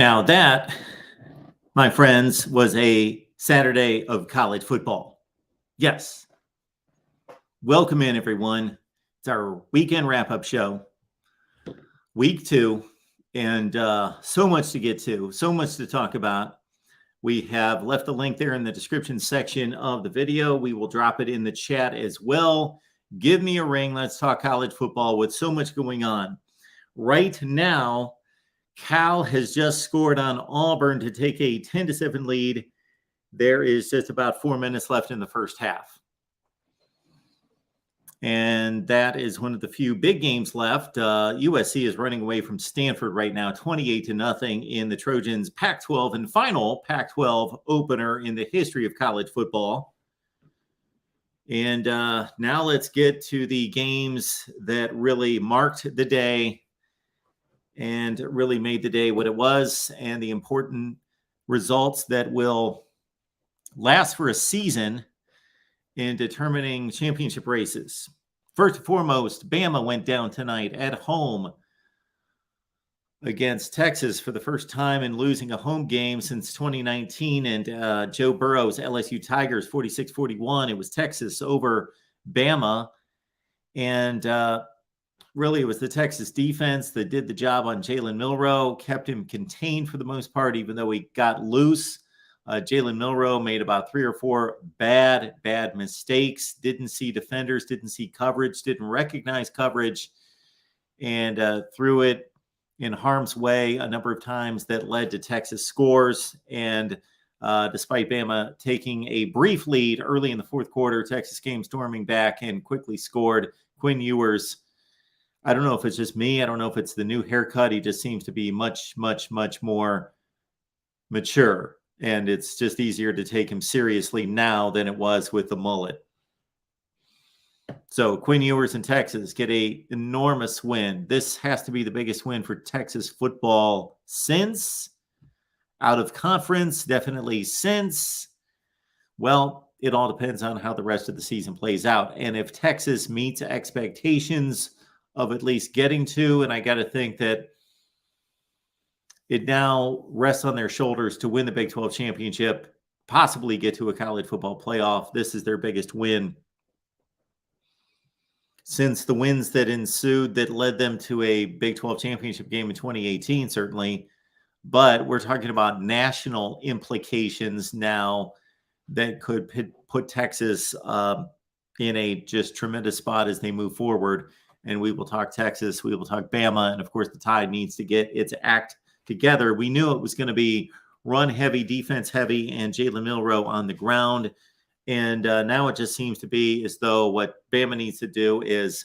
Now that, my friends, was a Saturday of college football. Yes. Welcome in, everyone. It's our weekend wrap-up show, week 2, and so much to get to, so much to talk about. We have left the link there in the description section of the video. We will drop it in the chat as well. Give me a ring. Let's talk college football with so much going on. Right now, Cal has just scored on Auburn to take a 10-7 lead. There is just about 4 minutes left in the first half. And that is one of the few big games left. USC is running away from Stanford right now, 28-0 in the Trojans' Pac-12 and final Pac-12 opener in the history of college football. And now let's get to the games that really marked the day and really made the day what it was, and the important results that will last for a season in determining championship races. First and foremost, Bama went down tonight at home against Texas for the first time in losing a home game since 2019. And Joe Burrow's LSU Tigers 46-41. It was Texas over Bama. And really, it was the Texas defense that did the job on Jalen Milroe, kept him contained for the most part, even though he got loose. Jalen Milroe made about 3 or 4 bad mistakes, didn't see defenders, didn't see coverage, didn't recognize coverage, and threw it in harm's way a number of times that led to Texas scores. And despite Bama taking a brief lead early in the fourth quarter, Texas came storming back and quickly scored. Quinn Ewers, I don't know if it's just me, I don't know if it's the new haircut, he just seems to be much more mature. And it's just easier to take him seriously now than it was with the mullet. So Quinn Ewers in Texas get an enormous win. This has to be the biggest win for Texas football since out of conference, definitely since. Well, it all depends on how the rest of the season plays out. And if Texas meets expectations of at least getting to, and I got to think that it now rests on their shoulders to win the Big 12 championship, possibly get to a college football playoff. This is their biggest win since the wins that ensued that led them to a Big 12 championship game in 2018, certainly. But we're talking about national implications now that could put Texas in a just tremendous spot as they move forward. And we will talk Texas, we will talk Bama, and of course the Tide needs to get its act together. We knew it was going to be run heavy, defense heavy, and Jalen Milroe on the ground. And now it just seems to be as though what Bama needs to do is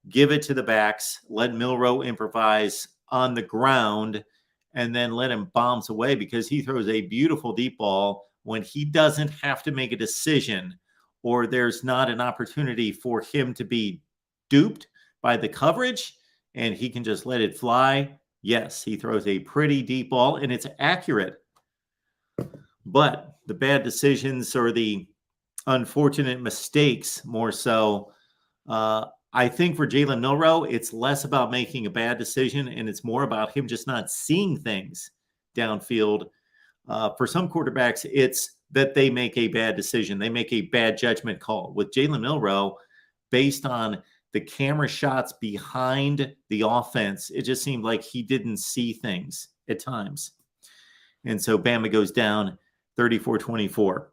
give it to the backs, let Milroe improvise on the ground, and then let him bounce away, because he throws a beautiful deep ball when he doesn't have to make a decision, or there's not an opportunity for him to be duped by the coverage, and he can just let it fly. Yes, he throws a pretty deep ball, and it's accurate. But the bad decisions or the unfortunate mistakes, more so, I think for Jalen Milroe, it's less about making a bad decision, and it's more about him just not seeing things downfield. For some quarterbacks, it's that they make a bad decision. They make a bad judgment call. With Jalen Milroe, based on the camera shots behind the offense, it just seemed like he didn't see things at times. And so Bama goes down 34-24.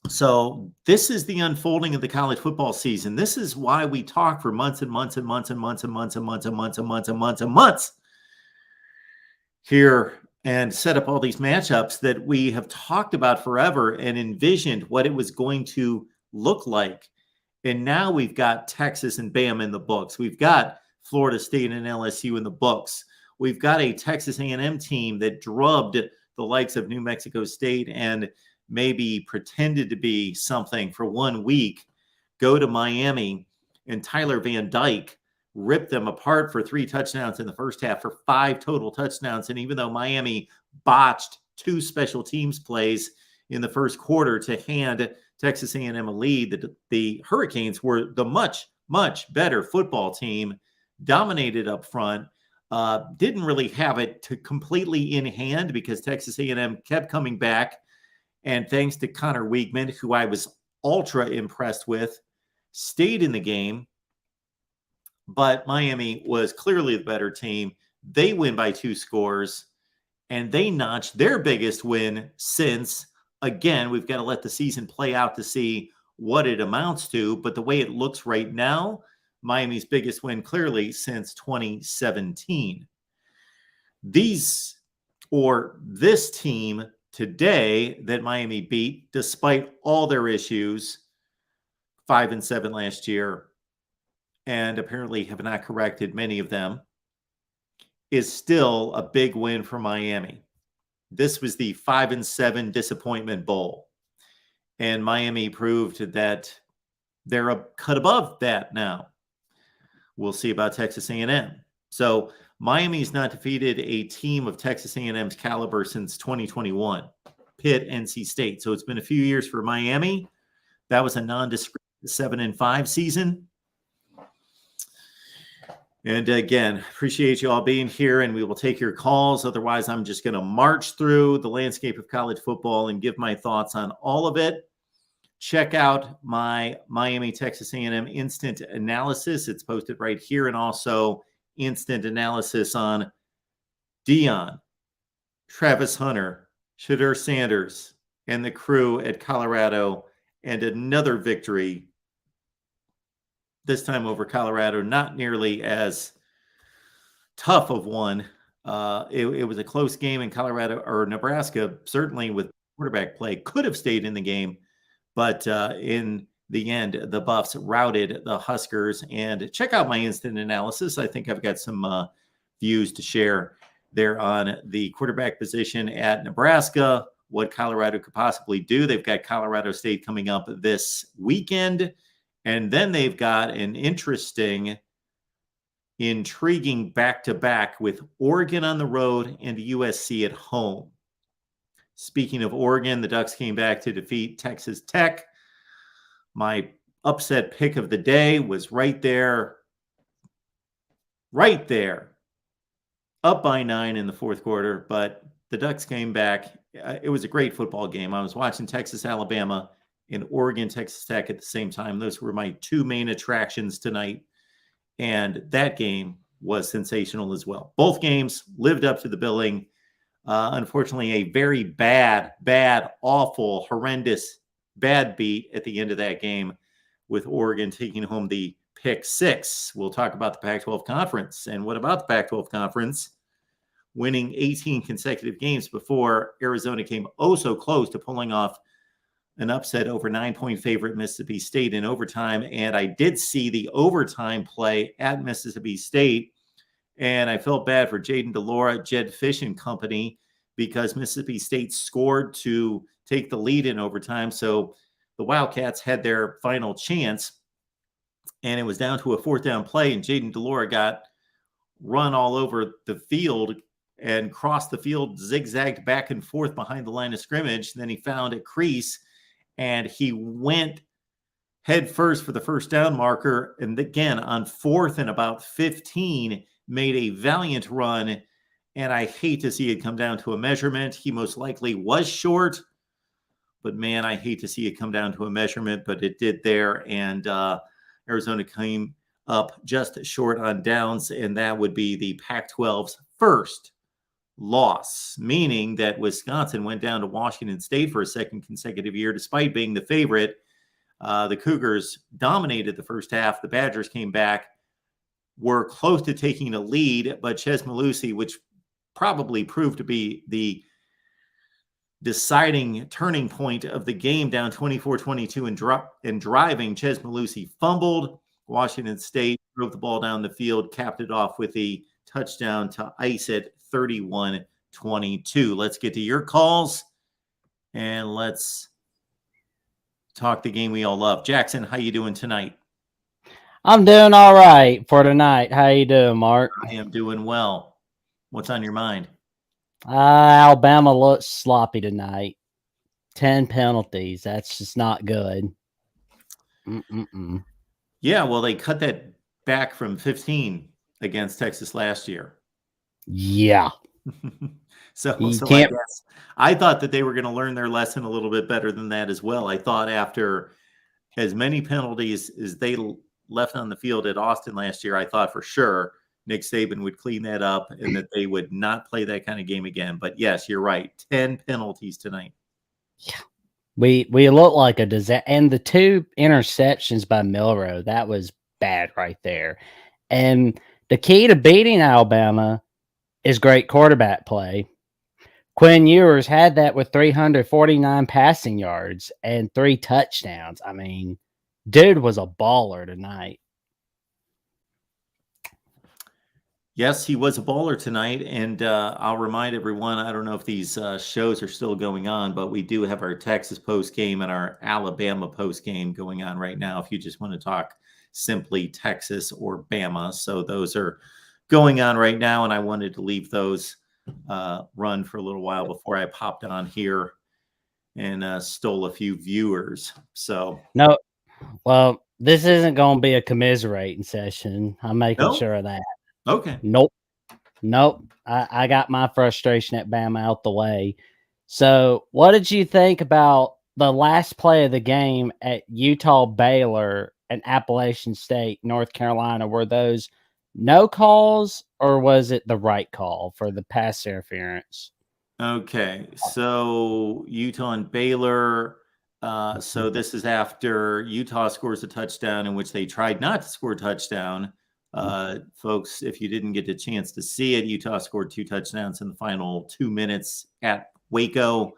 So this is the unfolding of the college football season. This is why we talk for months and months and months and months and months and months and months and months and months and months here, and set up all these matchups that we have talked about forever and envisioned what it was going to look like. And now we've got Texas and Bama in the books. We've got Florida State and LSU in the books. We've got a Texas A&M team that drubbed the likes of New Mexico State and maybe pretended to be something for 1 week, go to Miami, and Tyler Van Dyke ripped them apart for 3 touchdowns in the first half for 5 total touchdowns. And even though Miami botched 2 special teams plays in the first quarter to hand Texas A&M a lead, the Hurricanes were the much better football team, dominated up front, didn't really have it to completely in hand because Texas A&M kept coming back. And thanks to Connor Weigman, who I was ultra impressed with, stayed in the game. But Miami was clearly the better team. They win by 2 scores, and they notched their biggest win since, again, we've got to let the season play out to see what it amounts to. But the way it looks right now, Miami's biggest win clearly since 2017. This team today that Miami beat, despite all their issues, 5-7 last year, and apparently have not corrected many of them, is still a big win for Miami. This was the 5-7 disappointment bowl. And Miami proved that they're a cut above that now. We'll see about Texas A&M. So Miami's not defeated a team of Texas A&M's caliber since 2021, Pitt, NC State. So it's been a few years for Miami. That was a nondescript 7-5 season. And again, appreciate you all being here, and we will take your calls. Otherwise, I'm just going to march through the landscape of college football and give my thoughts on all of it. Check out my Miami Texas A&M instant analysis. It's posted right here, and also instant analysis on Deion, Travis Hunter, Shedeur Sanders, and the crew at Colorado, and another victory, this time over Colorado, not nearly as tough of one. It was a close game in Colorado, or Nebraska, certainly with quarterback play, could have stayed in the game. But in the end, the Buffs routed the Huskers. And check out my instant analysis. I think I've got some views to share there on the quarterback position at Nebraska, what Colorado could possibly do. They've got Colorado State coming up this weekend. And then they've got an intriguing back-to-back with Oregon on the road and USC at home. Speaking of Oregon, the Ducks came back to defeat Texas Tech. My upset pick of the day was right there, up by 9 in the fourth quarter, but the Ducks came back. It was a great football game. I was watching Texas, Alabama, and Oregon, Texas Tech at the same time. Those were my 2 main attractions tonight. And that game was sensational as well. Both games lived up to the billing. Unfortunately, a very bad, awful, horrendous, bad beat at the end of that game with Oregon taking home the pick 6. We'll talk about the Pac-12 conference. And what about the Pac-12 conference? Winning 18 consecutive games before Arizona came oh so close to pulling off an upset over 9-point favorite Mississippi State in overtime. And I did see the overtime play at Mississippi State, and I felt bad for Jaden DeLora, Jed Fish and company, because Mississippi State scored to take the lead in overtime. So the Wildcats had their final chance, and it was down to a 4th down play, and Jaden DeLora got run all over the field and crossed the field, zigzagged back and forth behind the line of scrimmage. Then he found a crease, and he went head first for the first down marker. And again, on 4th and about 15, made a valiant run. And I hate to see it come down to a measurement. He most likely was short, but man, I hate to see it come down to a measurement, but it did there. And Arizona came up just short on downs. And that would be the Pac-12's first loss, meaning that Wisconsin went down to Washington State for a second consecutive year, despite being the favorite. The Cougars dominated the first half. The Badgers came back, were close to taking a lead, but Chez Mellusi, which probably proved to be the deciding turning point of the game, down 24-22 and driving, Chez Mellusi fumbled. Washington State drove the ball down the field, capped it off with a touchdown to ice it 31-22. Let's get to your calls, and let's talk the game we all love. Jackson, how you doing tonight? I'm doing all right for tonight. How you doing, Mark? I am doing well. What's on your mind? Alabama looks sloppy tonight. 10 penalties. That's just not good. Yeah, well, they cut that back from 15 against Texas last year. Yeah. So You I can't. guess I thought that they were going to learn their lesson a little bit better than that as well. I thought after as many penalties as they left on the field at Austin last year, I thought for sure Nick Saban would clean that up and that they would not play that kind of game again. But yes, you're right. 10 penalties tonight. Yeah. We look like a disaster. And the 2 interceptions by Milroe, that was bad right there. And the key to beating Alabama is great quarterback play. Quinn Ewers had that with 349 passing yards and 3 touchdowns. I mean, dude was a baller tonight. Yes, he was a baller tonight. And I'll remind everyone, I don't know if these shows are still going on, but we do have our Texas post game and our Alabama post game going on right now. If you just want to talk simply Texas or Bama. So those are going on right now. And I wanted to leave those run for a little while before I popped on here and stole a few viewers. So No, well, this isn't going to be a commiserating session. I'm making no? sure of that. Okay. Nope. I got my frustration at Bama out the way. So, what did you think about the last play of the game at Utah Baylor and Appalachian State, North Carolina? Were those no calls or was it the right call for the pass interference? Okay. So Utah and Baylor. So this is after Utah scores a touchdown in which they tried not to score a touchdown. Folks, if you didn't get a chance to see it, Utah scored 2 touchdowns in the final 2 minutes at Waco,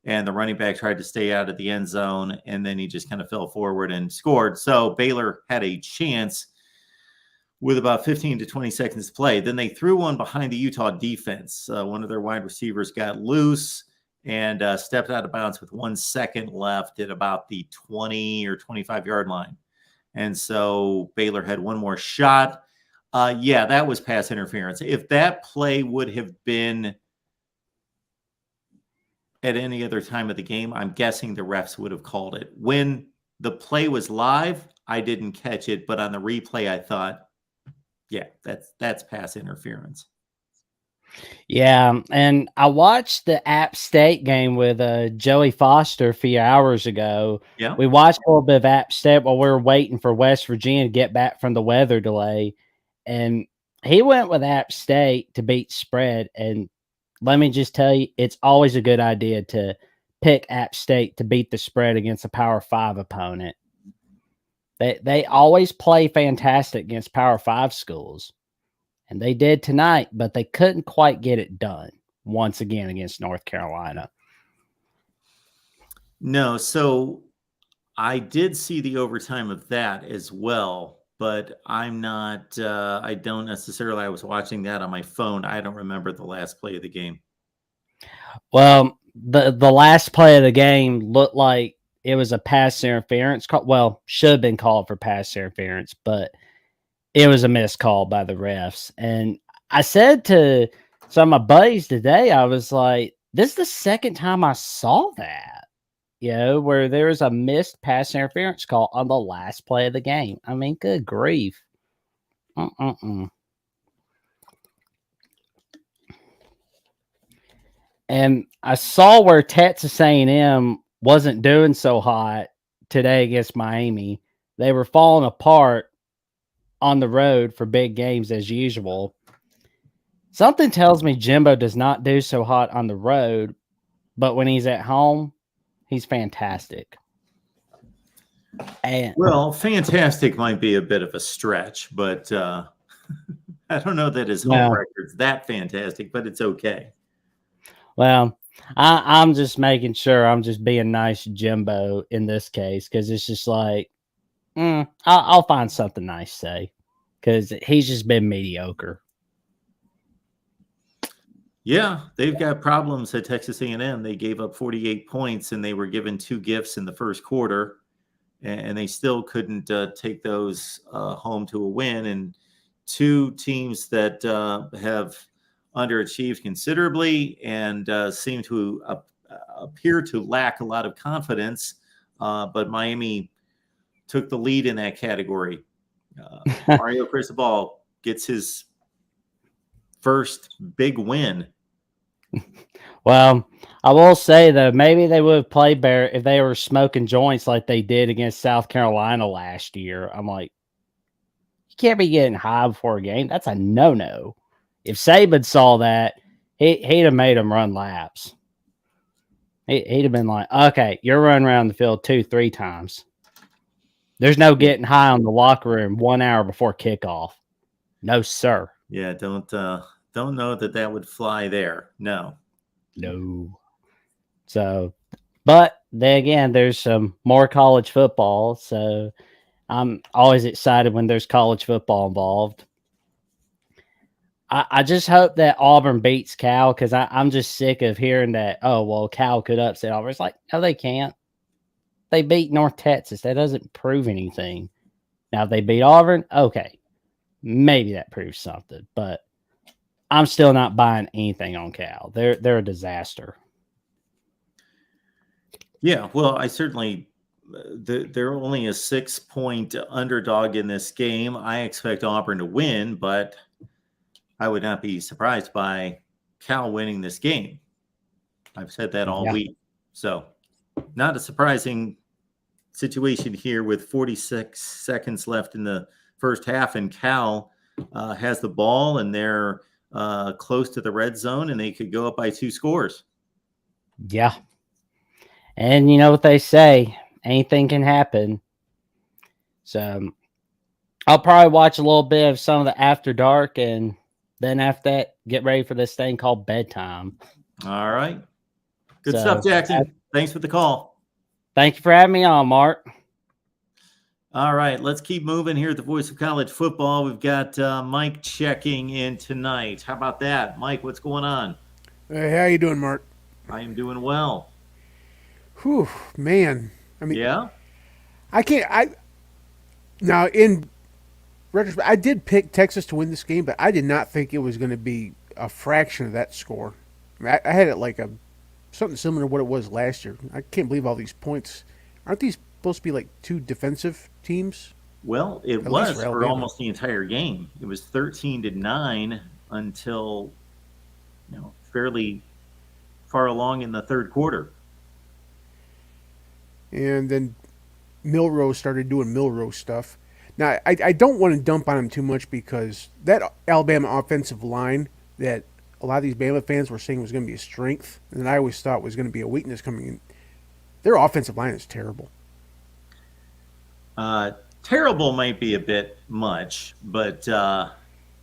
and the running back tried to stay out of the end zone, and then he just kind of fell forward and scored. So Baylor had a chance with about 15 to 20 seconds to play. Then they threw one behind the Utah defense. One of their wide receivers got loose and stepped out of bounds with 1 second left at about the 20 or 25-yard line. And so Baylor had one more shot. Yeah, that was pass interference. If that play would have been at any other time of the game, I'm guessing the refs would have called it. When the play was live, I didn't catch it, but on the replay, I thought, yeah, that's pass interference. Yeah, and I watched the App State game with Joey Foster a few hours ago. Yeah. We watched a little bit of App State while we were waiting for West Virginia to get back from the weather delay, and he went with App State to beat spread. And let me just tell you, it's always a good idea to pick App State to beat the spread against a Power 5 opponent. They always play fantastic against Power 5 schools. And they did tonight, but they couldn't quite get it done once again against North Carolina. No, so I did see the overtime of that as well, but I'm not, I don't necessarily, I was watching that on my phone. I don't remember the last play of the game. Well, the last play of the game looked like it was a pass interference call. Well, should have been called for pass interference, but it was a missed call by the refs. And I said to some of my buddies today, I was like, this is the second time I saw that, where there was a missed pass interference call on the last play of the game. I mean, good grief. And I saw where Texas A&M wasn't doing so hot today against Miami. They were falling apart on the road for big games as usual. Something tells me Jimbo does not do so hot on the road, but when he's at home, he's fantastic. And well, fantastic might be a bit of a stretch, but I don't know that his home record's that fantastic, but it's okay. Well, I'm just making sure I'm just being nice to Jimbo in this case, because it's just like, I'll find something nice to say, because he's just been mediocre. Yeah, they've got problems at Texas A&M. They gave up 48 points, and they were given 2 gifts in the first quarter, and they still couldn't take those home to a win. And 2 teams that have underachieved considerably and seem to appear to lack a lot of confidence, but Miami took the lead in that category. Mario Cristobal gets his first big win. Well, I will say, though, maybe they would have played better if they were smoking joints like they did against South Carolina last year. I'm like, you can't be getting high before a game. That's a no-no. If Saban saw that, he'd have made them run laps. He'd have been like, okay, you're running around the field 2-3 times. There's no getting high on the locker room 1 hour before kickoff. No, sir. Yeah, don't know that would fly there. No. So, but then again, there's some more college football. So I'm always excited when there's college football involved. I just hope that Auburn beats Cal, because I'm just sick of hearing that, oh, well, Cal could upset Auburn. It's like, no, they can't. They beat North Texas. That doesn't prove anything. Now, if they beat Auburn, okay, maybe that proves something. But I'm still not buying anything on Cal. They're a disaster. Yeah, well, I certainly they're only a 6-point underdog in this game. I expect Auburn to win, but I would not be surprised by Cal winning this game. I've said that all week. So not a surprising situation here with 46 seconds left in the first half, and Cal has the ball, and they're close to the red zone, and they could go up by 2 scores. Yeah. And you know what they say, anything can happen. So I'll probably watch a little bit of some of the After Dark, and then after that, get ready for this thing called bedtime. All right. Good stuff, Jackson. Thanks for the call. Thank you for having me on, Mark. All right, let's keep moving here at the Voice of College Football. We've got Mike checking in tonight. How about that? Mike, what's going on? Hey, how you doing, Mark? I am doing well. Whew, man. I mean, yeah? Now, in retrospect, I did pick Texas to win this game, but I did not think it was going to be a fraction of that score. I mean, I had it like something similar to what it was last year. I can't believe all these points. Aren't these supposed to be like 2 defensive teams? Well, it was for almost the entire game. It was 13-9 until fairly far along in the third quarter. And then Milrose started doing Milrose stuff. Now, I don't want to dump on him too much, because that Alabama offensive line that a lot of these Bama fans were saying was going to be a strength, and I always thought was going to be a weakness coming in, their offensive line is terrible. Terrible might be a bit much, but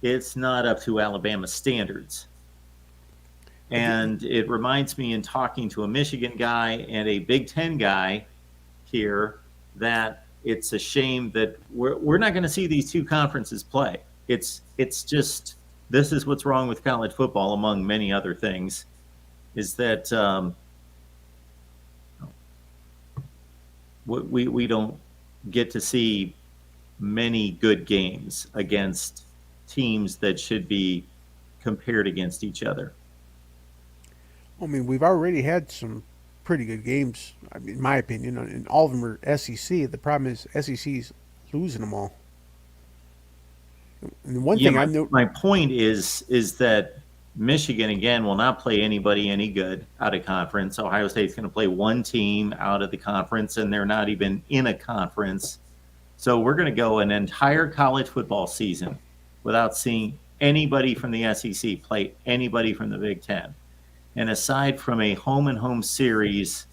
it's not up to Alabama standards. And it reminds me, in talking to a Michigan guy and a Big Ten guy here, that it's a shame that we're not going to see these 2 conferences play. It's just, this is what's wrong with college football, among many other things, is that we don't get to see many good games against teams that should be compared against each other. I mean, we've already had some pretty good games, in my opinion, and all of them are SEC. The problem is SEC's losing them all. And one thing I know, my point is that Michigan, again, will not play anybody any good out of conference. Ohio State's going to play 1 team out of the conference, and they're not even in a conference. So we're going to go an entire college football season without seeing anybody from the SEC play anybody from the Big Ten. And aside from a home-and-home series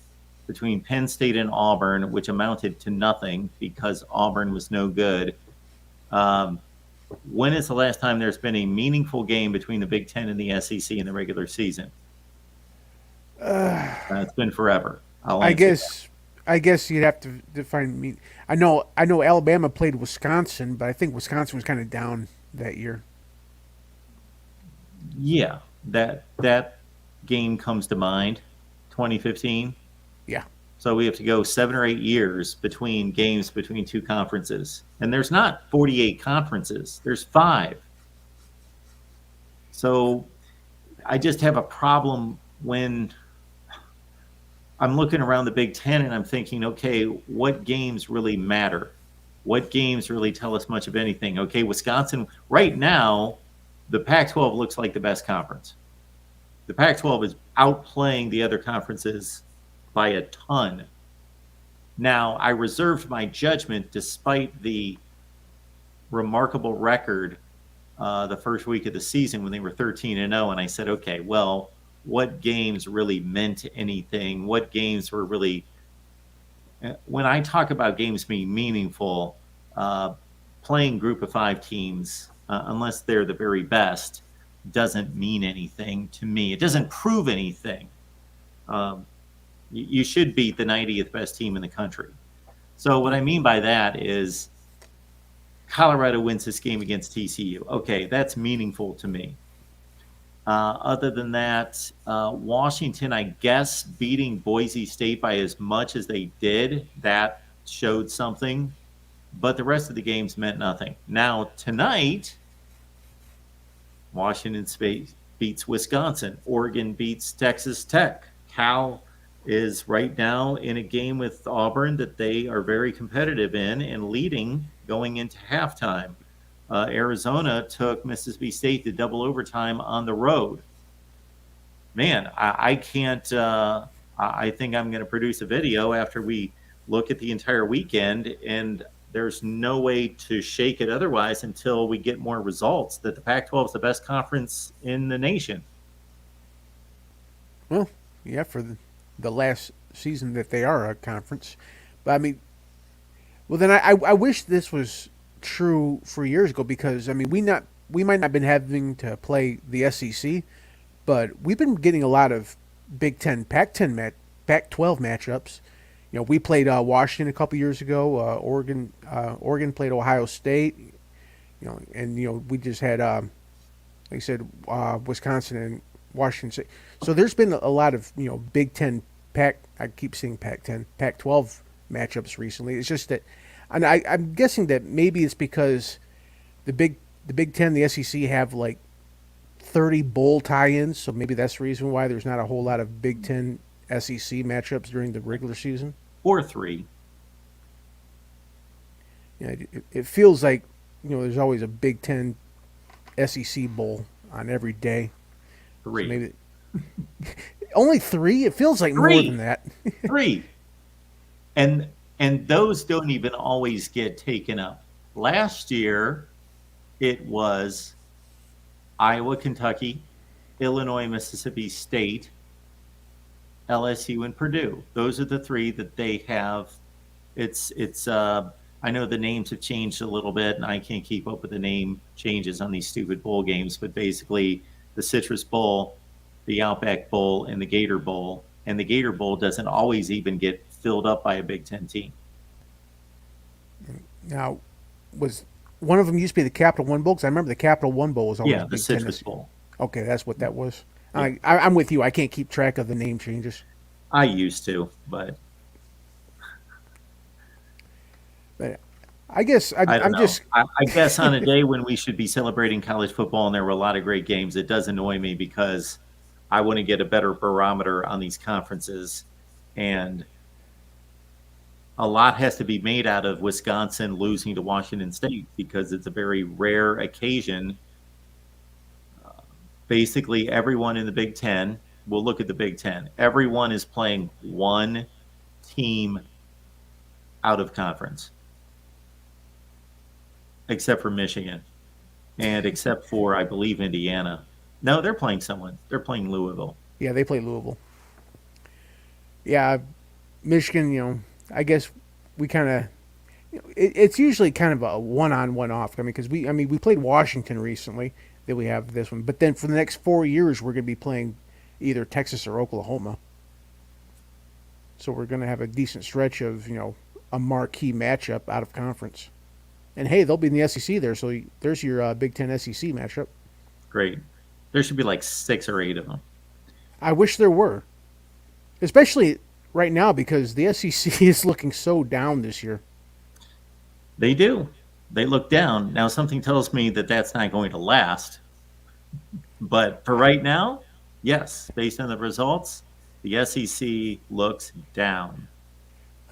between Penn State and Auburn, which amounted to nothing because Auburn was no good, when is the last time there's been a meaningful game between the Big Ten and the SEC in the regular season? It's been forever. I guess you'd have to define me. I know Alabama played Wisconsin, but I think Wisconsin was kind of down that year. Yeah, that game comes to mind, 2015. Yeah. So we have to go 7 or 8 years between games between 2 conferences. And there's not 48 conferences. There's 5. So I just have a problem when I'm looking around the Big Ten and I'm thinking, okay, what games really matter? What games really tell us much of anything? Okay, Wisconsin, right now, the Pac-12 looks like the best conference. The Pac-12 is outplaying the other conferences by a ton. Now, I reserved my judgment despite the remarkable record the first week of the season when they were 13-0, and I said, okay, well, what games really meant anything? What games were really – when I talk about games being meaningful, playing group of 5 teams, unless they're the very best, doesn't mean anything to me. It doesn't prove anything. You should beat the 90th best team in the country. So what I mean by that is Colorado wins this game against TCU. Okay, that's meaningful to me. Other than that, Washington, I guess, beating Boise State by as much as they did, that showed something. But the rest of the games meant nothing. Now, tonight, Washington State beats Wisconsin. Oregon beats Texas Tech. Cal is right now in a game with Auburn that they are very competitive in and leading going into halftime. Arizona took Mississippi State to double overtime on the road. Man, I can't I think I'm going to produce a video after we look at the entire weekend, and there's no way to shake it otherwise until we get more results that the Pac-12 is the best conference in the nation. Well, yeah, for the last season that they are a conference. But I mean, well, then I wish this was true for years ago, because I mean we might not have been having to play the SEC, but we've been getting a lot of Big Ten, Pac-12 matchups. You know, we played Washington a couple years ago. Oregon played Ohio State. You know, and you know we just had like I said, Wisconsin and Washington State. So there's been a lot of Big Ten, I keep saying Pac-10, Pac-12 matchups recently. It's just that, and I'm guessing that maybe it's because the Big Ten, the SEC have like 30 bowl tie-ins, so maybe that's the reason why there's not a whole lot of Big Ten SEC matchups during the regular season. Or 3. Yeah, it feels like there's always a Big Ten SEC bowl on every day. 3. So maybe only 3. It feels like 3. more than that. 3. And those don't even always get taken up. Last year, it was Iowa, Kentucky, Illinois, Mississippi State, LSU, and Purdue. Those are the 3 that they have. It's I know the names have changed a little bit, and I can't keep up with the name changes on these stupid bowl games, but basically the Citrus Bowl, the Outback Bowl, and the Gator Bowl. And the Gator Bowl doesn't always even get filled up by a Big Ten team. Now, was one of them used to be the Capital One Bowl? Because I remember the Capital One Bowl was always the Big Citrus Ten. Bowl. Okay, that's what that was. I'm with you. I can't keep track of the name changes. I used to, but I guess I'm just. I guess on a day when we should be celebrating college football and there were a lot of great games, it does annoy me because I want to get a better barometer on these conferences, and a lot has to be made out of Wisconsin losing to Washington State because it's a very rare occasion. Basically, everyone in the Big Ten, we'll look at the Big Ten, everyone is playing one team out of conference, except for Michigan and except for, I believe, Indiana. No, they're playing someone. They're playing Louisville. Yeah, they play Louisville. Yeah, Michigan, I guess we kind of, it's usually kind of a one-on, one-off. I mean, because we played Washington recently. That we have this one, but then for the next 4 years, we're going to be playing either Texas or Oklahoma. So we're going to have a decent stretch of a marquee matchup out of conference. And hey, they'll be in the SEC there, so there's your Big Ten SEC matchup. Great. There should be like 6 or 8 of them. I wish there were, especially right now because the SEC is looking so down this year. They do. They look down. Now, something tells me that that's not going to last. But for right now, yes, based on the results, the SEC looks down.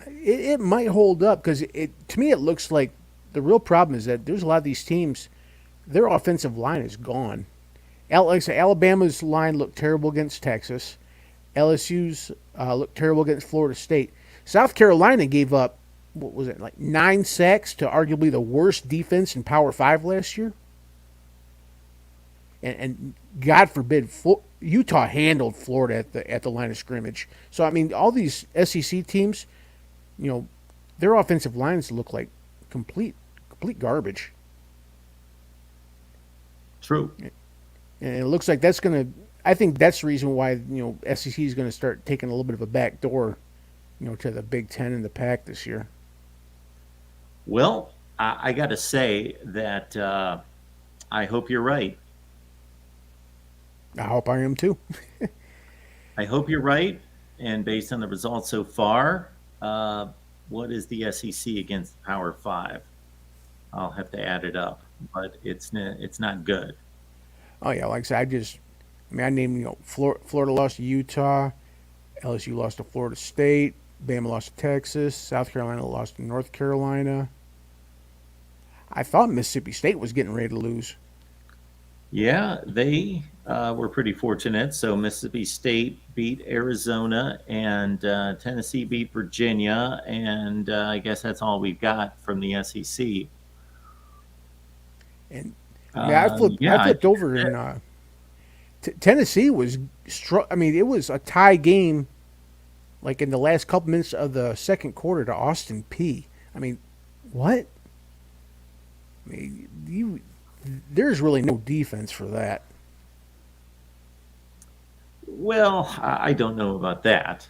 It might hold up because to me it looks like the real problem is that there's a lot of these teams their offensive line is gone. Like I say, Alabama's line looked terrible against Texas. LSU's looked terrible against Florida State. South Carolina gave up, what was it, like 9 sacks to arguably the worst defense in Power 5 last year. And God forbid, Utah handled Florida at the line of scrimmage. So, I mean, all these SEC teams, their offensive lines look like complete garbage. True. And it looks like that's going to, I think that's the reason why, SEC is going to start taking a little bit of a back door, to the Big Ten and the Pac this year. Well, I got to say that I hope you're right. I hope I am too. I hope you're right. And based on the results so far, what is the SEC against the Power 5? I'll have to add it up, but it's not good. Oh yeah, like I said, I named Florida lost to Utah, LSU lost to Florida State, Bama lost to Texas, South Carolina lost to North Carolina. I thought Mississippi State was getting ready to lose. Yeah, they were pretty fortunate. So Mississippi State beat Arizona, and Tennessee beat Virginia, and I guess that's all we've got from the SEC. And I flipped over, and Tennessee was it was a tie game, like in the last couple minutes of the second quarter to Austin Peay. I mean, what? I mean, there's really no defense for that. Well, I don't know about that.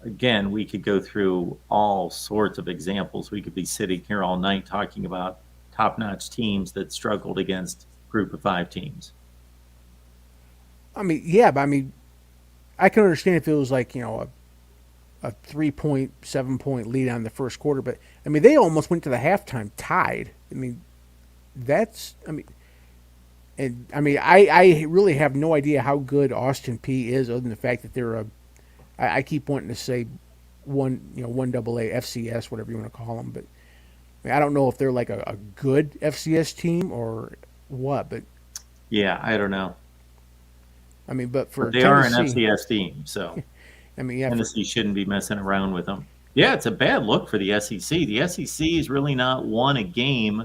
Again, we could go through all sorts of examples. We could be sitting here all night talking about top-notch teams that struggled against group of 5 teams. I mean, yeah, but I can understand if it was like, a 3-point, 7-point lead on the first quarter, but they almost went to the halftime tied. I really have no idea how good Austin Peay is, other than the fact that they're I keep wanting to say one AA FCS, whatever you want to call them, but I don't know if they're like a good FCS team or what, but yeah, I don't know. But they are an FCS team, so Tennessee shouldn't be messing around with them. Yeah, it's a bad look for the SEC. The SEC has really not won a game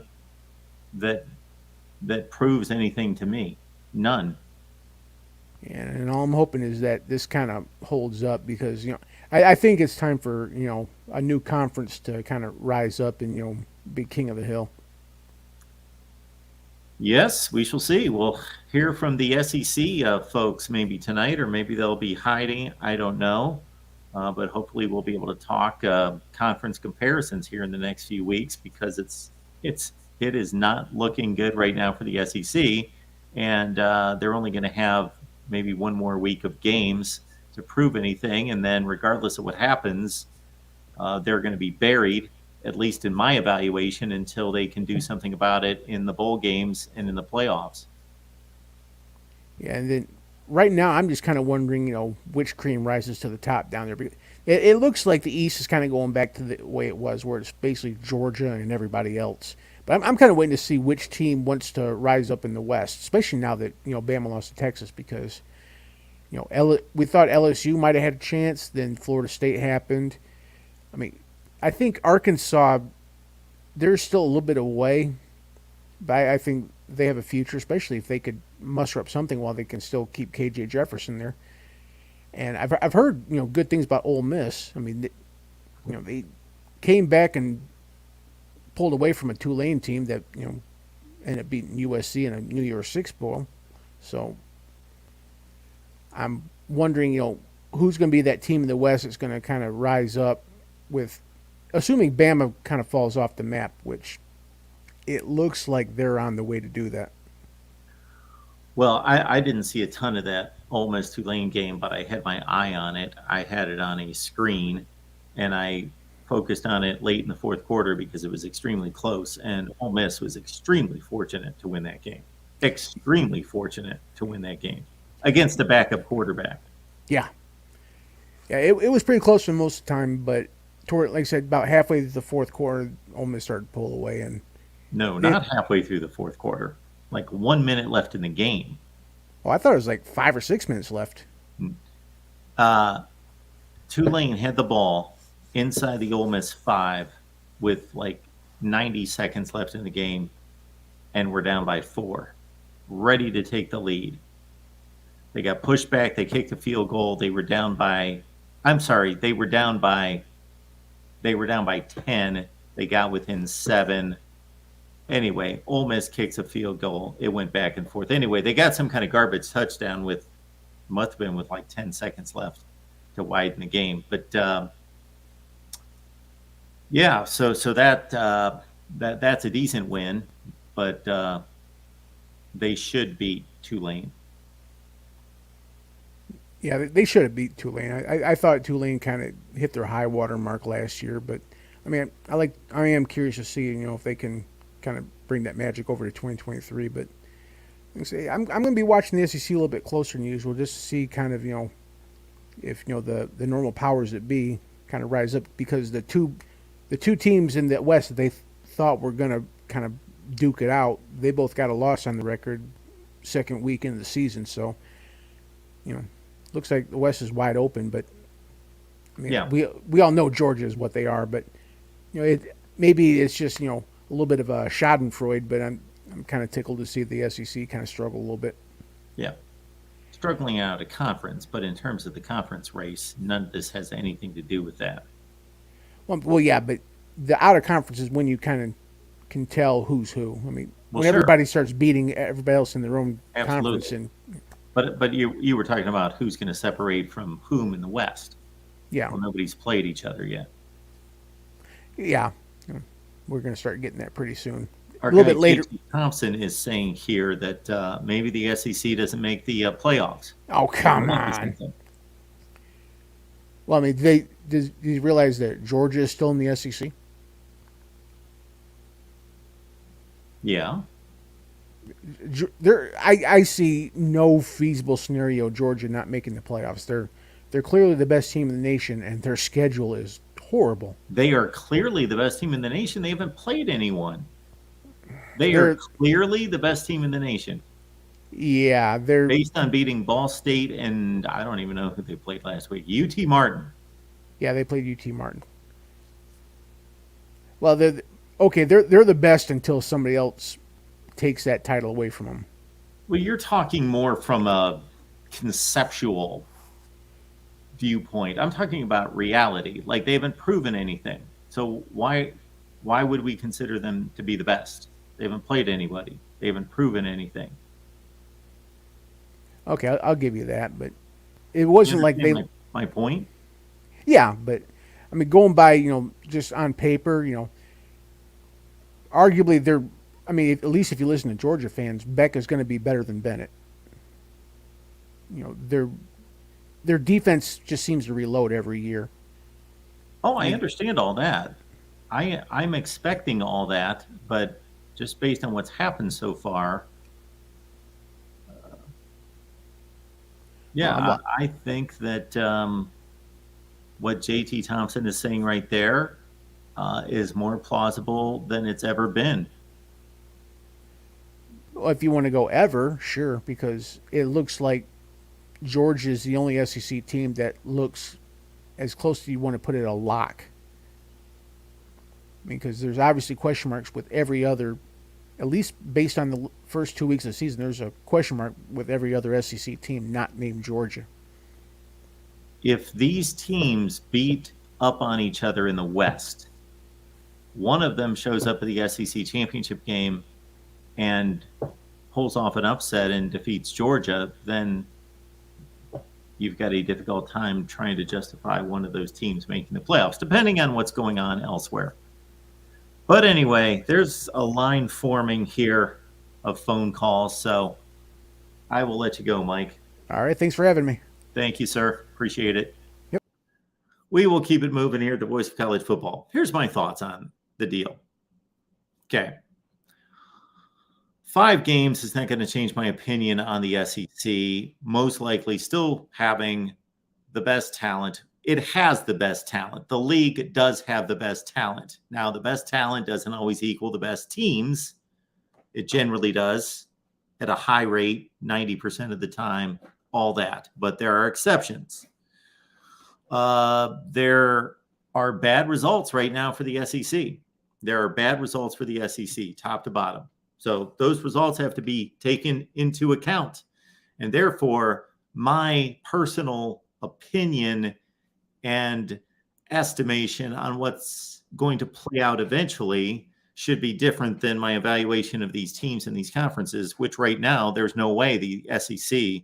that proves anything to me. None. And all I'm hoping is that this kind of holds up, because I think it's time for a new conference to kind of rise up and be king of the hill. Yes, we shall see. We'll hear from the SEC folks maybe tonight, or maybe they'll be hiding. I don't know. But hopefully we'll be able to talk conference comparisons here in the next few weeks, because it is not looking good right now for the SEC. And they're only going to have maybe one more week of games to prove anything. And then regardless of what happens, they're going to be buried, at least in my evaluation, until they can do something about it in the bowl games and in the playoffs. Yeah, and then right now I'm just kind of wondering, which cream rises to the top down there. It looks like the East is kind of going back to the way it was, where it's basically Georgia and everybody else. But I'm kind of waiting to see which team wants to rise up in the West, especially now that Bama lost to Texas, because we thought LSU might have had a chance, then Florida State happened. I think Arkansas, they're still a little bit away, but I think they have a future, especially if they could muster up something while they can still keep KJ Jefferson there. And I've heard good things about Ole Miss. They came back and pulled away from a Tulane team that ended up beating USC in a New Year's Six Bowl. So I'm wondering, who's going to be that team in the West that's going to kind of rise up, with, assuming Bama kind of falls off the map, which it looks like they're on the way to do that. Well, I didn't see a ton of that Ole Miss Tulane game, but I had my eye on it. I had it on a screen, and I focused on it late in the fourth quarter because it was extremely close, and Ole Miss was extremely fortunate to win that game. Extremely fortunate to win that game against a backup quarterback. Yeah. Yeah, it was pretty close for most of the time, but like I said, about halfway through the fourth quarter, Ole Miss started to pull away, and No, not halfway through the fourth quarter. Like 1 minute left in the game. Oh, I thought it was like 5 or 6 minutes left. Tulane had the ball inside the Ole Miss 5 with like 90 seconds left in the game, and we're down by 4, ready to take the lead. They got pushed back. They kicked a field goal. They were down by 10. They got within 7. Anyway, Ole Miss kicks a field goal. It went back and forth. Anyway, they got some kind of garbage touchdown must have been with like 10 seconds left to widen the game. But yeah, so that's a decent win, but they should beat Tulane. Yeah, they should have beat Tulane. I thought Tulane kind of hit their high water mark last year, but I mean, I am curious to see, if they can kind of bring that magic over to 2023. But I'm going to be watching the SEC a little bit closer than usual, just to see kind of if the normal powers that be kind of rise up, because the two teams in the West that they thought were going to kind of duke it out, they both got a loss on the record second week into the season. So looks like the West is wide open. But I mean, yeah, we all know Georgia is what they are, but maybe it's just a little bit of a Schadenfreude. But I'm kind of tickled to see the SEC kind of struggle a little bit. Yeah, struggling out of conference, but in terms of the conference race, none of this has anything to do with that. Well, yeah, but the out of conference is when you kind of can tell who's who. I mean, when sure. everybody starts beating everybody else in their own Absolutely. conference, but you were talking about who's going to separate from whom in the West. Yeah. Well, nobody's played each other yet. Yeah, we're going to start getting that pretty soon. Our a little guy, bit later. J.T. Thompson is saying here that maybe the SEC doesn't make the playoffs. Oh, come on. Well, I mean, do you realize that Georgia is still in the SEC? Yeah. I see no feasible scenario Georgia not making the playoffs. They're clearly the best team in the nation, and their schedule is horrible. They are clearly the best team in the nation. They haven't played anyone. They're clearly the best team in the nation. Yeah, they're based on beating Ball State and I don't even know who they played last week. UT Martin. Yeah, they played UT Martin. Well, they're the best until somebody else takes that title away from them. Well, you're talking more from a conceptual viewpoint. I'm talking about reality. Like, they haven't proven anything. So why would we consider them to be the best? They haven't played anybody. They haven't proven anything. Okay, I'll give you that, but it wasn't like they. My point. Yeah, but I mean, going by just on paper, arguably they're. I mean, at least if you listen to Georgia fans, Beck is going to be better than Bennett. Their defense just seems to reload every year. Oh, I understand all that. I'm expecting all that, but just based on what's happened so far, I think that what J.T. Thompson is saying right there is more plausible than it's ever been. Well, if you want to go ever, sure, because it looks like Georgia is the only SEC team that looks as close to you want to put it a lock. I mean, because there's obviously question marks with every other, at least based on the first 2 weeks of the season, there's a question mark with every other SEC team not named Georgia. If these teams beat up on each other in the West, one of them shows up at the SEC championship game and pulls off an upset and defeats Georgia, then you've got a difficult time trying to justify one of those teams making the playoffs, depending on what's going on elsewhere. But anyway, there's a line forming here of phone calls, so I will let you go, Mike. All right, thanks for having me. Thank you, sir. Appreciate it. Yep. We will keep it moving here at the Voice of College Football. Here's my thoughts on the deal. Okay. 5 games is not going to change my opinion on the SEC. Most likely still having the best talent it has the best talent. The league does have the best talent. Now, the best talent doesn't always equal the best teams. It generally does at a high rate, 90% of the time, all that. But there are exceptions. There are bad results right now for the SEC. There are bad results for the SEC, top to bottom. So those results have to be taken into account. And therefore, my personal opinion and estimation on what's going to play out eventually should be different than my evaluation of these teams and these conferences, which right now there's no way the SEC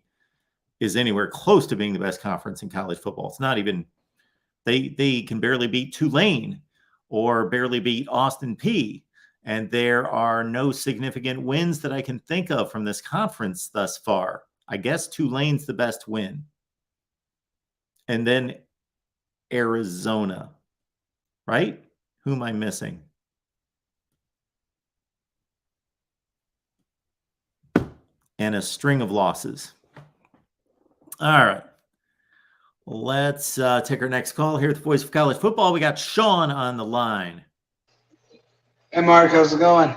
is anywhere close to being the best conference in college football. It's not even, they can barely beat Tulane or barely beat Austin Peay. And there are no significant wins that I can think of from this conference thus far. I guess Tulane's the best win. And then Arizona, right? Who am I missing? And a string of losses. All right. Let's take our next call here at the Voice of College Football. We got Sean on the line. Hey, Mark, how's it going?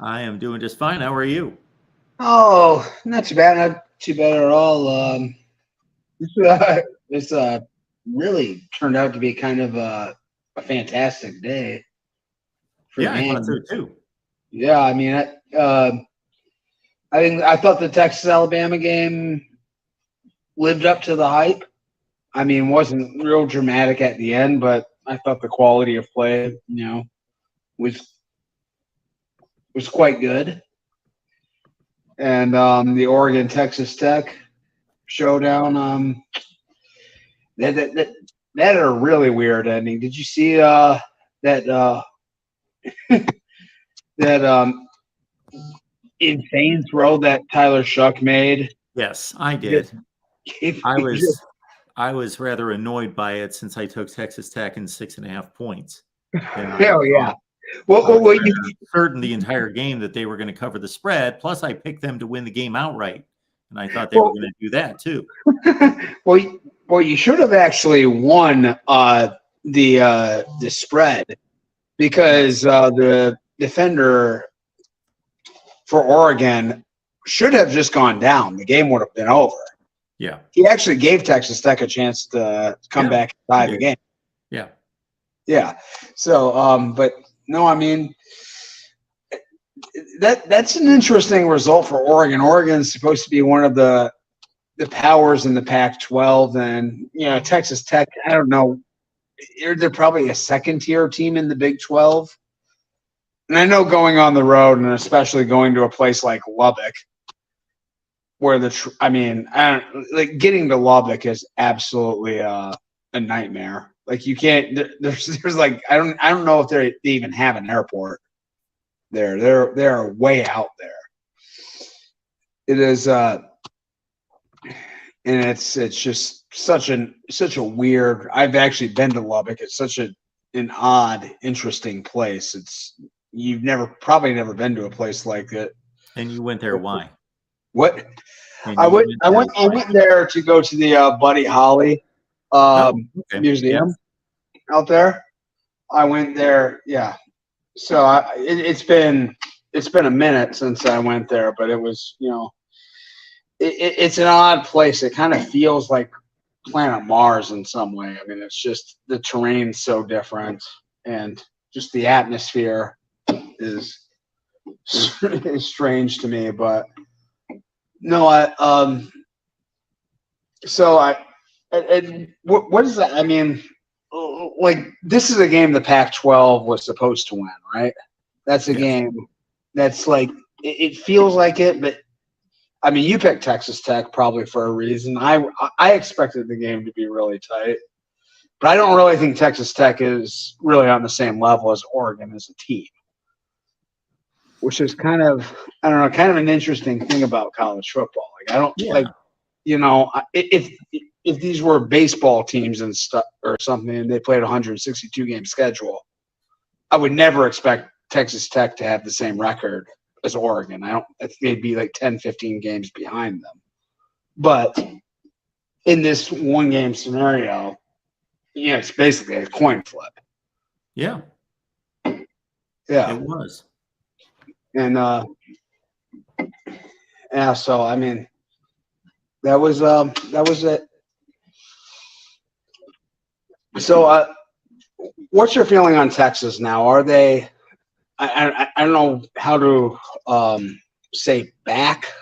I am doing just fine. How are you? Oh, not too bad. Not too bad at all. This really turned out to be kind of a fantastic day. Yeah, I thought so too. Yeah, I mean, I thought the Texas-Alabama game lived up to the hype. I mean, wasn't real dramatic at the end, but I thought the quality of play, was quite good. And the Oregon-Texas Tech showdown, that had a really weird ending. Did you see that that insane throw that Tyler Shuck made? Yes, I did. I was rather annoyed by it since I took Texas Tech in 6.5 points. Hell yeah. Well, you certain the entire game that they were going to cover the spread. Plus, I picked them to win the game outright, and I thought they were going to do that too. Well, you should have actually won the spread, because the defender for Oregon should have just gone down. The game would have been over. Yeah, he actually gave Texas Tech a chance to come back and tie the game. Yeah. Yeah. So, but no, I mean, that's an interesting result for Oregon. Oregon's supposed to be one of the powers in the Pac-12, and Texas Tech, I don't know, they're probably a second-tier team in the Big 12. And I know going on the road, and especially going to a place like Lubbock, where getting to Lubbock is absolutely a nightmare. Like, you can't. There's like, I don't know if they even have an airport there. They're way out there. It is, and it's just such a weird. I've actually been to Lubbock. It's such an odd, interesting place. You've probably never been to a place like it. And you went there why? What? I went there to go to the Buddy Holly museum out there. I went there, yeah. So it's been a minute since I went there, but it was, it's an odd place. It kind of feels like planet Mars in some way. I mean, it's just the terrain's so different, and just the atmosphere is strange to me. But no, what is that? I mean, like, this is a game the Pac-12 was supposed to win, right? That's a game that's like, it feels like it, but I mean, you picked Texas Tech probably for a reason. I expected the game to be really tight, but I don't really think Texas Tech is really on the same level as Oregon as a team, which is kind of an interesting thing about college football. Like, I don't if these were baseball teams and stuff or something, and they played a 162 game schedule, I would never expect Texas Tech to have the same record as Oregon. I think they'd be like 10, 15 games behind them. But in this one game scenario, it's basically a coin flip. Yeah, Yeah. it was. And yeah, so I mean, that was it. So what's your feeling on Texas now? Are they I don't know how to say back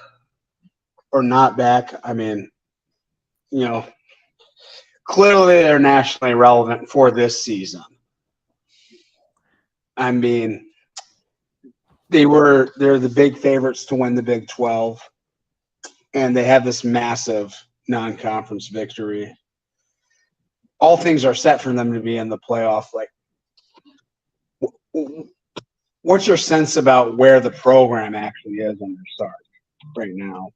or not back. I mean, clearly they're nationally relevant for this season. I mean, they're the big favorites to win the Big 12, and they have this massive non-conference victory. All things are set for them to be in the playoff. Like, what's your sense about where the program actually is on their start right now?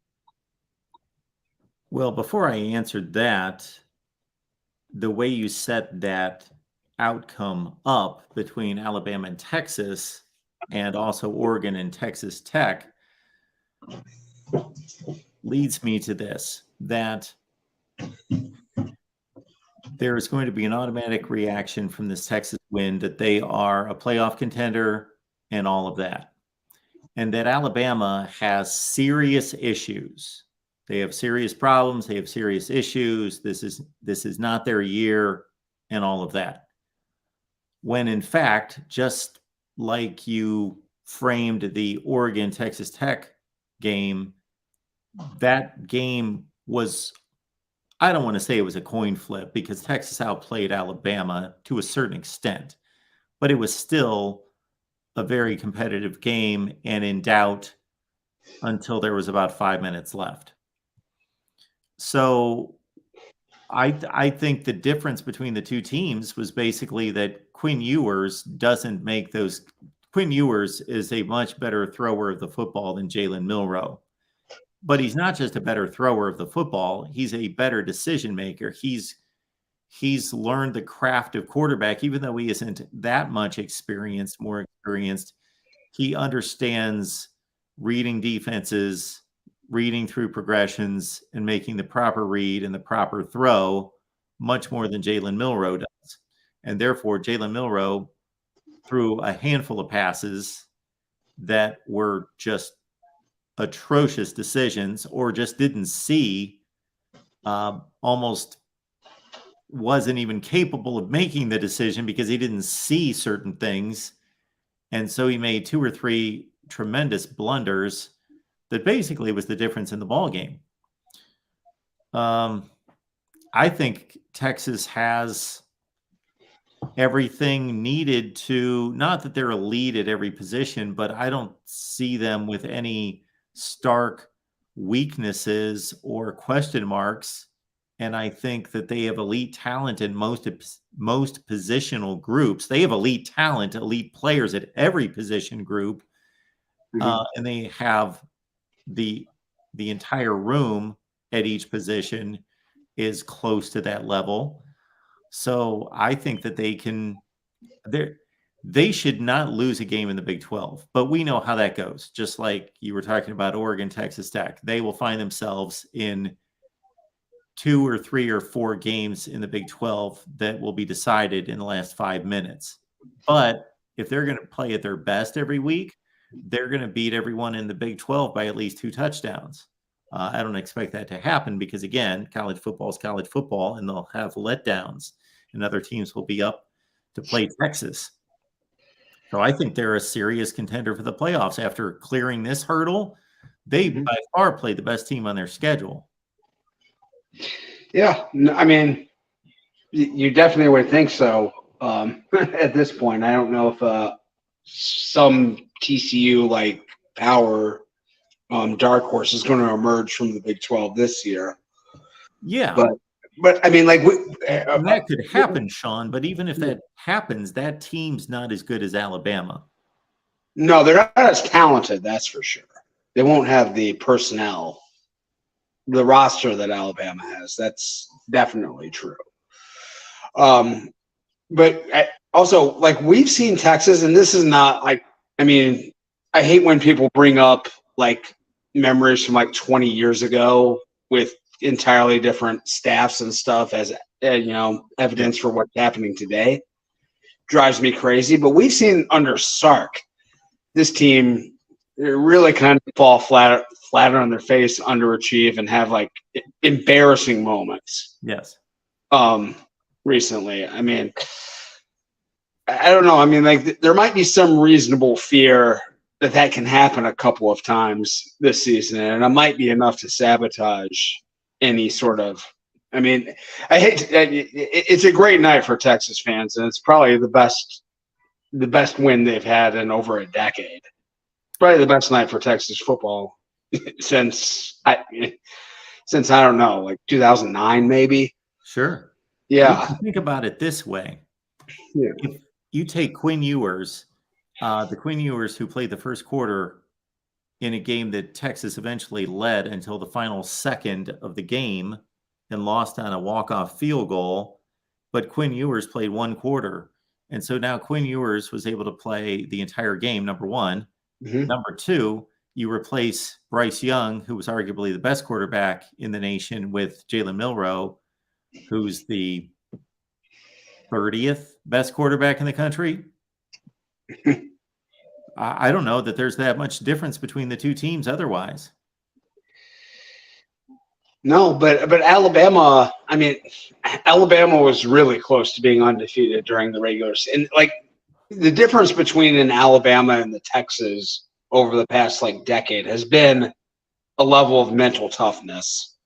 Well, before I answered that, the way you set that outcome up between Alabama and Texas, and also Oregon and Texas Tech, leads me to this, that there is going to be an automatic reaction from this Texas win that they are a playoff contender and all of that. And that Alabama has serious issues. They have serious problems. They have serious issues. This is not their year and all of that. When in fact, just like you framed the Oregon Texas Tech game, that game was, I don't want to say it was a coin flip because Texas outplayed Alabama to a certain extent, but it was still a very competitive game and in doubt until there was about 5 minutes left. So I think the difference between the two teams was basically that Quinn Ewers doesn't make those. Quinn Ewers is a much better thrower of the football than Jalen Milroe. But he's not just a better thrower of the football. He's a better decision maker. He's learned the craft of quarterback, even though he isn't that much more experienced. He understands reading defenses, reading through progressions, and making the proper read and the proper throw much more than Jalen Milroe does. And therefore, Jalen Milroe threw a handful of passes that were just atrocious decisions, or just didn't see, almost wasn't even capable of making the decision because he didn't see certain things. And so he made 2 or 3 tremendous blunders that basically was the difference in the ball game. I think Texas has everything needed to, not that they're elite at every position, but I don't see them with any stark weaknesses or question marks. And I think that they have elite talent in most positional groups. They have elite talent, elite players at every position group. And they have the entire room at each position is close to that level. So I think that they should not lose a game in the Big 12, but we know how that goes. Just like you were talking about Oregon, Texas Tech, they will find themselves in 2 or 3 or 4 games in the Big 12 that will be decided in the last 5 minutes. But if they're going to play at their best every week, they're going to beat everyone in the Big 12 by at least 2 touchdowns. I don't expect that to happen because, again, college football is college football, and they'll have letdowns, and other teams will be up to play Texas. So I think they're a serious contender for the playoffs. After clearing this hurdle, they by far play the best team on their schedule. Yeah, I mean, you definitely would think so. At this point, I don't know if some TCU like power dark horse is going to emerge from the Big 12 this year. Yeah, but I mean, like that could happen, Sean. But even if that happens, that team's not as good as Alabama. No, they're not as talented. That's for sure. They won't have the personnel, the roster that Alabama has. That's definitely true. But also, like, we've seen Texas, and this is not like, I mean, I hate when people bring up like memories from like 20 years ago with entirely different staffs and stuff as evidence for what's happening today drives me crazy. But we've seen under Sark this team really kind of fall flat on their face, underachieve, and have like embarrassing moments. Yes. Recently, I mean, I don't know. I mean, like there might be some reasonable fear that can happen a couple of times this season, and it might be enough to sabotage any sort of. I mean, it's a great night for Texas fans, and it's probably the best win they've had in over a decade. Probably the best night for Texas football since I don't know, like 2009 maybe. Sure. Yeah. Think about it this way. Yeah. If you take Quinn Ewers, the Quinn Ewers who played the first quarter in a game that Texas eventually led until the final second of the game and lost on a walk-off field goal, but Quinn Ewers played one quarter. And so now Quinn Ewers was able to play the entire game, number one. Mm-hmm. Number two, you replace Bryce Young, who was arguably the best quarterback in the nation, with Jalen Milroe, who's the 30th best quarterback in the country. I don't know that there's that much difference between the two teams otherwise. No, but Alabama, I mean, Alabama was really close to being undefeated during the regular season. And like the difference between an Alabama and the Texas over the past like decade has been a level of mental toughness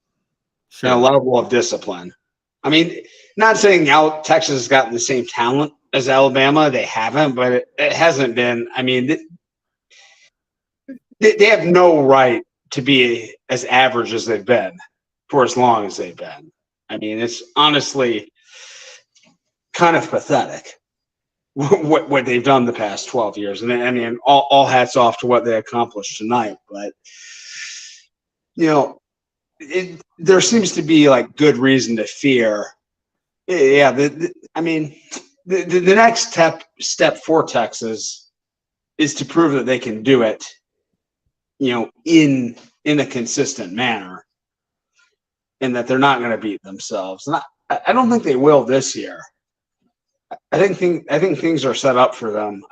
and a level of discipline. I mean, not saying Texas has gotten the same talent as Alabama. They haven't, but it hasn't been. I mean, they have no right to be as average as they've been for as long as they've been. I mean, it's honestly kind of pathetic what they've done the past 12 years. And I mean, all hats off to what they accomplished tonight. But, there seems to be like good reason to fear. Yeah. I mean, the next step for Texas is to prove that they can do it, in a consistent manner, and that they're not going to beat themselves. And I don't think they will this year. I think things are set up for them.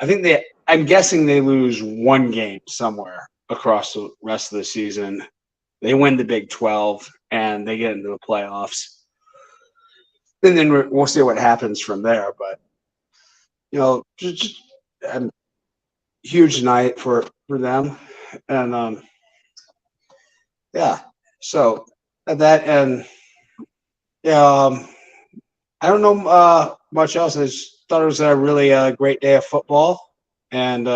I'm guessing they lose one game somewhere across the rest of the season. They win the Big 12 and they get into the playoffs. And then we'll see what happens from there. But, just a huge night for them. And, yeah, so that, and I don't know much else. I just thought it was a really great day of football. And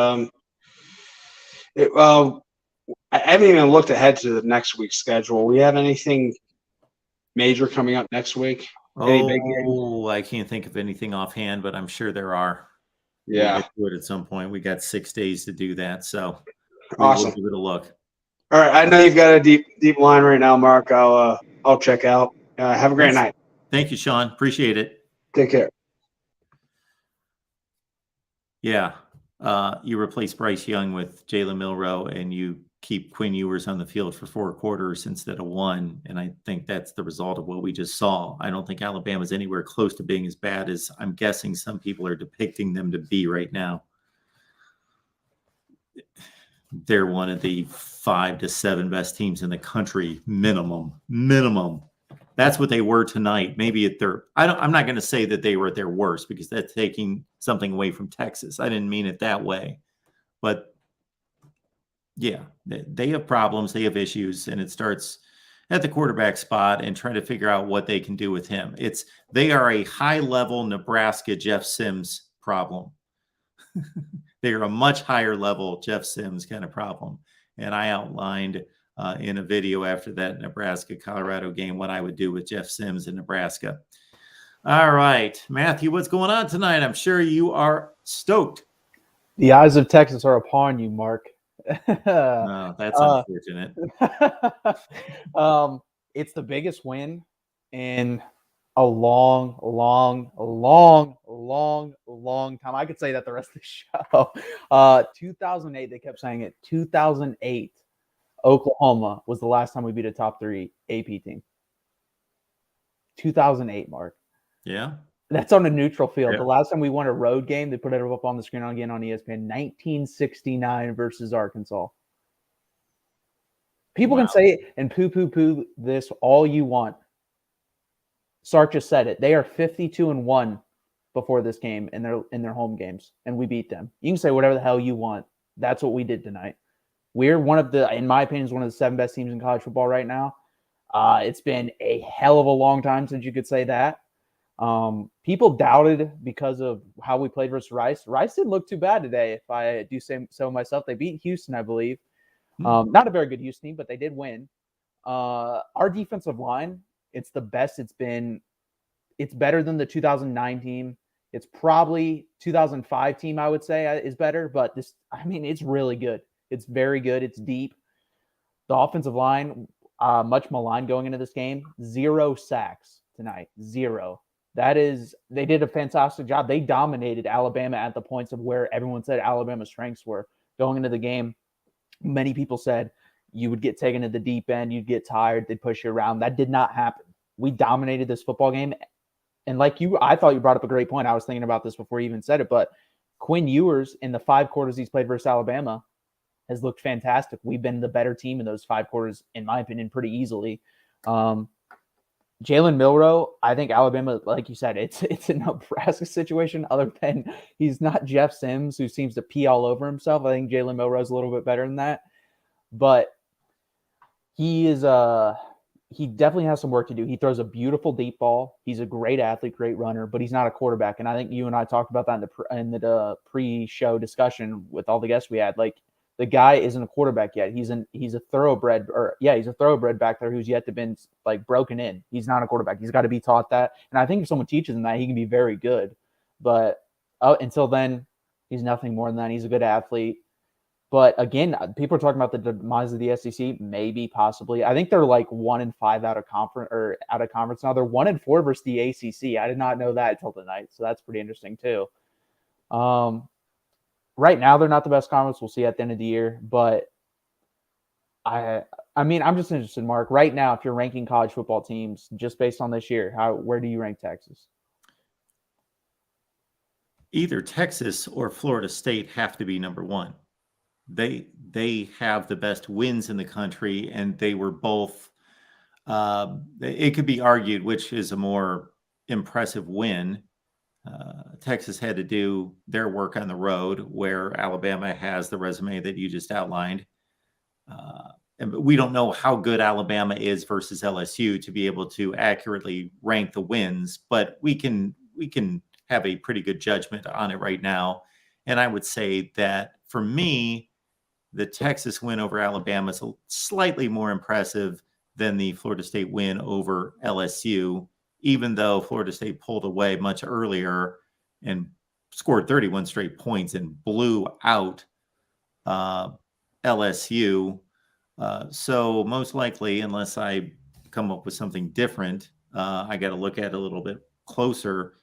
I haven't even looked ahead to the next week's schedule. We have anything major coming up next week? I can't think of anything offhand, but I'm sure there are. Yeah. We'll get to it at some point. We got 6 days to do that. So awesome. We'll give it a look. All right. I know you've got a deep line right now, Mark. I'll check out. Have a great night. Thank you, Sean. Appreciate it. Take care. Yeah. You replace Bryce Young with Jalen Milroe, and you keep Quinn Ewers on the field for 4 quarters instead of 1. And I think that's the result of what we just saw. I don't think Alabama's anywhere close to being as bad as I'm guessing some people are depicting them to be right now. They're one of the 5 to 7 best teams in the country, minimum. That's what they were tonight. Maybe at their, I'm not going to say that they were at their worst because that's taking something away from Texas. I didn't mean it that way. But yeah, they have problems. They have issues. And it starts at the quarterback spot and trying to figure out what they can do with him. They are a high-level Nebraska Jeff Sims problem. They are a much higher level Jeff Sims kind of problem. And I outlined in a video after that Nebraska-Colorado game what I would do with Jeff Sims in Nebraska. All right, Matthew, what's going on tonight? I'm sure you are stoked. The eyes of Texas are upon you, Mark. No, that's unfortunate. It's the biggest win in a long time. I could say that the rest of the show. 2008, they kept saying it. 2008, Oklahoma was the last time we beat a top 3 AP team. 2008, Mark. Yeah. That's on a neutral field. Yeah. The last time we won a road game, they put it up on the screen again on ESPN, 1969 versus Arkansas. People can say it and poo this all you want. Sark just said it. They are 52-1 before this game in their home games, and we beat them. You can say whatever the hell you want. That's what we did tonight. We're one of the, in my opinion, is one of the 7 best teams in college football right now. It's been a hell of a long time since you could say that. People doubted because of how we played versus Rice. Rice didn't look too bad today, if I do say so myself. They beat Houston, I believe. Not a very good Houston team, but they did win. Our defensive line, it's the best it's been. It's better than the 2009 team. It's probably 2005 team, I would say, is better. But it's really good. It's very good. It's deep. The offensive line, much maligned going into this game. 0 sacks tonight. 0. They did a fantastic job. They dominated Alabama at the points of where everyone said Alabama's strengths were going into the game. Many people said you would get taken to the deep end, you'd get tired, they'd push you around. That did not happen. We dominated this football game. And I thought you brought up a great point. I was thinking about this before you even said it, but Quinn Ewers in the 5 quarters he's played versus Alabama has looked fantastic. We've been the better team in those 5 quarters, in my opinion, pretty easily. Jalen Milroe, I think Alabama, like you said, it's a Nebraska situation other than he's not Jeff Sims, who seems to pee all over himself. I think Jalen Milroe is a little bit better than that. But he definitely has some work to do. He throws a beautiful deep ball. He's a great athlete, great runner, but he's not a quarterback. And I think you and I talked about that in the pre-show discussion with all the guests we had. Like, the guy isn't a quarterback yet. He's a thoroughbred, he's a thoroughbred back there who's yet to been broken in. He's not a quarterback. He's got to be taught that. And I think if someone teaches him that, he can be very good. But until then, he's nothing more than that. He's a good athlete. But again, people are talking about the demise of the SEC, maybe, possibly. I think they're 1-5 out of conference now. They're 1-4 versus the ACC. I did not know that until tonight, so that's pretty interesting too. Right now, they're not the best conference. We'll see at the end of the year. But I'm just interested, Mark. Right now, if you're ranking college football teams just based on this year, where do you rank Texas? Either Texas or Florida State have to be number 1. They have the best wins in the country, and they were both. It could be argued which is a more impressive win. Texas had to do their work on the road, where Alabama has the resume that you just outlined. And we don't know how good Alabama is versus LSU to be able to accurately rank the wins, but we can have a pretty good judgment on it right now. And I would say that for me, the Texas win over Alabama is slightly more impressive than the Florida State win over LSU, even though Florida State pulled away much earlier and scored 31 straight points and blew out LSU. So most likely, unless I come up with something different, I got to look at it a little bit closer.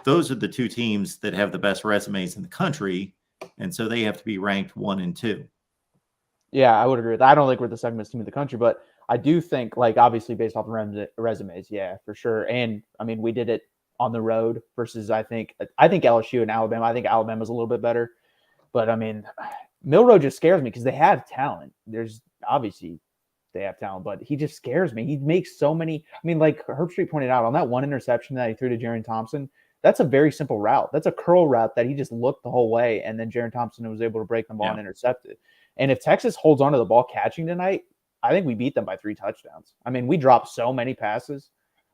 Those are the 2 teams that have the best resumes in the country, and so they have to be ranked 1 and 2. Yeah, I would agree with that. I don't think we're the second best team in the country, but I do think, obviously based off the resumes, yeah, for sure. And we did it on the road versus I think LSU and Alabama. I think Alabama's a little bit better, but Milroe just scares me because they have talent. There's obviously they have talent, but he just scares me. He makes so many. Like Herbstreit pointed out on that one interception that he threw to Jaron Thompson. That's a very simple route. That's a curl route that he just looked the whole way, and then Jaron Thompson was able to break the ball and intercept it. And if Texas holds onto the ball catching tonight, I think we beat them by 3 touchdowns. We dropped so many passes.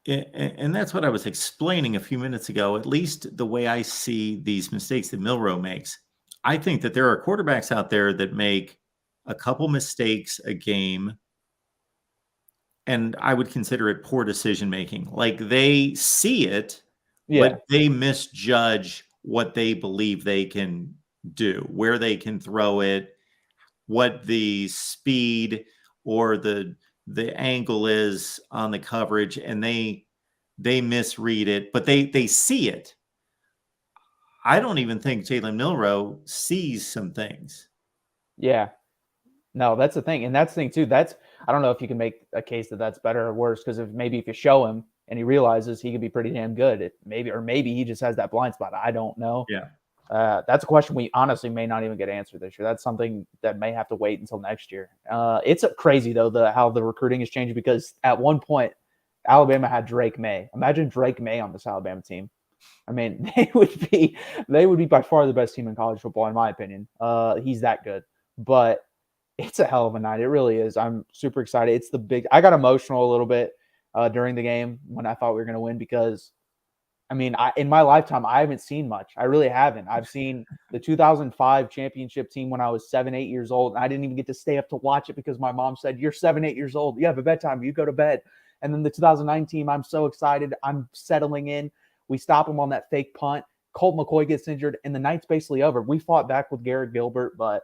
And that's what I was explaining a few minutes ago, at least the way I see these mistakes that Milroe makes. I think that there are quarterbacks out there that make a couple mistakes a game, and I would consider it poor decision-making. They see it, but they misjudge what they believe they can do, where they can throw it, what the speed or the angle is on the coverage, and they misread it, but they see it. I don't even think Jalen Milroe sees some things. Yeah. No, that's the thing. And that's the thing too. I don't know if you can make a case that that's better or worse, because if you show him, and he realizes he could be pretty damn good. Maybe he just has that blind spot. I don't know. Yeah. That's a question we honestly may not even get answered this year. That's something that may have to wait until next year. It's crazy though, how the recruiting is changing, because at one point Alabama had Drake May. Imagine Drake May on this Alabama team. I mean, they would be by far the best team in college football, in my opinion. He's that good. But it's a hell of a night. It really is. I'm super excited. I got emotional a little bit during the game when I thought we were going to win, because I mean, in my lifetime, I haven't seen much. I really haven't. I've seen the 2005 championship team when I was 7, 8 years old. And I didn't even get to stay up to watch it because my mom said, "You're 7, 8 years old. You have a bedtime. You go to bed." And then the 2009 team, I'm so excited. I'm settling in. We stop him on that fake punt. Colt McCoy gets injured, and the night's basically over. We fought back with Garrett Gilbert, but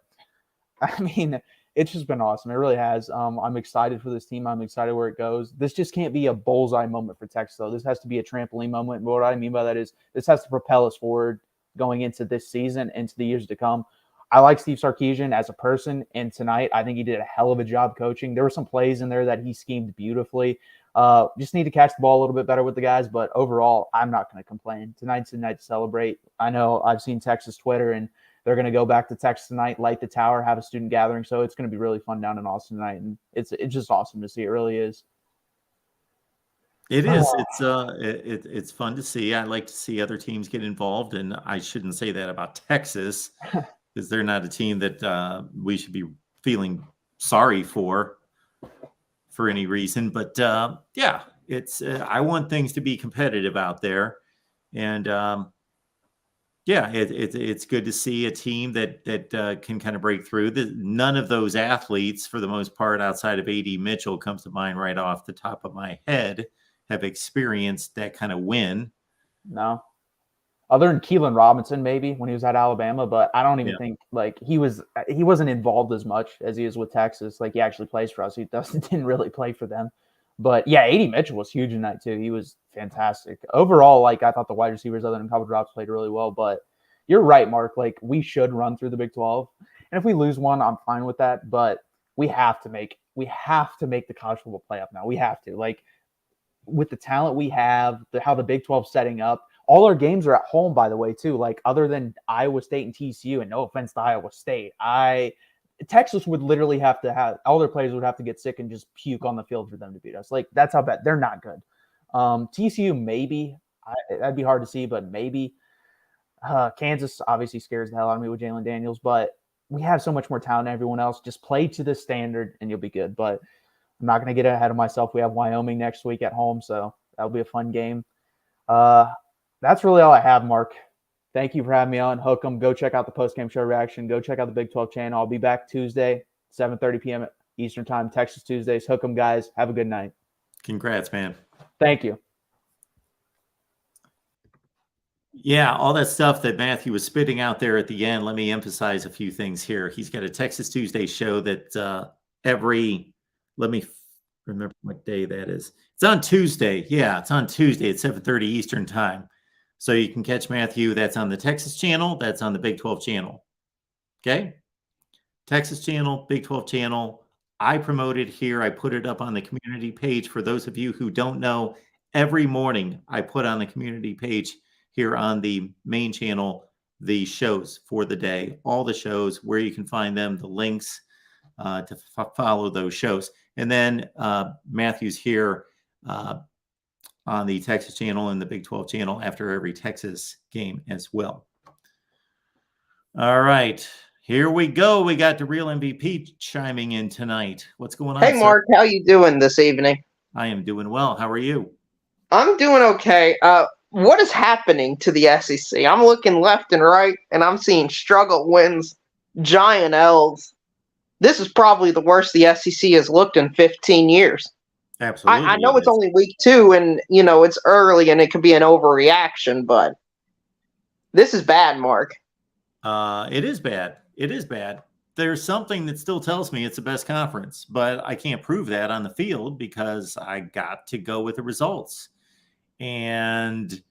I mean, it's just been awesome. It really has. I'm excited for this team. I'm excited where it goes. This just can't be a bullseye moment for Texas, though. This has to be a trampoline moment. And what I mean by that is this has to propel us forward going into this season, into the years to come. I like Steve Sarkisian as a person, and tonight I think he did a hell of a job coaching. There were some plays in there that he schemed beautifully. Just need to catch the ball a little bit better with the guys, but overall, I'm not going to complain. Tonight's the night to celebrate. I know I've seen Texas Twitter, and they're going to go back to Texas tonight, light the tower, have a student gathering. So it's going to be really fun down in Austin tonight, and it's just awesome to see. It really is. It is. It's fun to see. I like to see other teams get involved, and I shouldn't say that about Texas because they're not a team that we should be feeling sorry for any reason. But yeah, it's I want things to be competitive out there, and yeah, it's good to see a team that can kind of break through. None of those athletes, for the most part, outside of A.D. Mitchell, comes to mind right off the top of my head, have experienced that kind of win. No. Other than Keelan Robinson, maybe, when he was at Alabama, but I don't even think like he wasn't involved as much as he is with Texas. Like, he actually plays for us. He didn't really play for them. But yeah, A.D. Mitchell was huge tonight too. He was fantastic. Overall, like, I thought the wide receivers, other than a couple drops, played really well. But you're right, Mark. Like, we should run through the Big 12. And if we lose one, I'm fine with that. But we have to make the college football playoff now. We have to. Like, with the talent we have, how the Big 12's setting up. All our games are at home, by the way, too. Like, other than Iowa State and TCU, and no offense to Iowa State, Texas would literally have to have all their players would have to get sick and just puke on the field for them to beat us. Like, that's how bad they're not good. TCU, maybe that'd be hard to see, but maybe. Kansas obviously scares the hell out of me with Jalen Daniels, but we have so much more talent than everyone else. Just play to the standard and you'll be good. But I'm not going to get ahead of myself. We have Wyoming next week at home, so that'll be a fun game. That's really all I have, Mark. Thank you for having me on. Hook 'em. Go check out the post-game show reaction. Go check out the Big 12 channel. I'll be back Tuesday, 7:30 p.m. Eastern time, Texas Tuesdays. Hook 'em, guys. Have a good night. Congrats, man. Thank you. Yeah, all that stuff that Matthew was spitting out there at the end. Let me emphasize a few things here. He's got a Texas Tuesday show that let me remember what day that is. It's on Tuesday. Yeah, it's on Tuesday at 7:30 Eastern time. So you can catch Matthew. That's on the Texas channel. That's on the Big 12 channel. Okay? Texas channel, Big 12 channel. I promote it here. I put it up on the community page. For those of you who don't know, every morning I put on the community page here on the main channel the shows for the day, all the shows, where you can find them, the links to follow those shows. And then Matthew's here on the Texas channel and the Big 12 channel after every Texas game as well. All right, here we go. We got the real MVP chiming in tonight. What's going on? Hey, Mark, how you doing this evening? I am doing well. How are you? I'm doing okay. What is happening to the SEC? I'm looking left and right, and I'm seeing struggle wins, giant L's. This is probably the worst the SEC has looked in 15 years. Absolutely. I know it's only week 2, and, it's early, and it could be an overreaction, but this is bad, Mark. It is bad. It is bad. There's something that still tells me it's the best conference, but I can't prove that on the field because I got to go with the results. And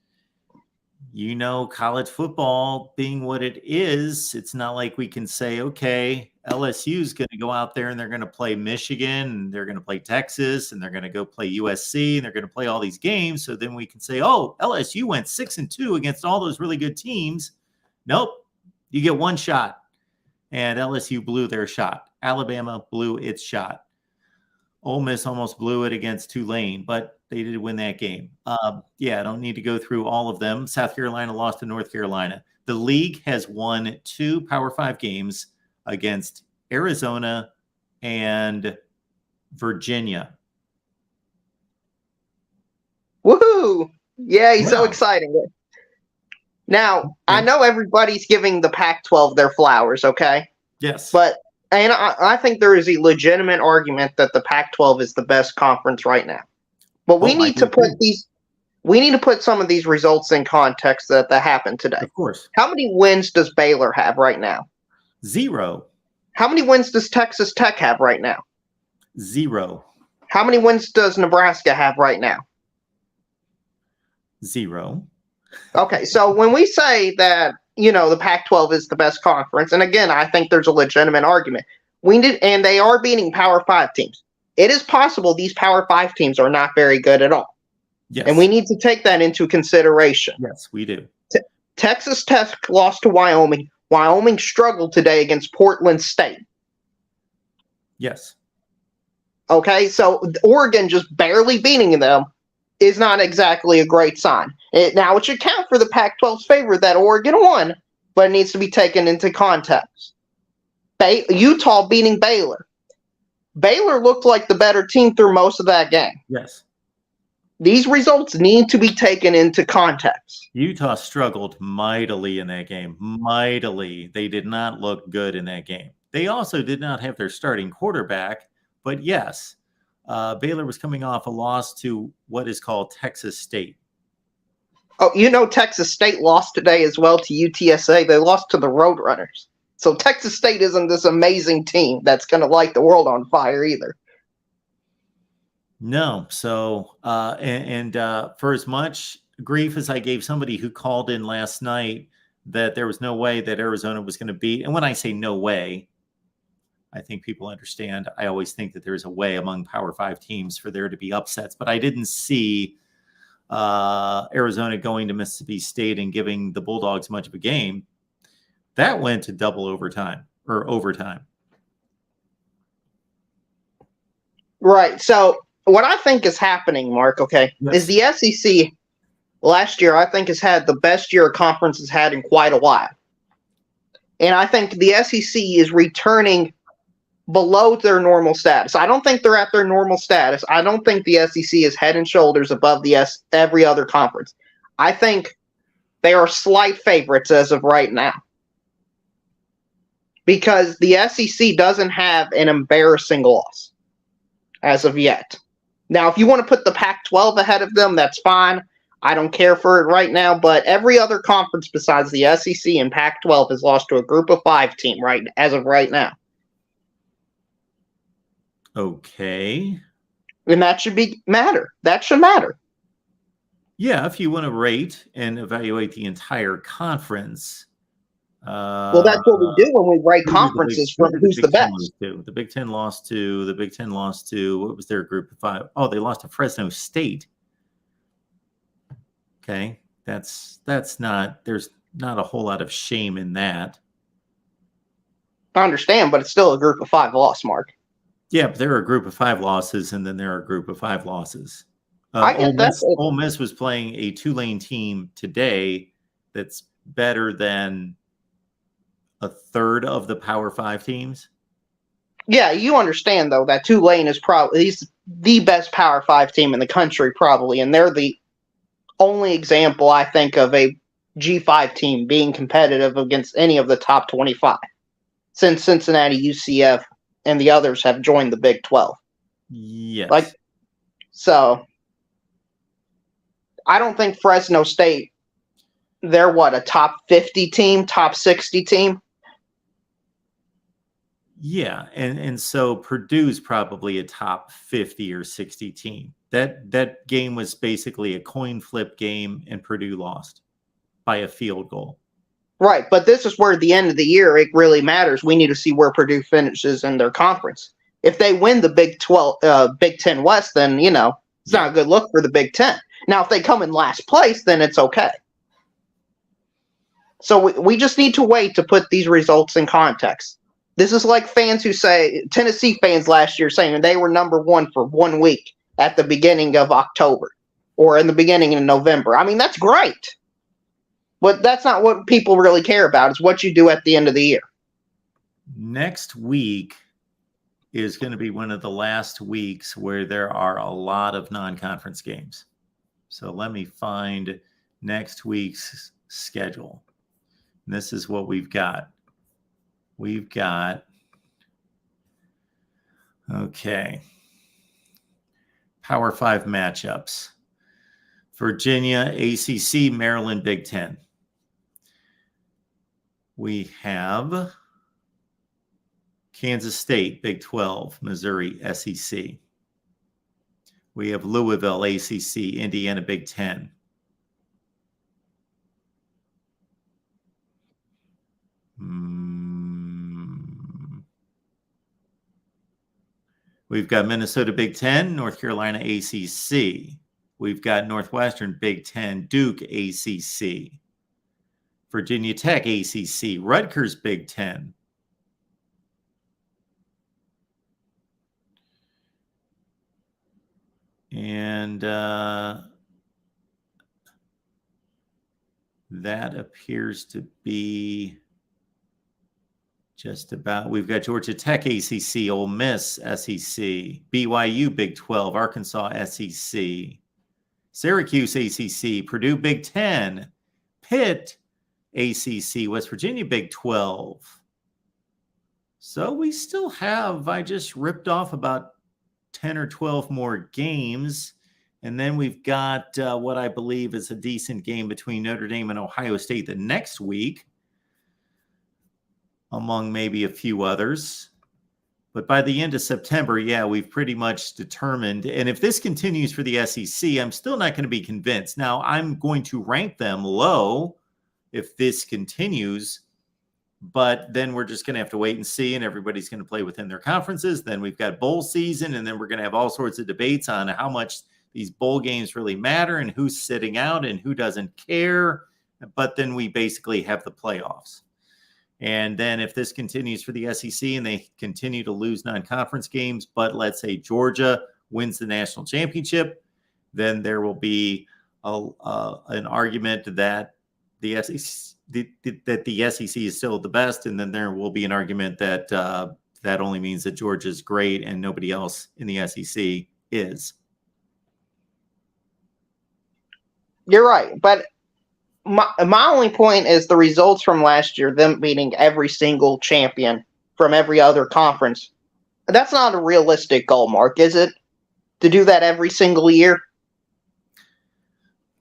college football being what it is, it's not like we can say, okay, LSU is going to go out there and they're going to play Michigan and they're going to play Texas and they're going to go play USC and they're going to play all these games. So then we can say, oh, LSU went 6-2 against all those really good teams. Nope. You get one shot. And LSU blew their shot. Alabama blew its shot. Ole Miss almost blew it against Tulane, but they did win that game. I don't need to go through all of them. South Carolina lost to North Carolina. The league has won 2 Power 5 games against Arizona and Virginia. Woohoo! Yeah, he's so Wow. exciting. Now, I know everybody's giving the Pac-12 their flowers, okay? Yes. But I think there is a legitimate argument that the Pac-12 is the best conference right now. But we need to put some of these results in context that happened today. Of course. How many wins does Baylor have right now? 0. How many wins does Texas Tech have right now? 0. How many wins does Nebraska have right now? 0. Okay, so when we say that, the Pac-12 is the best conference, and again, I think there's a legitimate argument. And they are beating Power 5 teams. It is possible these Power 5 teams are not very good at all. Yes. And we need to take that into consideration. Yes, we do. Texas Tech lost to Wyoming. Wyoming struggled today against Portland State. Yes. Okay, so Oregon just barely beating them is not exactly a great sign. Now, it should count for the Pac-12's favor that Oregon won, but it needs to be taken into context. Utah beating Baylor. Baylor looked like the better team through most of that game. Yes. These results need to be taken into context. Utah struggled mightily in that game. Mightily. They did not look good in that game. They also did not have their starting quarterback, but yes, Baylor was coming off a loss to what is called Texas State. Oh, Texas State lost today as well to UTSA. They lost to the Roadrunners. So Texas State isn't this amazing team that's going to light the world on fire either. No. So, for as much grief as I gave somebody who called in last night that there was no way that Arizona was going to beat, and when I say no way, I think people understand. I always think that there's a way among Power 5 teams for there to be upsets, but I didn't see Arizona going to Mississippi State and giving the Bulldogs much of a game. That went to double overtime. Right. So what I think is happening, Mark, okay, Yes. is the SEC last year, I think, has had the best year a conference has had in quite a while. And I think the SEC is returning below their normal status. I don't think they're at their normal status. I don't think the SEC is head and shoulders above every other conference. I think they are slight favorites as of right now. Because the SEC doesn't have an embarrassing loss as of yet. Now, if you want to put the Pac-12 ahead of them, that's fine. I don't care for it right now, but every other conference besides the SEC and Pac-12 has lost to a group of 5 team as of right now. Okay. And that should matter. That should matter. Yeah, if you want to rate and evaluate the entire conference. Well, that's what we do when we rate conferences from who's the best. The Big Ten lost to, what was their group of 5? Oh, they lost to Fresno State. Okay. There's not a whole lot of shame in that. I understand, but it's still a group of 5 loss, Mark. Yeah, but there are a group of 5 losses, and then there are a group of 5 losses. I get that. Ole Miss was playing a Tulane team today that's better than a third of the Power 5 teams. Yeah, you understand, though, that Tulane is probably the best Power 5 team in the country, probably, and they're the only example, I think, of a G5 team being competitive against any of the top 25 since Cincinnati, UCF, and the others have joined the Big 12. Yes. So I don't think Fresno State, they're a top 50 team, top 60 team? Yeah, and so Purdue's probably a top 50 or 60 team. That game was basically a coin flip game, and Purdue lost. by a field goal. Right, but this is where the end of the year it really matters. We need to see where Purdue finishes in their conference. If they win the Big 10 West, then it's not a good look for the Big 10. Now, if they come in last place, then it's okay. So we just need to wait to put these results in context. This is like fans who say, Tennessee fans last year saying they were number one for 1 week at the beginning of October or in the beginning of November. I mean, that's great. But that's not what people really care about. It's what you do at the end of the year. Next week is going to be one of the last weeks where there are a lot of non-conference games. So let me find next week's schedule. And this is what we've got. We've got, okay, Power 5 matchups. Virginia, ACC, Maryland, Big 10. We have Kansas State, Big 12, Missouri, SEC. We have Louisville, ACC, Indiana, Big 10. We've got Minnesota, Big 10, North Carolina, ACC. We've got Northwestern, Big 10, Duke, ACC. Virginia Tech, ACC. Rutgers, Big 10. And that appears to be just about. We've got Georgia Tech, ACC, Ole Miss, SEC, BYU, Big 12, Arkansas, SEC, Syracuse, ACC, Purdue, Big 10, Pitt, ACC, West Virginia, Big 12. So we still have, I just ripped off about 10 or 12 more games. And then we've got what I believe is a decent game between Notre Dame and Ohio State the next week, among maybe a few others. But by the end of September, yeah, we've pretty much determined. And if this continues for the SEC, I'm still not going to be convinced. Now, I'm going to rank them low if this continues. But then we're just going to have to wait and see, and everybody's going to play within their conferences. Then we've got bowl season, and then we're going to have all sorts of debates on how much these bowl games really matter and who's sitting out and who doesn't care. But then we basically have the playoffs. And then if this continues for the SEC and they continue to lose non-conference games, but let's say Georgia wins the national championship, then there will be an argument that the SEC is still the best, and then there will be an argument that that only means that Georgia is great and nobody else in the SEC is. You're right, but my only point is the results from last year, them beating every single champion from every other conference. That's not a realistic goal, Mark, is it? To do that every single year?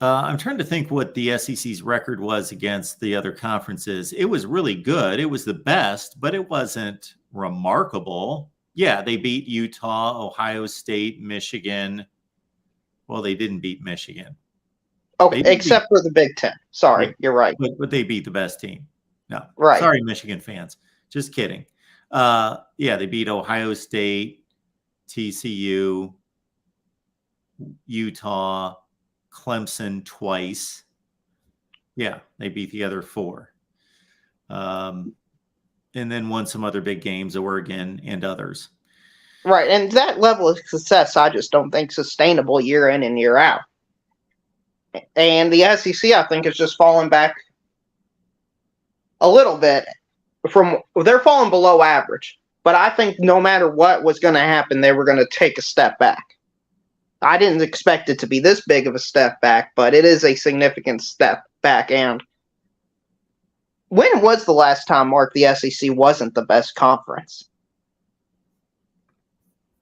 I'm trying to think what the SEC's record was against the other conferences. It was really good. It was the best, but it wasn't remarkable. Yeah, they beat Utah, Ohio State, Michigan. Well, they didn't beat Michigan. Okay, except for the Big 10. Sorry, yeah, you're right. But they beat the best team. No, right. Sorry, Michigan fans. Just kidding. Yeah, they beat Ohio State, TCU, Utah, Clemson twice. Yeah, they beat the other four. And then won some other big games, Oregon and others. Right, and that level of success I just don't think sustainable year in and year out. And the SEC, I think, is just falling back a little bit they're falling below average. But I think no matter what was going to happen, they were going to take a step back. I didn't expect it to be this big of a step back, but it is a significant step back. And when was the last time, Mark, the SEC wasn't the best conference?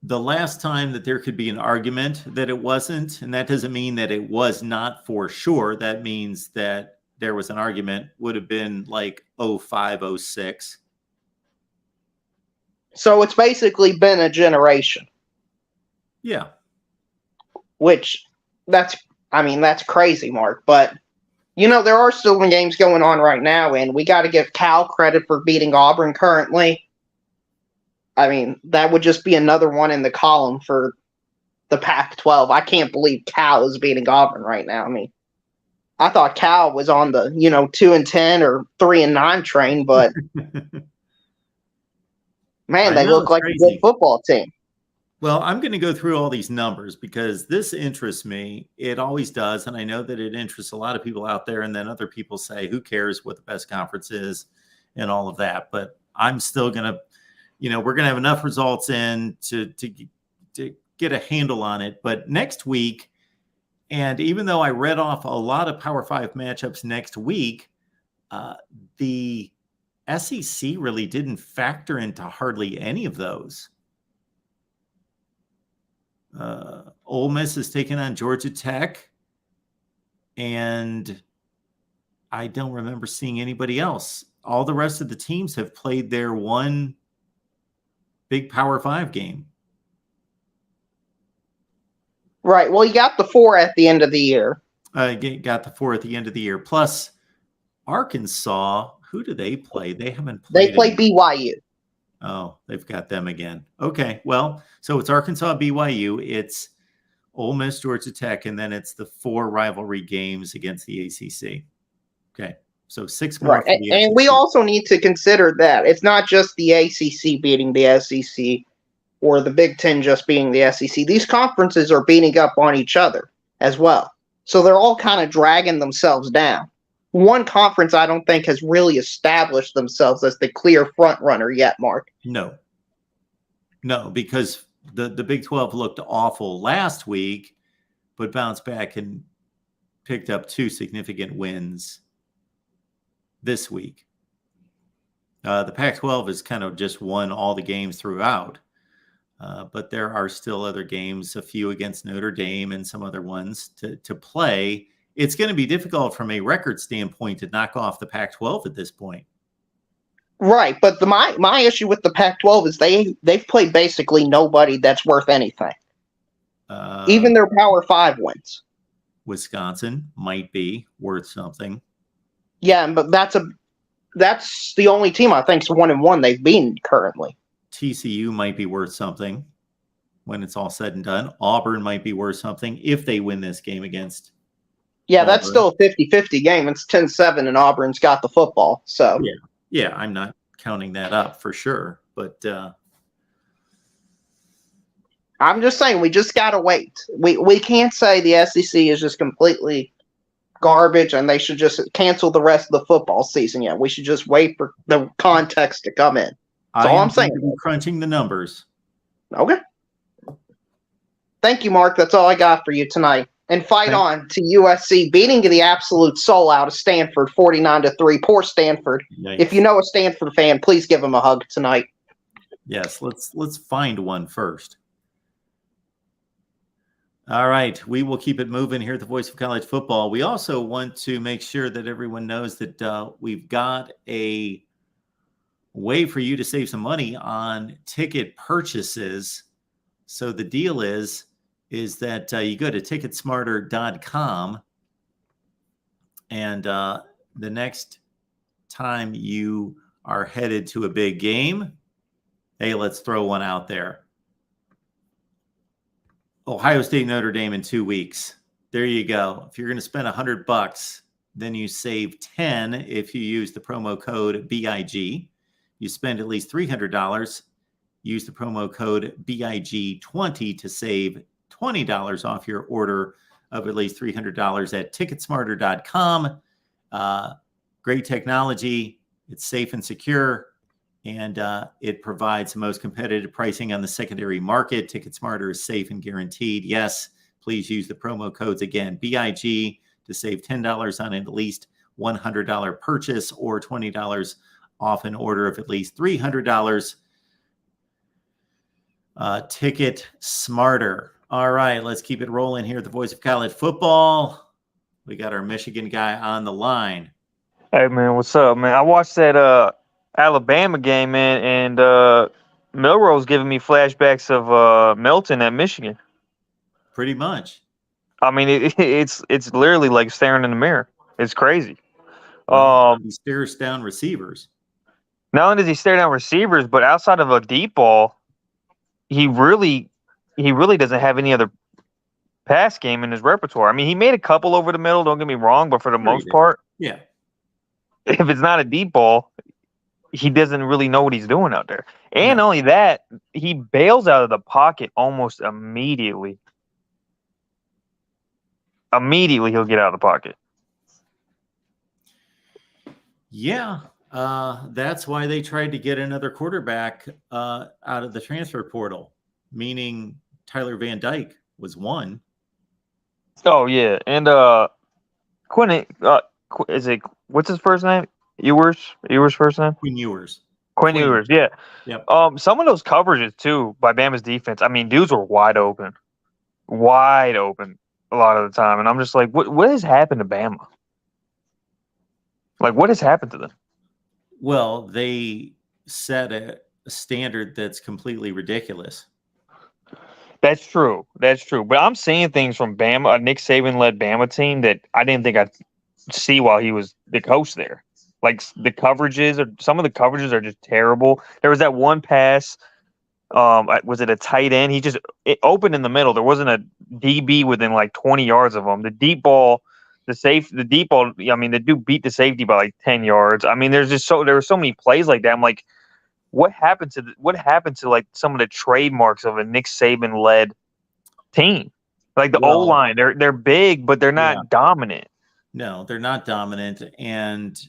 The last time that there could be an argument that it wasn't, and that doesn't mean that it was not for sure. That means that there was an argument, would have been like 05, 06. So it's basically been a generation. Yeah. Which, that's crazy, Mark. But, There are still games going on right now, and we got to give Cal credit for beating Auburn currently. I mean, that would just be another one in the column for the Pac-12. I can't believe Cal is beating Auburn right now. I mean, I thought Cal was on the 2-10 or 3-9 train, but man, they look like a good football team. Well, I'm going to go through all these numbers because this interests me. It always does. And I know that it interests a lot of people out there. And then other people say, who cares what the best conference is and all of that. But I'm still going to, we're going to have enough results in to get a handle on it. But next week, and even though I read off a lot of Power 5 matchups next week, the SEC really didn't factor into hardly any of those. Ole Miss is taking on Georgia Tech, and I don't remember seeing anybody else. All the rest of the teams have played their one big Power 5 game. Right. Well, you got the 4 at the end of the year. Got the 4 at the end of the year. Plus, Arkansas, who do they play? They haven't played. They play BYU. Oh, they've got them again. Okay, well, so it's Arkansas, BYU, it's Ole Miss, Georgia Tech, and then it's the 4 rivalry games against the ACC. Okay, so 6 more. Right, and we also need to consider that it's not just the ACC beating the SEC or the Big Ten just being the SEC. These conferences are beating up on each other as well. So they're all kind of dragging themselves down. One conference I don't think has really established themselves as the clear front runner yet, Mark. No, because the Big 12 looked awful last week, but bounced back and picked up 2 significant wins this week. The Pac-12 has kind of just won all the games throughout, but there are still other games, a few against Notre Dame and some other ones to play. It's going to be difficult from a record standpoint to knock off the Pac-12 at this point. Right, but my issue with the Pac-12 is they've played basically nobody that's worth anything. Even their Power 5 wins. Wisconsin might be worth something. Yeah, but that's the only team I think's 1-1 they've beaten currently. TCU might be worth something when it's all said and done. Auburn might be worth something if they win this game against. Yeah, that's still a 50-50 game. It's 10-7 and Auburn's got the football. So yeah, I'm not counting that up for sure. But I'm just saying we just gotta wait. We can't say the SEC is just completely garbage and they should just cancel the rest of the football season yet. We should just wait for the context to come in. That's all I'm saying. Crunching the numbers. Okay. Thank you, Mark. That's all I got for you tonight. And fight on to USC beating the absolute soul out of Stanford 49-3. Poor Stanford. Yikes. If you know a Stanford fan, please give him a hug tonight. Yes, let's find one first. All right, we will keep it moving here at the Voice of College Football. We also want to make sure that everyone knows that we've got a way for you to save some money on ticket purchases. So the deal is that you go to ticketsmarter.com and the next time you are headed to a big game, hey, let's throw one out there. Ohio State, Notre Dame in 2 weeks. There you go. If you're going to spend $100, then you save 10 if you use the promo code BIG. You spend at least $300, use the promo code BIG20 to save $20 off your order of at least $300 at ticketsmarter.com. Great technology. It's safe and secure, and it provides the most competitive pricing on the secondary market. TicketSmarter is safe and guaranteed. Yes, please use the promo codes again, BIG, to save $10 on at least $100 purchase or $20 off an order of at least $300. Ticket Smarter. All right, let's keep it rolling here at the Voice of College Football. We got our Michigan guy on the line. Hey, man, what's up, man? I watched that Alabama game, man, and Milroe's giving me flashbacks of Milton at Michigan. Pretty much. I mean, it's literally like staring in the mirror. It's crazy. He stares down receivers. Not only does he stare down receivers, but outside of a deep ball, he really doesn't have any other pass game in his repertoire. I mean, he made a couple over the middle, don't get me wrong, but for the most part, yeah. If it's not a deep ball, he doesn't really know what he's doing out there. And not only that, he bails out of the pocket almost immediately. Immediately he'll get out of the pocket. Yeah. That's why they tried to get another quarterback out of the transfer portal, meaning Tyler Van Dyke was one. Oh yeah, and Quinn, is it what's his first name? Ewers first name? Quinn Ewers. Yeah. Yep. Some of those coverages too by Bama's defense. I mean, dudes were wide open a lot of the time, and I'm just like, what has happened to Bama? Like, what has happened to them? Well, they set a standard that's completely ridiculous. That's true. But I'm seeing things from Bama, a Nick Saban-led Bama team that I didn't think I'd see while he was the coach there. Like some of the coverages are just terrible. There was that one pass. Was it a tight end? It opened in the middle. There wasn't a DB within like 20 yards of him. The deep ball. The deep ball. I mean, the dude beat the safety by like 10 yards. I mean, there were so many plays like that. I'm like, what happened to like some of the trademarks of a Nick Saban led team? Like the O-line, they're big, but they're not dominant. No, they're not dominant. And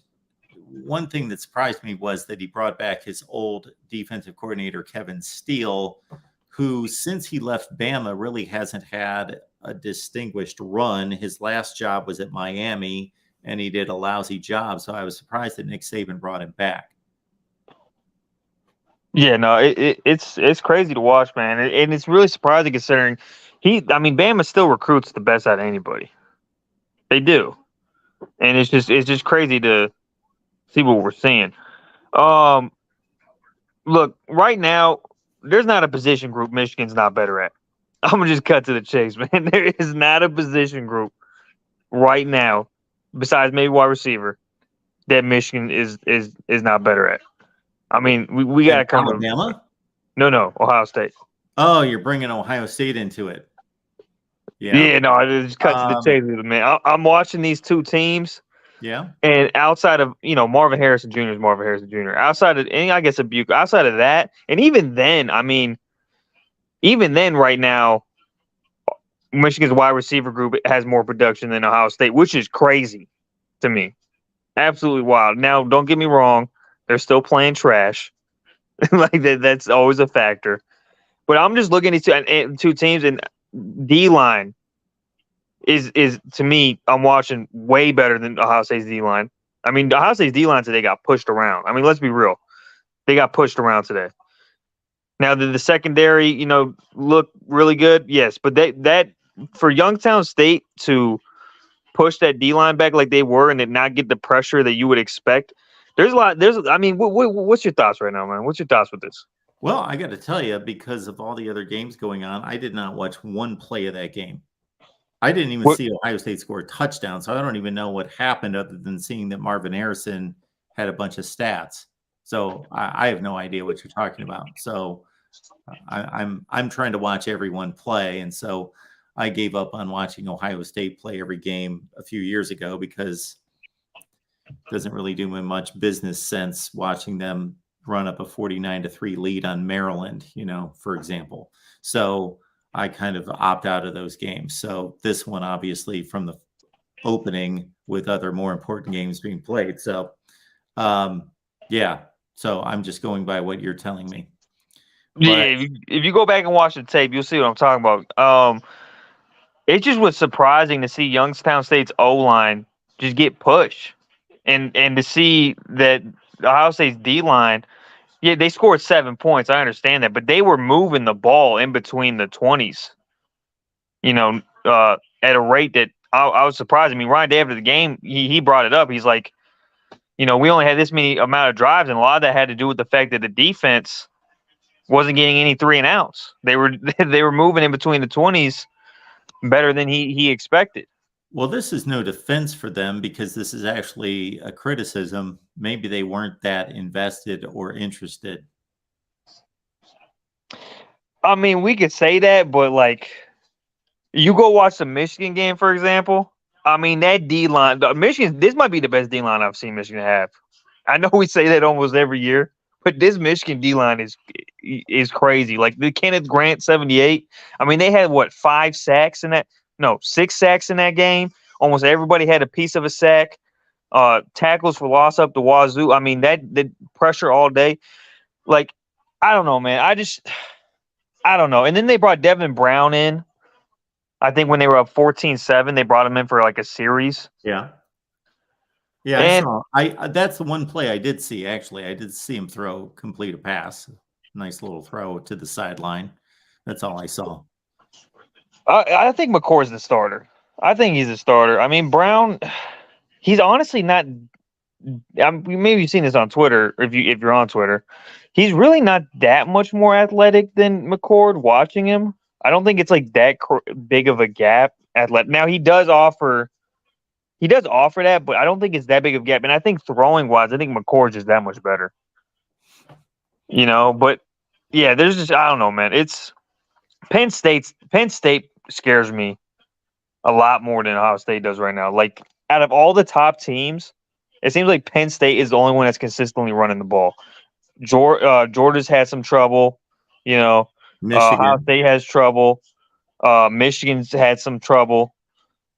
one thing that surprised me was that he brought back his old defensive coordinator, Kevin Steele, who since he left Bama really hasn't had a distinguished run. His last job was at Miami, and he did a lousy job. So I was surprised that Nick Saban brought him back. Yeah, no, it's crazy to watch, man, and it's really surprising considering Bama still recruits the best out of anybody. They do, and it's just crazy to see what we're seeing. Look, right now, there's not a position group Michigan's not better at. I'm gonna just cut to the chase, man. There is not a position group right now, besides maybe wide receiver, that Michigan is not better at. I mean, we got to come to Alabama. No, Ohio State. Oh, you're bringing Ohio State into it. Yeah. No, I just cut to the chase with it, man. I'm watching these two teams. Yeah. And outside of Marvin Harrison Jr. is Marvin Harrison Jr. Outside of outside of that, and even then, right now, Michigan's wide receiver group has more production than Ohio State, which is crazy to me. Absolutely wild. Now, don't get me wrong. They're still playing trash. Like that's always a factor. But I'm just looking at two teams, and D-line is to me, I'm watching way better than Ohio State's D-line. I mean, Ohio State's D-line today got pushed around. I mean, let's be real. They got pushed around today. Now, did the secondary, look really good? Yes, but that for Youngstown State to push that D-line back like they were and then not get the pressure that you would expect, what's your thoughts right now, man? What's your thoughts with this? Well, I got to tell you, because of all the other games going on, I did not watch one play of that game. I didn't even see Ohio State score a touchdown, so I don't even know what happened other than seeing that Marvin Harrison had a bunch of stats. So I have no idea what you're talking about. So I'm trying to watch everyone play, and so I gave up on watching Ohio State play every game a few years ago because it doesn't really do me much business sense watching them run up a 49-3 lead on Maryland, for example. So I kind of opt out of those games. So this one, obviously, from the opening with other more important games being played. So, so I'm just going by what you're telling me. Yeah, if you go back and watch the tape, you'll see what I'm talking about. It just was surprising to see Youngstown State's O-line just get pushed. And to see that Ohio State's D-line, yeah, they scored 7 points. I understand that. But they were moving the ball in between the 20s, at a rate that I was surprised. I mean, Ryan Day after the game, he brought it up. He's like, we only had this many amount of drives, and a lot of that had to do with the fact that the defense wasn't getting any 3 and outs. They were moving in between the 20s better than he expected. Well, this is no defense for them because this is actually a criticism. Maybe they weren't that invested or interested. I mean, we could say that, but like, you go watch the Michigan game, for example. I mean, that D line, Michigan. This might be the best D line I've seen Michigan have. I know we say that almost every year, but this Michigan D line is crazy. Like the Kenneth Grant 78. I mean, they had what 5 sacks in that? No, 6 sacks in that game. Almost everybody had a piece of a sack. Tackles for loss up to Wazzu. I mean, that pressure all day. Like, I don't know, man. I don't know. And then they brought Devin Brown in. I think when they were up 14-7, they brought him in for like a series. Yeah. Yeah, And- I saw. That's the one play I did see, actually. I did see him complete a pass. Nice little throw to the sideline. That's all I saw. I think McCord's the starter. I think he's a starter. I mean, Brown, he's honestly not. Maybe you've seen this on Twitter. If you're on Twitter, he's really not that much more athletic than McCord. Watching him, I don't think it's like that big of a gap. Now he does offer that, but I don't think it's that big of a gap. And I think throwing wise, I think McCord's just that much better. But yeah, there's just I don't know, man. It's Penn State scares me a lot more than Ohio State does right now. Like out of all the top teams, it seems like Penn State is the only one that's consistently running the ball. Georgia's had some trouble, Ohio State has trouble. Michigan's had some trouble.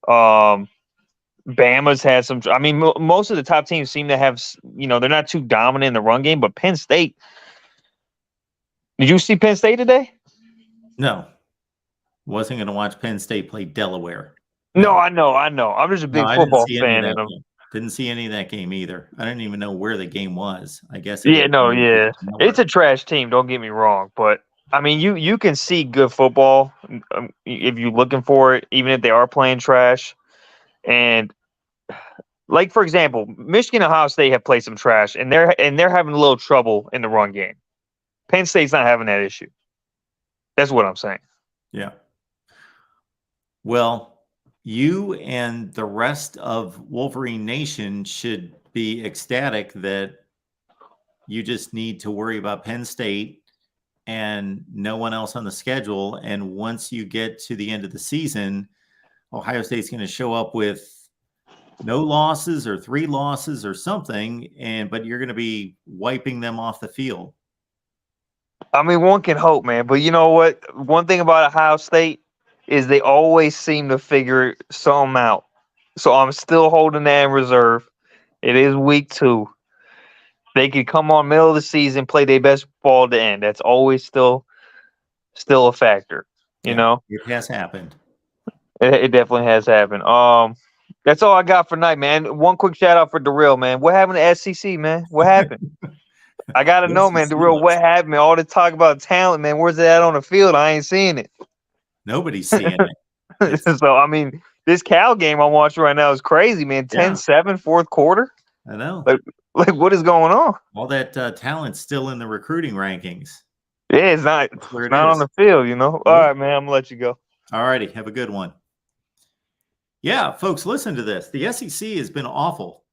Bama's had some. I mean, most of the top teams seem to have. They're not too dominant in the run game, but Penn State. Did you see Penn State today? No. Wasn't going to watch Penn State play Delaware. No, I know. I'm just a big football fan. Didn't see any of that game either. I didn't even know where the game was. I guess. It's a trash team. Don't get me wrong, but I mean, you can see good football if you're looking for it, even if they are playing trash. And like for example, Michigan and Ohio State have played some trash, and they're having a little trouble in the run game. Penn State's not having that issue. That's what I'm saying. Yeah. Well, you and the rest of Wolverine Nation should be ecstatic that you just need to worry about Penn State and no one else on the schedule. And once you get to the end of the season, Ohio State's going to show up with no losses or 3 losses or something, but you're going to be wiping them off the field. I mean, one can hope, man. But you know what? One thing about Ohio State is they always seem to figure something out. So I'm still holding that in reserve. It is week 2. They could come on middle of the season, play their best ball to end. That's always still a factor, you know? It has happened. It definitely has happened. That's all I got for tonight, man. One quick shout out for Darrell, man. What happened to SEC, man? What happened? I gotta know, man. Darrell, what happened? Man? All the talk about talent, man. Where's it at on the field? I ain't seeing it. Nobody's seeing it. So I mean, this Cal game I'm watching right now is crazy, man. 10-7, fourth quarter. I know. Like what is going on? All that talent's still in the recruiting rankings. Yeah, it's not on the field, All right, man. I'm gonna let you go. All righty. Have a good one. Yeah, folks, listen to this. The SEC has been awful.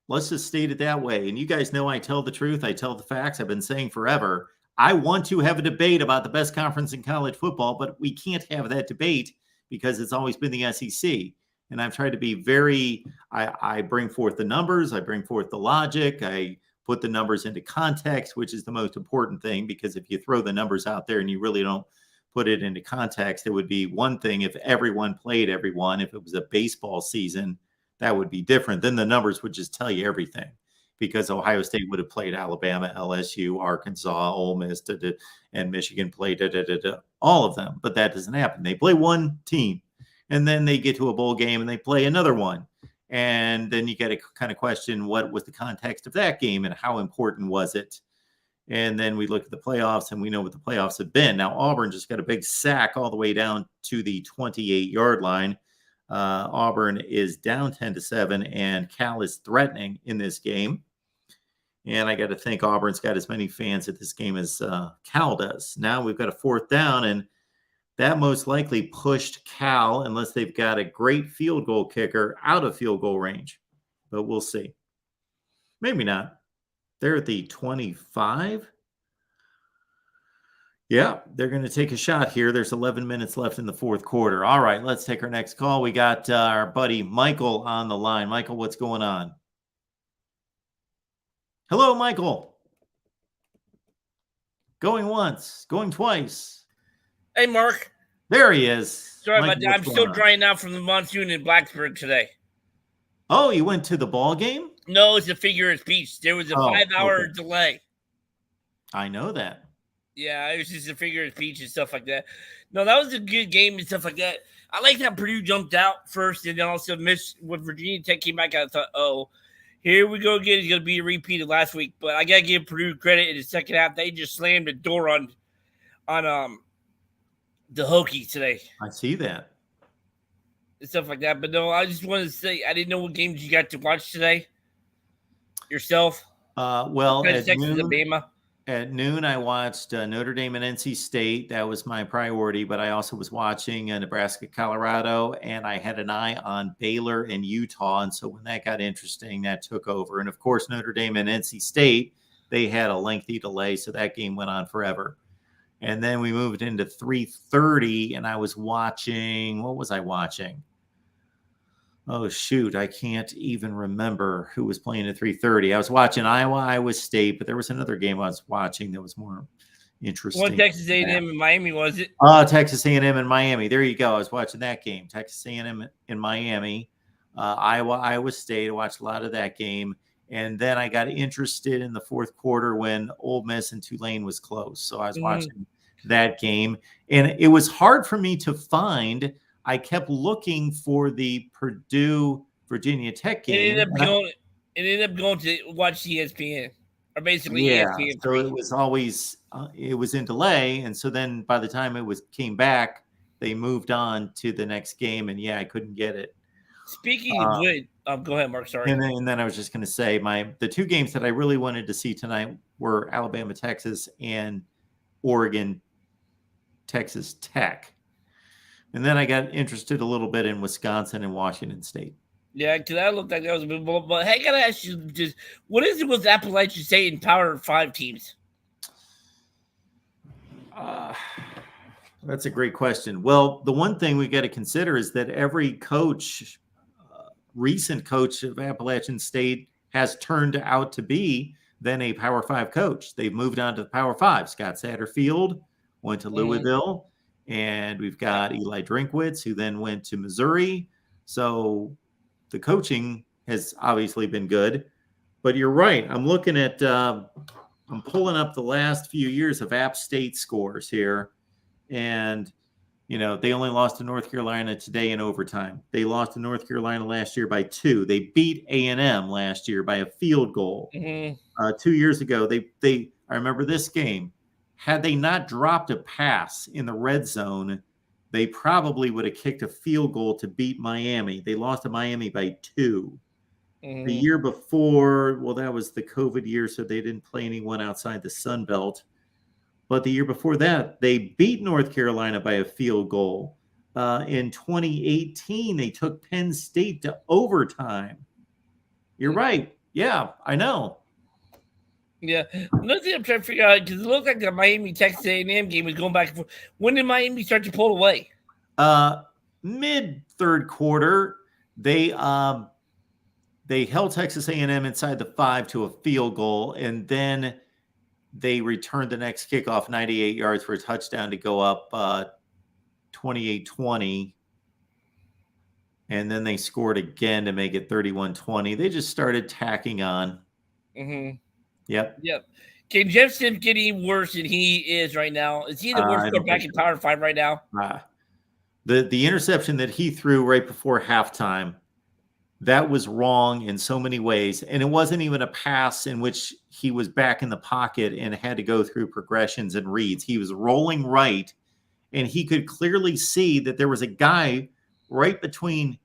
Let's just state it that way. And you guys know I tell the truth. I tell the facts. I've been saying forever. I want to have a debate about the best conference in college football, but we can't have that debate because it's always been the SEC. And I've tried to be I bring forth the numbers. I bring forth the logic. I put the numbers into context, which is the most important thing, because if you throw the numbers out there and you really don't put it into context, it would be one thing if everyone played everyone. If it was a baseball season, that would be different. Then the numbers would just tell you everything, because Ohio State would have played Alabama, LSU, Arkansas, Ole Miss, and Michigan played all of them. But that doesn't happen. They play one team, and then they get to a bowl game and they play another one. And then you got to kind of question what was the context of that game and how important was it? And then we look at the playoffs and we know what the playoffs have been. Now, Auburn just got a big sack all the way down to the 28-yard line. Auburn is down 10-7, and Cal is threatening in this game. And I got to think Auburn's got as many fans at this game as Cal does. Now we've got a 4th down, and that most likely pushed Cal, unless they've got a great field goal kicker, out of field goal range. But we'll see. Maybe not. They're at the 25. Yeah, they're going to take a shot here. There's 11 minutes left in the fourth quarter. All right, let's take our next call. We got our buddy Michael on the line. Michael, what's going on? Hello, Michael. Going once, going twice. Hey, Mark. There he is. Sorry Michael, about that. I'm still drying out from the monsoon in Blacksburg today. Oh, you went to the ball game? No, it's a figure of speech. There was a 5-hour delay. I know that. Yeah, it was just a figure of speech and stuff like that. No, that was a good game and stuff like that. I like how Purdue jumped out first and then also missed when Virginia Tech came back. I thought, oh, here we go again. It's going to be a repeat of last week. But I got to give Purdue credit in the second half. They just slammed the door on the Hokies today. I see that. And stuff like that. But no, I just wanted to say I didn't know what games you got to watch today yourself. Well, At noon, I watched Notre Dame and NC State. That was my priority, but I also was watching Nebraska, Colorado, and I had an eye on Baylor and Utah. And so when that got interesting, that took over. And of course, Notre Dame and NC State, they had a lengthy delay, so that game went on forever. And then we moved into 3:30, and I was watching. What was I watching? Oh, shoot. I can't even remember who was playing at 3:30. I was watching Iowa State, but there was another game I was watching that was more interesting. One Texas A&M in Miami, was it? Texas A&M in Miami. There you go. I was watching that game. Texas A&M in Miami. Iowa State. I watched a lot of that game. And then I got interested in the fourth quarter when Ole Miss and Tulane was close. So I was watching that game. And it was hard for me to find. I kept looking for the Purdue Virginia Tech game. It ended up going to watch ESPN, or basically ESPN. So it was always it was in delay, and so then by the time it came back, they moved on to the next game, and I couldn't get it. Speaking of good, go ahead, Mark. Sorry. And then I was just going to say the two games that I really wanted to see tonight were Alabama, Texas, and Oregon, Texas Tech. And then I got interested a little bit in Wisconsin and Washington State. Yeah, because that looked like that was a bit. But hey, I gotta ask you, just what is it with Appalachian State and Power 5 teams? That's a great question. Well, the one thing we got to consider is that every coach, recent coach of Appalachian State, has turned out to be then a Power 5 coach. They've moved on to the Power 5. Scott Satterfield went to Louisville. And we've got Eli Drinkwitz, who then went to Missouri. So the coaching has obviously been good. But you're right. I'm looking at I'm pulling up the last few years of App State scores here. And, they only lost to North Carolina today in overtime. They lost to North Carolina last year by 2. They beat A&M last year by a field goal. 2 years ago, I remember this game. Had they not dropped a pass in the red zone, they probably would have kicked a field goal to beat Miami. They lost to Miami by 2. The year before, well, that was the COVID year, so they didn't play anyone outside the Sun Belt. But the year before that, they beat North Carolina by a field goal. In 2018, they took Penn State to overtime. You're right. Yeah, I know. Yeah, another thing I'm trying to figure out, because it looked like the Miami Texas A&M game was going back and forth. When did Miami start to pull away? Mid third quarter, they held Texas A&M inside the 5 to a field goal, and then they returned the next kickoff 98 yards for a touchdown to go up 28-20. And then they scored again to make it 31-20. They just started tacking on. Yep. Can Jeff Sims get any worse than he is right now? Is he the worst quarterback in Power 5 right now? The interception that he threw right before halftime, that was wrong in so many ways. And it wasn't even a pass in which he was back in the pocket and had to go through progressions and reads. He was rolling right, and he could clearly see that there was a guy right between,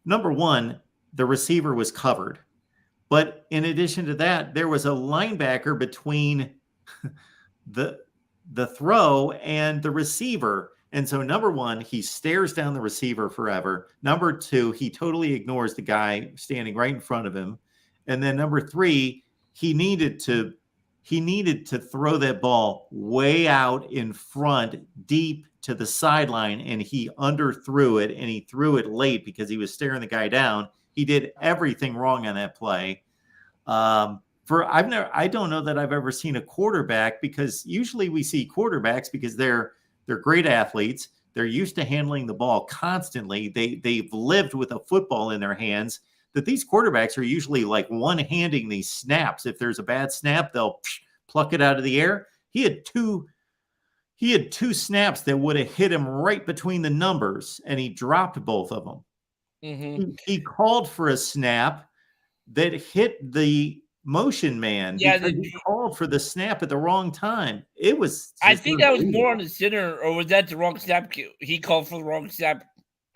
number one, the receiver was covered. But in addition to that, there was a linebacker between the throw and the receiver. And so, number one, he stares down the receiver forever. Number two, he totally ignores the guy standing right in front of him. And then number three, he needed to throw that ball way out in front, deep to the sideline, and he underthrew it, and he threw it late because he was staring the guy down. He did everything wrong on that play. I don't know that I've ever seen a quarterback, because usually we see quarterbacks because they're great athletes. They're used to handling the ball constantly. They've lived with a football in their hands. That these quarterbacks are usually like one-handing these snaps. If there's a bad snap, they'll pluck it out of the air. He had two snaps that would have hit him right between the numbers, and he dropped both of them. Mm-hmm. He called for a snap that hit the motion man. Yeah, he called for the snap at the wrong time. It was. I think that was more on the center, or was that the wrong snap? He called for the wrong snap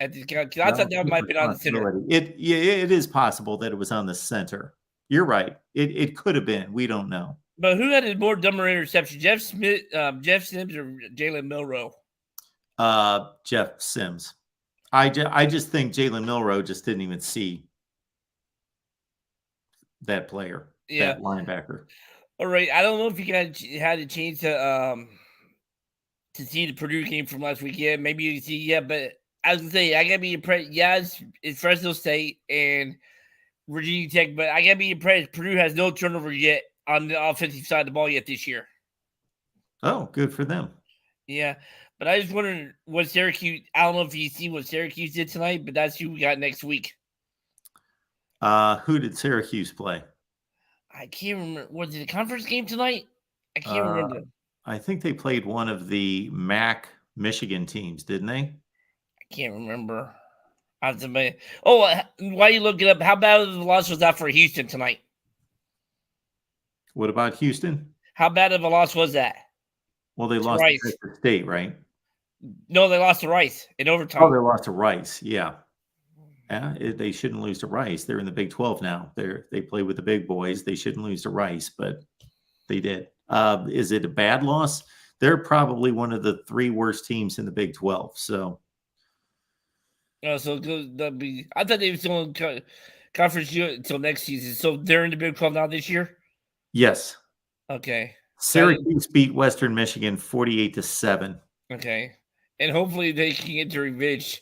at the count. I thought that might have been on the center. It is possible that it was on the center. You're right. It could have been. We don't know. But who had a more dumber interception, Jeff Sims, or Jalen Milroe? Jeff Sims. I just think Jalen Milroe just didn't even see that player, that linebacker. All right. I don't know if you guys had a chance to see the Purdue game from last weekend. Maybe you can see, but I was going to say, I got to be impressed. Yeah, it's Fresno State and Virginia Tech, but I got to be impressed. Purdue has no turnover yet on the offensive side of the ball yet this year. Oh, good for them. Yeah, but I just wondering what Syracuse – I don't know if you see what Syracuse did tonight, but that's who we got next week. Who did Syracuse play? I can't remember. Was it a conference game tonight? I can't remember. I think they played one of the MAC Michigan teams, didn't they? I can't remember. While you look it up, how bad of a loss was that for Houston tonight? What about Houston? How bad of a loss was that? Well, they lost to Texas State, right? No, they lost to Rice in overtime. Oh, they lost to Rice. Yeah. They shouldn't lose to Rice. They're in the Big 12 now. They play with the big boys. They shouldn't lose to Rice, but they did. Is it a bad loss? They're probably one of the three worst teams in the Big 12. So, I thought they were still in conference until next season. So they're in the Big 12 now this year. Yes. Okay. Syracuse beat Western Michigan 48-7. Okay, and hopefully they can get their revenge,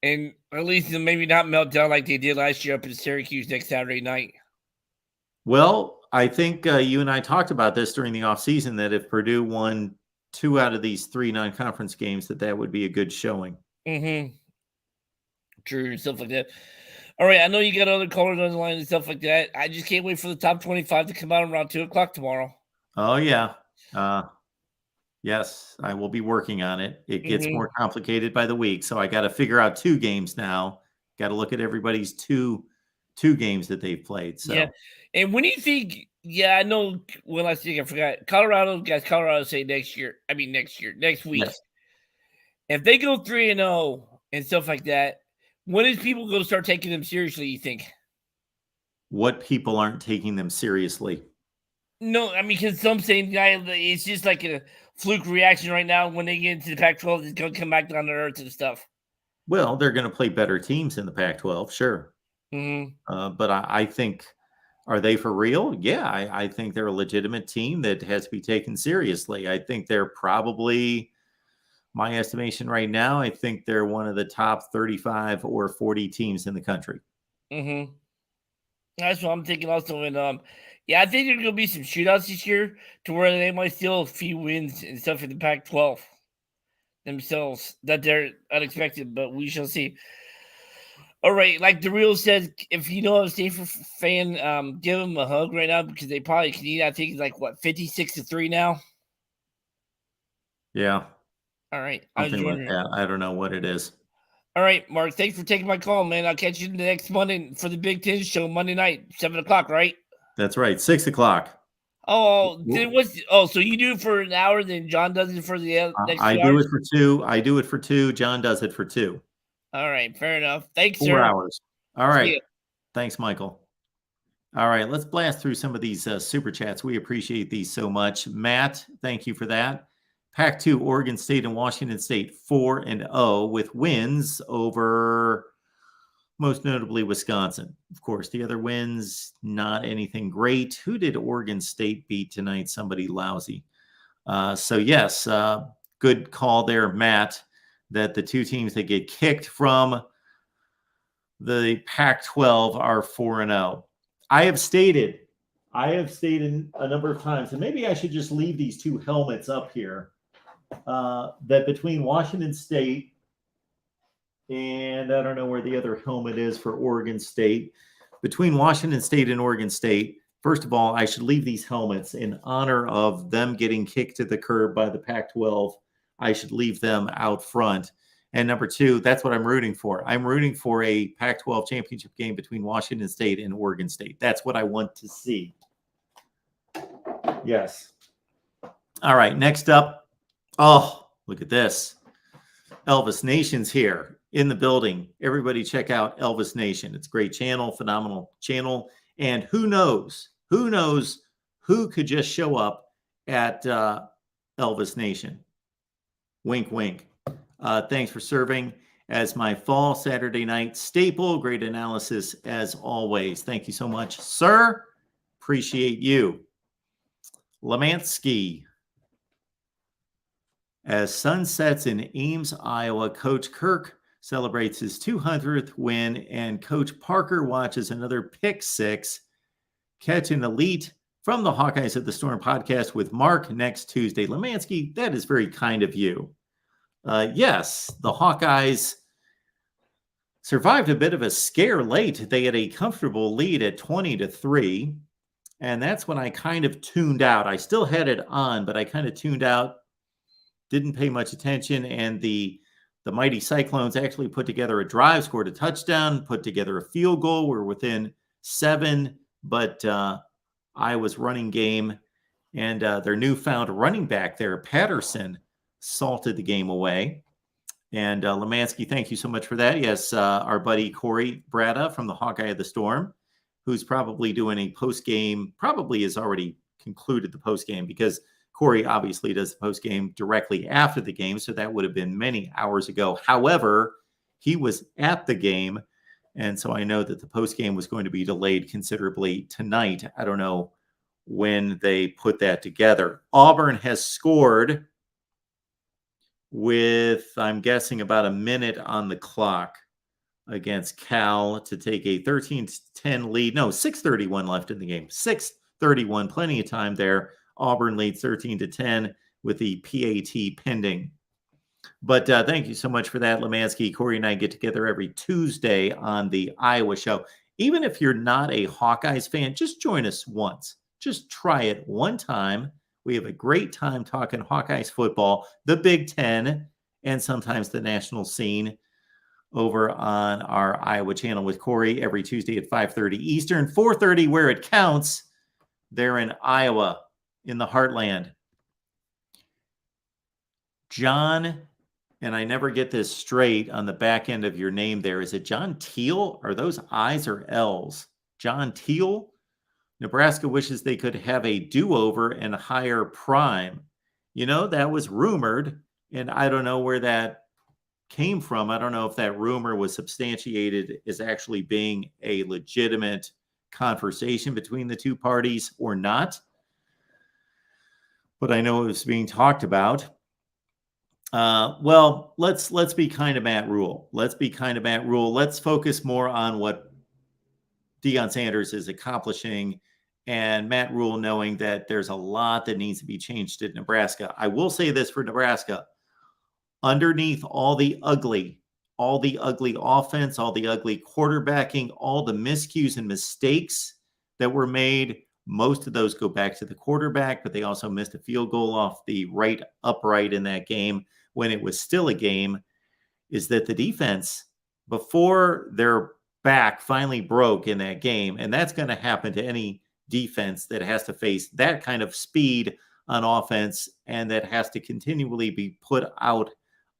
and at least maybe not melt down like they did last year up in Syracuse next Saturday night. Well, I think you and I talked about this during the offseason, that if Purdue won 2 out of these 3 non-conference games, that would be a good showing. Mm-hmm. True, and stuff like that. All right, I know you got other callers on the line and stuff like that. I just can't wait for the top 25 to come out around 2 o'clock tomorrow. Oh, yeah. Yes, I will be working on it. It gets more complicated by the week, so I got to figure out 2 games now. Got to look at everybody's two games that they've played. So. Yeah, and when do you think? Yeah, I know. Well, I think I forgot. Colorado say next week. Yes. If they go 3-0 and stuff like that, when is people going to start taking them seriously? You think? What people aren't taking them seriously? No, I mean, because some saying it's just like a fluke reaction right now. When they get into the Pac-12, it's going to come back down to earth and stuff. Well, they're going to play better teams in the Pac-12, sure. Mm-hmm. But I think, are they for real? Yeah, I think they're a legitimate team that has to be taken seriously. I think they're probably, my estimation right now, I think they're one of the top 35 or 40 teams in the country. Mm-hmm. That's what I'm thinking also. And yeah, I think there's going to be some shootouts this year to where they might steal a few wins and stuff in the Pac-12 themselves that they're unexpected, but we shall see. All right, like the Real said, if you know a Stanford fan, give them a hug right now because they probably can eat. I think it's like, 56-3 now? Yeah. All right. Something like that. I don't know what it is. All right, Mark, thanks for taking my call, man. I'll catch you the next Monday for the Big Ten show, Monday night, 7 o'clock, right? That's right, 6 o'clock. Oh, so you do it for an hour, then John does it for the next 2 I hours? do it for 2. I do it for 2. John does it for 2. All right, fair enough. Thanks, 4 sir. hours. All right. Thanks, Michael. All right, let's blast through some of these super chats. We appreciate these so much. Matt, thank you for that. Pac-2, Oregon State and Washington State 4-0 with wins over most notably Wisconsin. Of course, the other wins, not anything great. Who did Oregon State beat tonight? Somebody lousy. So yes, good call there, Matt, that the two teams that get kicked from the Pac-12 are 4-0. I have stated a number of times, and maybe I should just leave these two helmets up here, that between Washington State and I don't know where the other helmet is for Oregon State, between Washington State and Oregon State, first of all, I should leave these helmets in honor of them getting kicked to the curb by the Pac-12. I should leave them out front. And number two, that's what I'm rooting for. I'm rooting for a Pac-12 championship game between Washington State and Oregon State. That's what I want to see. Yes. All right, next up. Oh, look at this. Elvis Nation's here in the building. Everybody check out Elvis Nation. It's a great channel, phenomenal channel. And who knows who could just show up at Elvis Nation. Wink, wink. Thanks for serving as my fall Saturday night staple. Great analysis as always. Thank you so much, sir. Appreciate you. Lemansky. As sun sets in Ames, Iowa, Coach Kirk celebrates his 200th win, and Coach Parker watches another pick six catch an elite from the Hawkeyes at the Storm podcast with Mark next Tuesday. Lemansky, that is very kind of you. Yes, the Hawkeyes survived a bit of a scare late. They had a comfortable lead at 20-3, and that's when I kind of tuned out. I still had it on, but I kind of tuned out. Didn't pay much attention, and the mighty Cyclones actually put together a drive, scored a touchdown, put together a field goal. We're within 7, but Iowa's running game and their newfound running back there, Patterson, salted the game away. And Lemansky, thank you so much for that. Yes, our buddy Corey Brada from the Hawkeye of the Storm, who's probably doing a post-game, probably has already concluded the post-game because Corey obviously does the post-game directly after the game, so that would have been many hours ago. However, he was at the game, and so I know that the post-game was going to be delayed considerably tonight. I don't know when they put that together. Auburn has scored with, I'm guessing, about a minute on the clock against Cal to take a 13-10 lead. No, 6:31 left in the game. 6:31, plenty of time there. Auburn leads 13-10 with the PAT pending. But thank you so much for that, Lemansky. Corey and I get together every Tuesday on the Iowa show. Even if you're not a Hawkeyes fan, just join us once. Just try it one time. We have a great time talking Hawkeyes football, the Big Ten, and sometimes the national scene over on our Iowa channel with Corey every Tuesday at 5:30 Eastern, 4:30 where it counts. They're in Iowa, in the heartland. John, and I never get this straight on the back end of your name there. Is it John Teal? Are those I's or L's? John Teal? Nebraska wishes they could have a do-over and hire Prime. You know, that was rumored, and I don't know where that came from. I don't know if that rumor was substantiated as actually being a legitimate conversation between the two parties or not. But I know it was being talked about. Well, let's be kind of Matt Rule. Let's focus more on what Deion Sanders is accomplishing and Matt Rule knowing that there's a lot that needs to be changed at Nebraska. I will say this for Nebraska. Underneath all the ugly offense, all the ugly quarterbacking, all the miscues and mistakes that were made, most of those go back to the quarterback, but they also missed a field goal off the right upright in that game when it was still a game, is that the defense, before their back finally broke in that game, and that's going to happen to any defense that has to face that kind of speed on offense and that has to continually be put out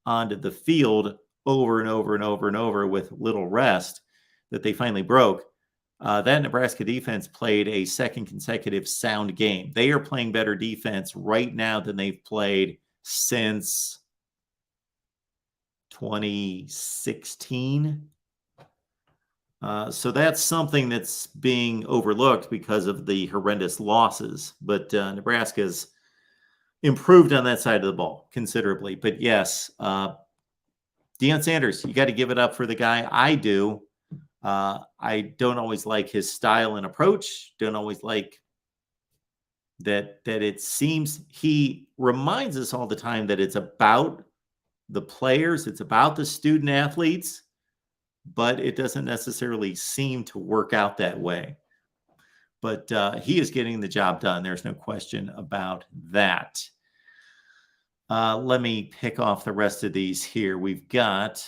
onto the field over and over and over and over with little rest, that they finally broke. That Nebraska defense played a second consecutive sound game. They are playing better defense right now than they've played since 2016. So that's something that's being overlooked because of the horrendous losses. But Nebraska's improved on that side of the ball considerably. But yes, Deion Sanders, you got to give it up for the guy. I do. I don't always like his style and approach. Don't always like that it seems he reminds us all the time that it's about the players, it's about the student athletes, but it doesn't necessarily seem to work out that way. But he is getting the job done. There's no question about that. Let me pick off the rest of these here. We've got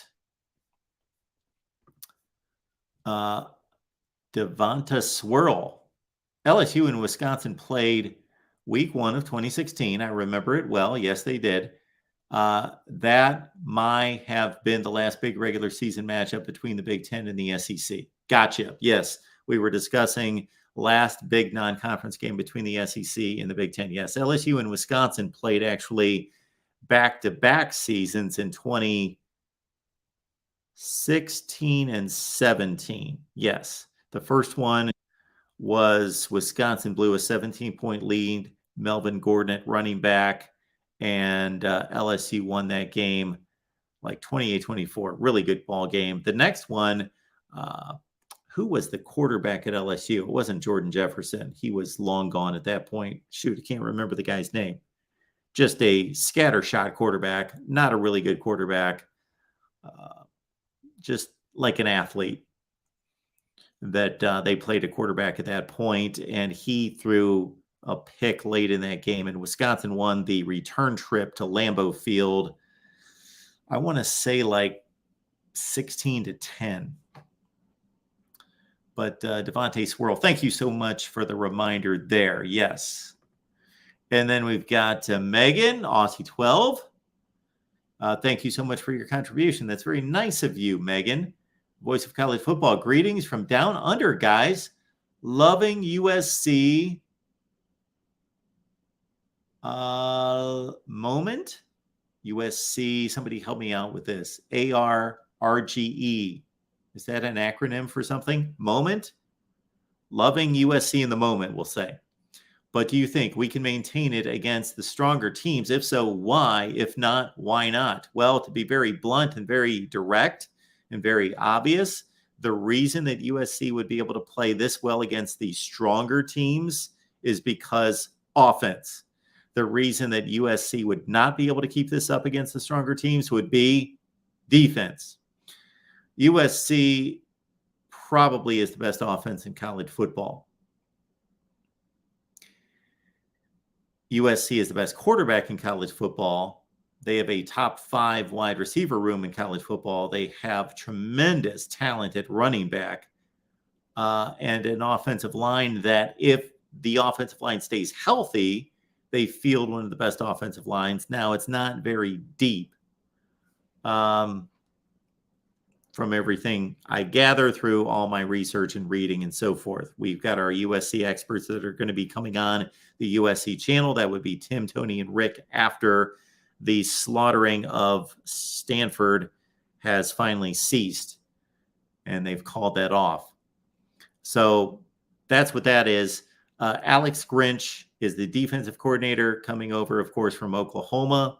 Devonta Swirl. LSU and Wisconsin played week 1 of 2016. I remember it well. Yes, they did. That might have been the last big regular season matchup between the Big Ten and the SEC. Gotcha. Yes, we were discussing last big non-conference game between the SEC and the Big Ten. Yes, LSU and Wisconsin played actually back-to-back seasons in 2016 and 17. Yes, the first one was Wisconsin blew a 17-point lead, Melvin Gordon at running back, and LSU won that game like 28-24. Really good ball game. The next one, who was the quarterback at LSU? It wasn't Jordan Jefferson. He was long gone at that point. Shoot, I can't remember the guy's name. Just a scattershot quarterback, not a really good quarterback, just like an athlete that they played a quarterback at that point, and he threw a pick late in that game, and Wisconsin won the return trip to Lambeau Field. I want to say like 16-10. But Devontae Swirl, thank you so much for the reminder there. Yes. And then we've got Megan, Aussie 12. Thank you so much for your contribution. That's very nice of you, Megan. Voice of College Football. Greetings from down under, guys. Loving USC. Moment. USC. Somebody help me out with this. ARRGE. Is that an acronym for something? Moment? Loving USC in the moment, we'll say. But do you think we can maintain it against the stronger teams? If so, why? If not, why not? Well, to be very blunt and very direct and very obvious, the reason that USC would be able to play this well against the stronger teams is because offense. The reason that USC would not be able to keep this up against the stronger teams would be defense. USC probably is the best offense in college football. USC is the best quarterback in college football. They have a top 5 wide receiver room in college football. They have tremendous talent at running back and an offensive line that, if the offensive line stays healthy, they field one of the best offensive lines. Now, it's not very deep. From everything I gather through all my research and reading and so forth. We've got our USC experts that are going to be coming on the USC channel. That would be Tim, Tony, and Rick after the slaughtering of Stanford has finally ceased, and they've called that off. So that's what that is. Alex Grinch is the defensive coordinator coming over, of course, from Oklahoma.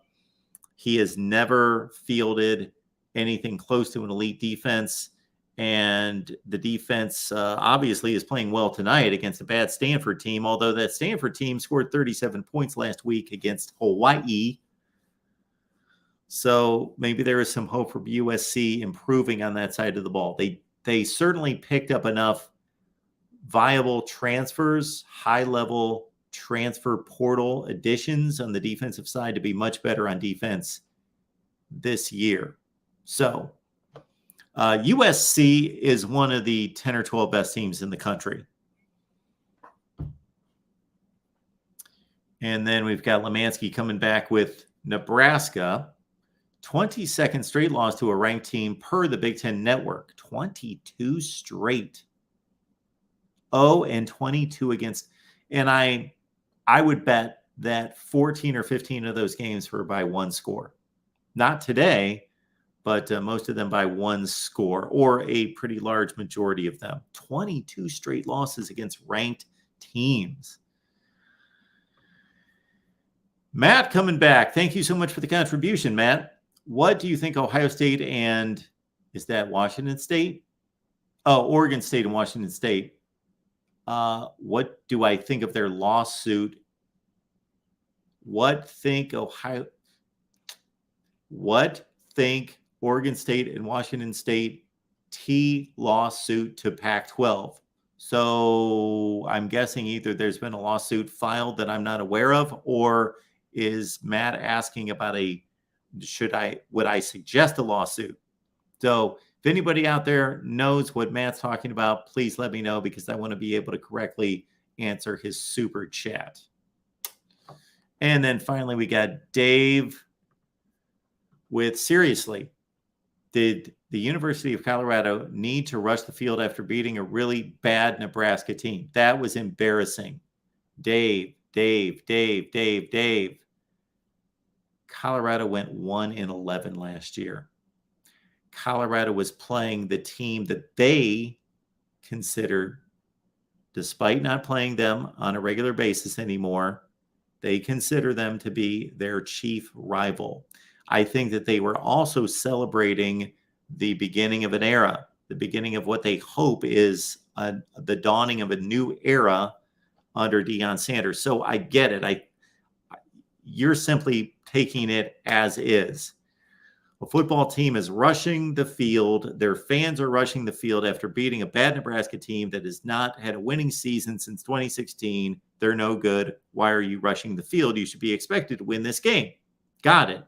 He has never fielded anything close to an elite defense, and the defense obviously is playing well tonight against a bad Stanford team, although that Stanford team scored 37 points last week against Hawaii. So maybe there is some hope for USC improving on that side of the ball. They certainly picked up enough viable transfers, high-level transfer portal additions on the defensive side to be much better on defense this year. So USC is one of the 10 or 12 best teams in the country. And then we've got Lemansky coming back with Nebraska. 22nd straight loss to a ranked team per the Big Ten Network. 22 straight. 0-22 against. And I would bet that 14 or 15 of those games were by one score. Not today, but most of them by one score, or a pretty large majority of them. 22 straight losses against ranked teams. Matt coming back. Thank you so much for the contribution, Matt. What do you think Ohio State and is that Washington State? Oh, Oregon State and Washington State. What do I think of their lawsuit? What think Oregon State and Washington State lawsuit to Pac-12? So I'm guessing either there's been a lawsuit filed that I'm not aware of, or is Matt asking about would I suggest a lawsuit? So if anybody out there knows what Matt's talking about, please let me know, because I want to be able to correctly answer his super chat. And then finally, we got Dave with, seriously, did the University of Colorado need to rush the field after beating a really bad Nebraska team? That was embarrassing. Dave. Colorado went 1-11 last year. Colorado was playing the team that they considered, despite not playing them on a regular basis anymore, they consider them to be their chief rival. I think that they were also celebrating the beginning of an era, the beginning of what they hope is the dawning of a new era under Deion Sanders. So I get it. You're simply taking it as is. A football team is rushing the field. Their fans are rushing the field after beating a bad Nebraska team that has not had a winning season since 2016. They're no good. Why are you rushing the field? You should be expected to win this game. Got it.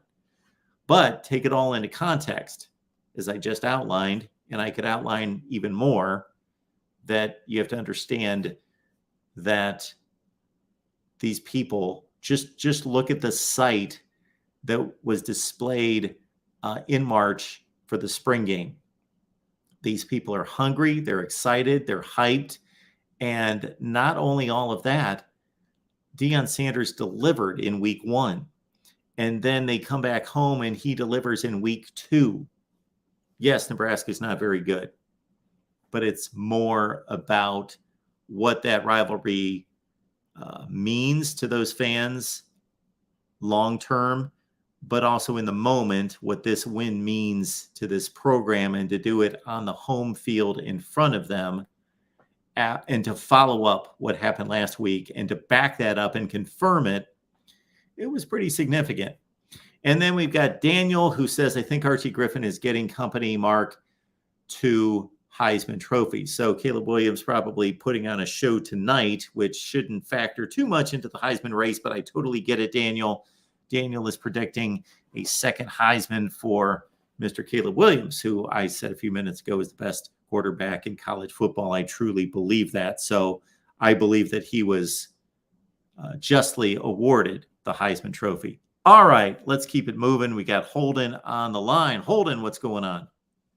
But take it all into context, as I just outlined, and I could outline even more, that you have to understand that these people, just look at the site that was displayed in March for the spring game. These people are hungry, they're excited, they're hyped. And not only all of that, Deion Sanders delivered in week 1. And then they come back home and he delivers in week 2. Yes, Nebraska is not very good, but it's more about what that rivalry means to those fans long term, but also in the moment, what this win means to this program, and to do it on the home field in front of them, and to follow up what happened last week and to back that up and confirm it, it was pretty significant. And then we've got Daniel, who says, I think Archie Griffin is getting company, Mark, to Heisman Trophy. So Caleb Williams probably putting on a show tonight, which shouldn't factor too much into the Heisman race, but I totally get it, Daniel. Daniel is predicting a second Heisman for Mr. Caleb Williams, who I said a few minutes ago is the best quarterback in college football. I truly believe that. So I believe that he was justly awarded the Heisman Trophy. All right, let's keep it moving. We got Holden on the line. Holden, what's going on?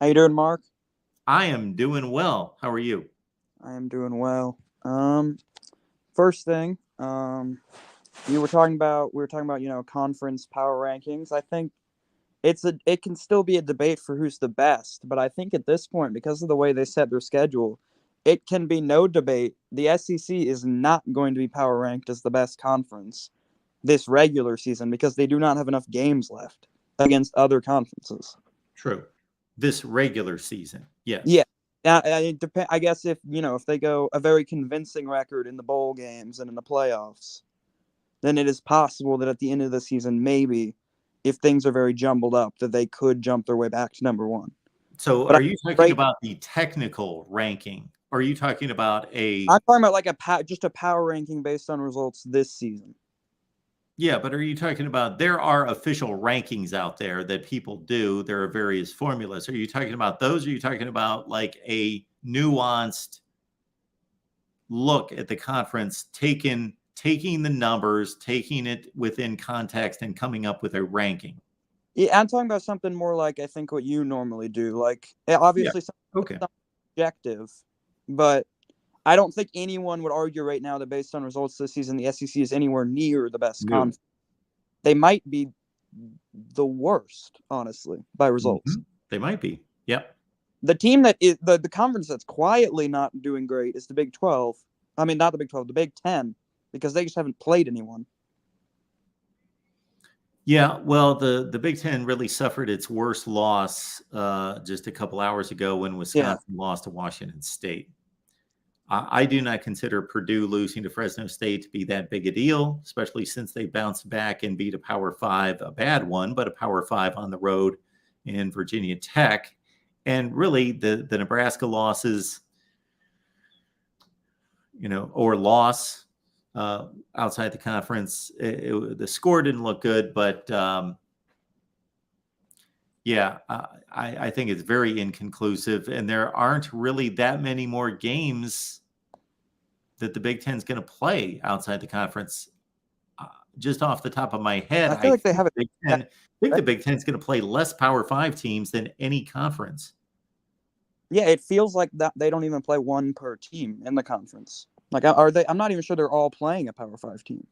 How you doing, Mark? I am doing well. How are you? I am doing well. First thing, we were talking about, conference power rankings. I think it can still be a debate for who's the best, but I think at this point, because of the way they set their schedule, it can be no debate. The SEC is not going to be power ranked as the best conference this regular season because they do not have enough games left against other conferences. True. This regular season. Yes. Yeah. I guess if they go a very convincing record in the bowl games and in the playoffs, then it is possible that at the end of the season, maybe if things are very jumbled up, that they could jump their way back to number 1. So are you talking about the technical ranking? Or are you talking about I'm talking about just a power ranking based on results this season. Yeah, but are you talking about, there are official rankings out there that people do. There are various formulas. Are you talking about those? Or are you talking about like a nuanced look at the conference, taking the numbers, taking it within context and coming up with a ranking? Yeah, I'm talking about something more like I think what you normally do. Like, obviously, something objective, but I don't think anyone would argue right now that based on results this season, the SEC is anywhere near the best No. conference. They might be the worst, honestly, by results. They might be. Yep. The team that is the conference that's quietly not doing great is the Big 12. I mean, not the Big 12, the Big 10, because they just haven't played anyone. Yeah, well, the Big Ten really suffered its worst loss just a couple hours ago when Wisconsin lost to Washington State. I do not consider Purdue losing to Fresno State to be that big a deal, especially since they bounced back and beat a Power 5, a bad one, but a Power 5 on the road in Virginia Tech. And really, the Nebraska losses, or loss outside the conference, the score didn't look good, but I think it's very inconclusive, and there aren't really that many more games that the Big Ten's going to play outside the conference. Just off the top of my head, I feel like they have I think the Big Ten's going to play less Power 5 teams than any conference. Yeah, it feels like that they don't even play one per team in the conference. Like, are they? I'm not even sure they're all playing a Power 5 team.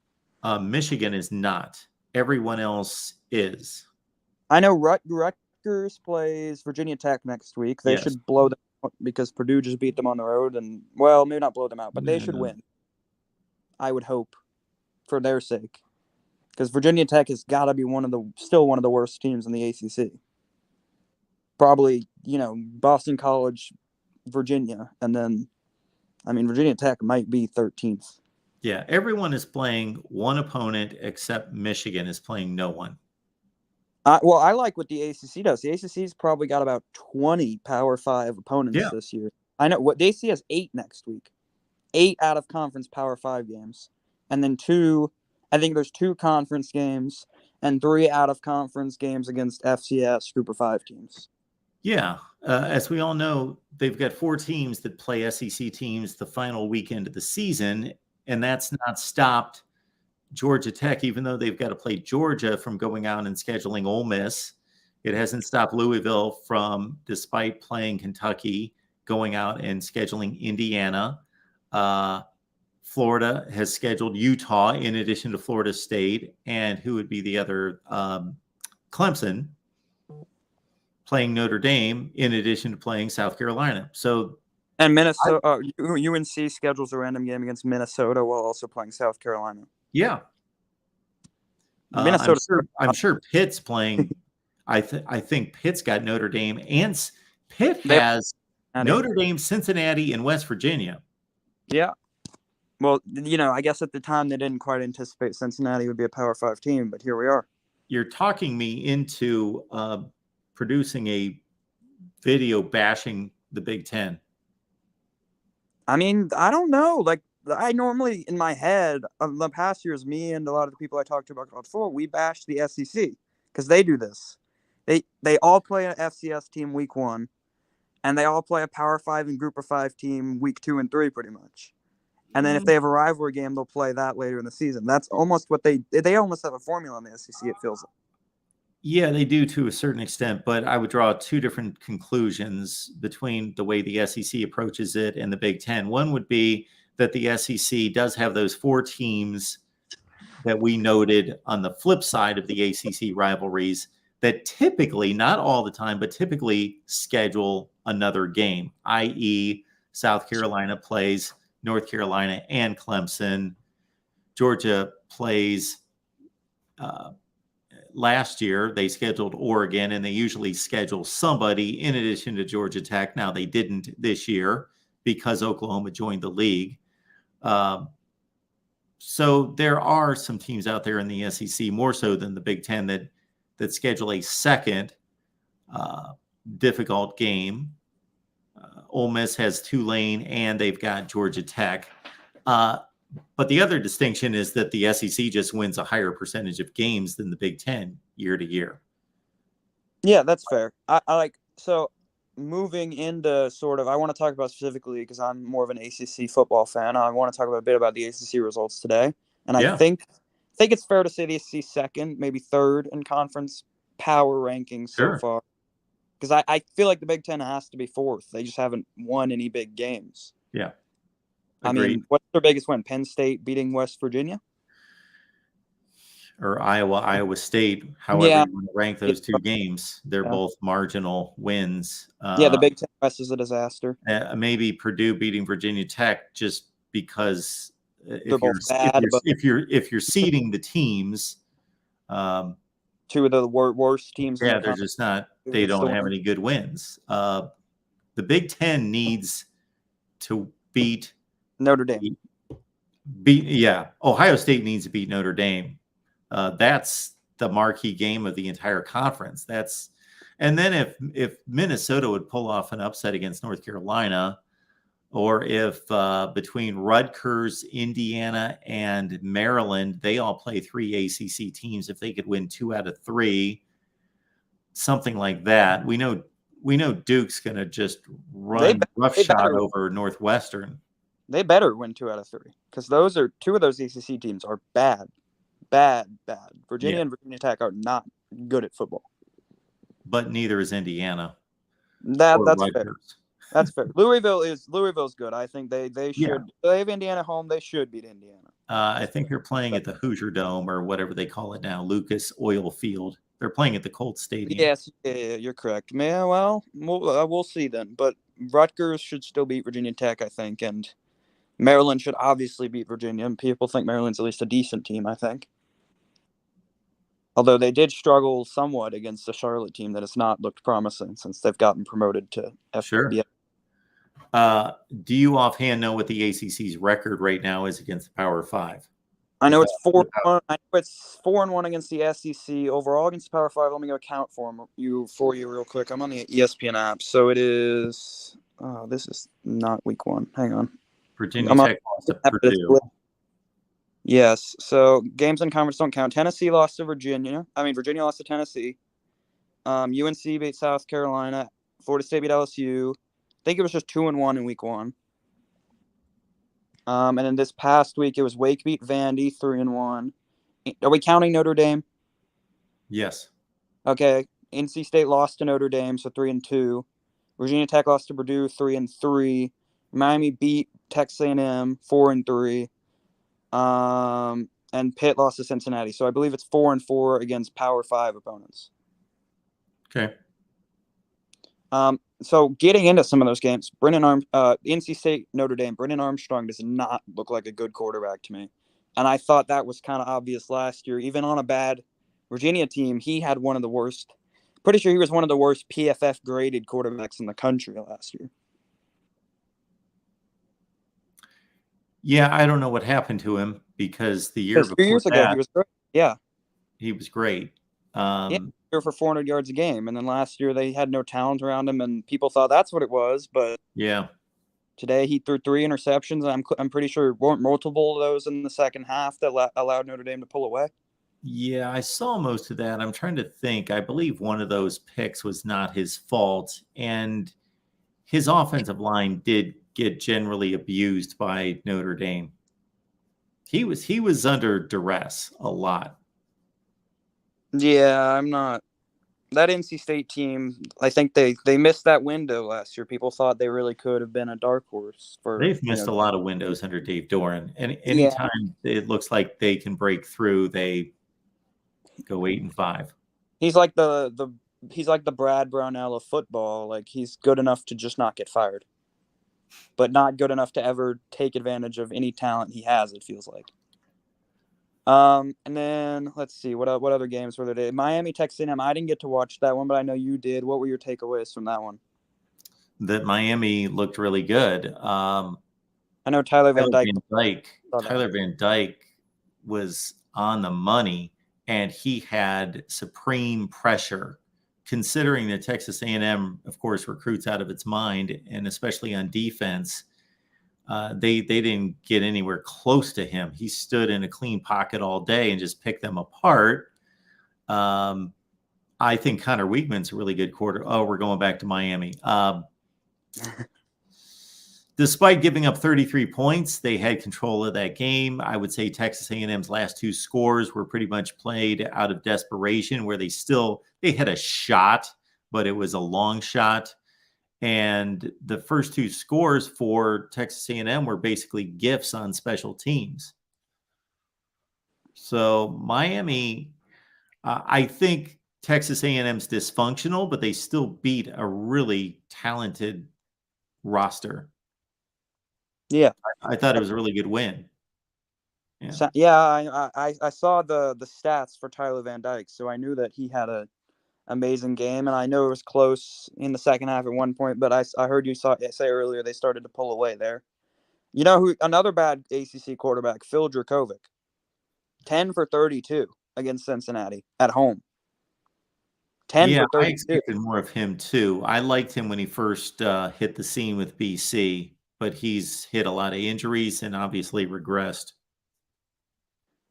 Michigan is not. Everyone else is. I know Rutgers plays Virginia Tech next week. They should blow them out because Purdue just beat them on the road. And, well, maybe not blow them out, but they should win. I would hope for their sake. Because Virginia Tech has got to be still one of the worst teams in the ACC. Probably, Boston College, Virginia, and then, Virginia Tech might be 13th. Yeah, everyone is playing one opponent except Michigan is playing no one. Well, I like what the ACC does. The ACC's probably got about 20 Power 5 opponents this year. I know what the ACC has 8 next week. 8 out of conference Power 5 games. And then 2, I think there's 2 conference games and 3 out of conference games against FCS Group of 5 teams. Yeah, as we all know, they've got 4 teams that play SEC teams the final weekend of the season, and that's not stopped Georgia Tech, even though they've got to play Georgia, from going out and scheduling Ole Miss. It hasn't stopped Louisville from, despite playing Kentucky, going out and scheduling Indiana. Florida has scheduled Utah in addition to Florida State, and who would be the other? Clemson, playing Notre Dame in addition to playing South Carolina. So, and Minnesota, UNC schedules a random game against Minnesota while also playing South Carolina. Yeah, Minnesota. I'm sure Pitt's playing. I think Pitt's got Notre Dame, and Pitt has Notre Dame, Cincinnati, and West Virginia. Yeah. Well, I guess at the time they didn't quite anticipate Cincinnati would be a Power 5 team, but here we are. You're talking me into producing a video bashing the Big Ten. I don't know. Like, I normally, in my head, the past years, me and a lot of the people I talked to about college football, we bash the SEC because they do this. They all play an FCS team week 1, and they all play a Power 5 and Group of 5 team week 2 and 3, pretty much. And then if they have a rivalry game, they'll play that later in the season. That's almost what they almost have a formula in the SEC, it feels like. Yeah, they do to a certain extent, but I would draw 2 different conclusions between the way the SEC approaches it and the Big Ten. One would be that the SEC does have those 4 teams that we noted on the flip side of the ACC rivalries that typically, not all the time, but typically schedule another game, i.e. South Carolina plays North Carolina and Clemson. Georgia plays last year, they scheduled Oregon, and they usually schedule somebody in addition to Georgia Tech. Now, they didn't this year because Oklahoma joined the league. So there are some teams out there in the SEC, more so than the Big Ten, that schedule a second difficult game. Ole Miss has Tulane, and they've got Georgia Tech. But the other distinction is that the SEC just wins a higher percentage of games than the Big Ten year to year. Yeah, that's fair. So moving into I want to talk about specifically, because I'm more of an ACC football fan, I want to talk a bit about the ACC results today. And I think it's fair to say the ACC second, maybe third in conference power rankings so far. Because I feel like the Big Ten has to be fourth. They just haven't won any big games. Yeah. I Agreed. mean, what's their biggest win? Penn State beating West Virginia? Or Iowa State, however Yeah. you want to rank those two games. They're Yeah. both marginal wins. Yeah, the Big Ten West is a disaster. Maybe Purdue beating Virginia Tech just because They're both bad, but if you're seeding the teams, two of the worst teams. yeah, in the they're country. just not. It's They don't still have hard. any good wins. The Big Ten needs to beat Notre Dame. Ohio State needs to beat Notre Dame. That's the marquee game of the entire conference. And then if Minnesota would pull off an upset against North Carolina, or if between Rutgers, Indiana, and Maryland, they all play 3 ACC teams. If they could win 2 out of 3, something like that, we know Duke's going to just run roughshod over Northwestern. They better win 2 out of 3 because those are 2 of those ACC teams are bad. Virginia and Virginia Tech are not good at football. But neither is Indiana. That's Rutgers. fair. That's fair's good. I think they should. They have Indiana home. They should beat Indiana. I think they're playing at the Hoosier Dome or whatever they call it now, Lucas Oil Field. They're playing at the Colt Stadium. Yes, yeah, you're correct. Yeah, well, we'll see then. But Rutgers should still beat Virginia Tech, I think, and Maryland should obviously beat Virginia. And people think Maryland's at least a decent team, I think. Although they did struggle somewhat against the Charlotte team that has not looked promising since they've gotten promoted to FBS. Sure. Do you offhand know what the ACC's record right now is against the Power 5? I know it's 4-1. I know it's 4-1 against the SEC overall against the Power 5. Let me go count for you real quick. I'm on the ESPN app, so it is. Oh, this is not week 1. Hang on. Virginia Tech lost to Purdue. Yes. So games in conference don't count. Tennessee lost to Virginia. Virginia lost to Tennessee. UNC beat South Carolina. Florida State beat LSU. I think it was just 2-1 in week 1. And then this past week it was Wake beat Vandy 3-1. Are we counting Notre Dame? Yes. Okay. NC State lost to Notre Dame, so 3-2. Virginia Tech lost to Purdue 3-3. Miami beat Texas A&M 4-3. And Pitt lost to Cincinnati. So I believe it's 4-4 against Power 5 opponents. Okay. So getting into some of those games, NC State, Notre Dame, Brennan Armstrong does not look like a good quarterback to me. And I thought that was kind of obvious last year. Even on a bad Virginia team, he had one of the worst. Pretty sure he was one of the worst PFF graded quarterbacks in the country last year. Yeah, I don't know what happened to him because the year before 2 years ago, that, he was great. Yeah. He was great. For 400 yards a game, and then last year they had no talent around him, and people thought that's what it was. But yeah, today he threw 3 interceptions. And I'm pretty sure weren't multiple of those in the second half that allowed Notre Dame to pull away. Yeah, I saw most of that. I'm trying to think. I believe one of those picks was not his fault, and his offensive line did get generally abused by Notre Dame. He was under duress a lot. Yeah, I'm not. That NC State team, I think they missed that window last year. People thought they really could have been a dark horse. They've missed a lot of windows under Dave Doran. And anytime it looks like they can break through, they go 8-5. He's like the Brad Brownell of football. Like, he's good enough to just not get fired, but not good enough to ever take advantage of any talent he has, it feels like. And then let's see what other games were there today. Miami, Texas A&M. I didn't get to watch that one, but I know you did. What were your takeaways from that one? That Miami looked really good. I know Tyler Van Dyke was on the money, and he had supreme pressure. Considering that Texas A&M, of course, recruits out of its mind, and especially on defense. They didn't get anywhere close to him. He stood in a clean pocket all day and just picked them apart. I think Connor Weigman's a really good quarter. Oh, we're going back to Miami. Despite giving up 33 points, they had control of that game. I would say Texas A&M's last 2 scores were pretty much played out of desperation, where they had a shot, but it was a long shot. And the first two scores for Texas A&M were basically gifts on special teams. So Miami, I think Texas A&M's dysfunctional, but they still beat a really talented roster. Yeah. I thought it was a really good win. Yeah. So, yeah, I saw the stats for Tyler Van Dyke, so I knew that he had a amazing game, and I know it was close in the second half at one point, but I heard you say earlier they started to pull away there. You know who another bad ACC quarterback, Phil Dracovic, 10 for 32 against Cincinnati at home. 10 for 32. I expected more of him too. I liked him when he first hit the scene with BC, but he's hit a lot of injuries and obviously regressed.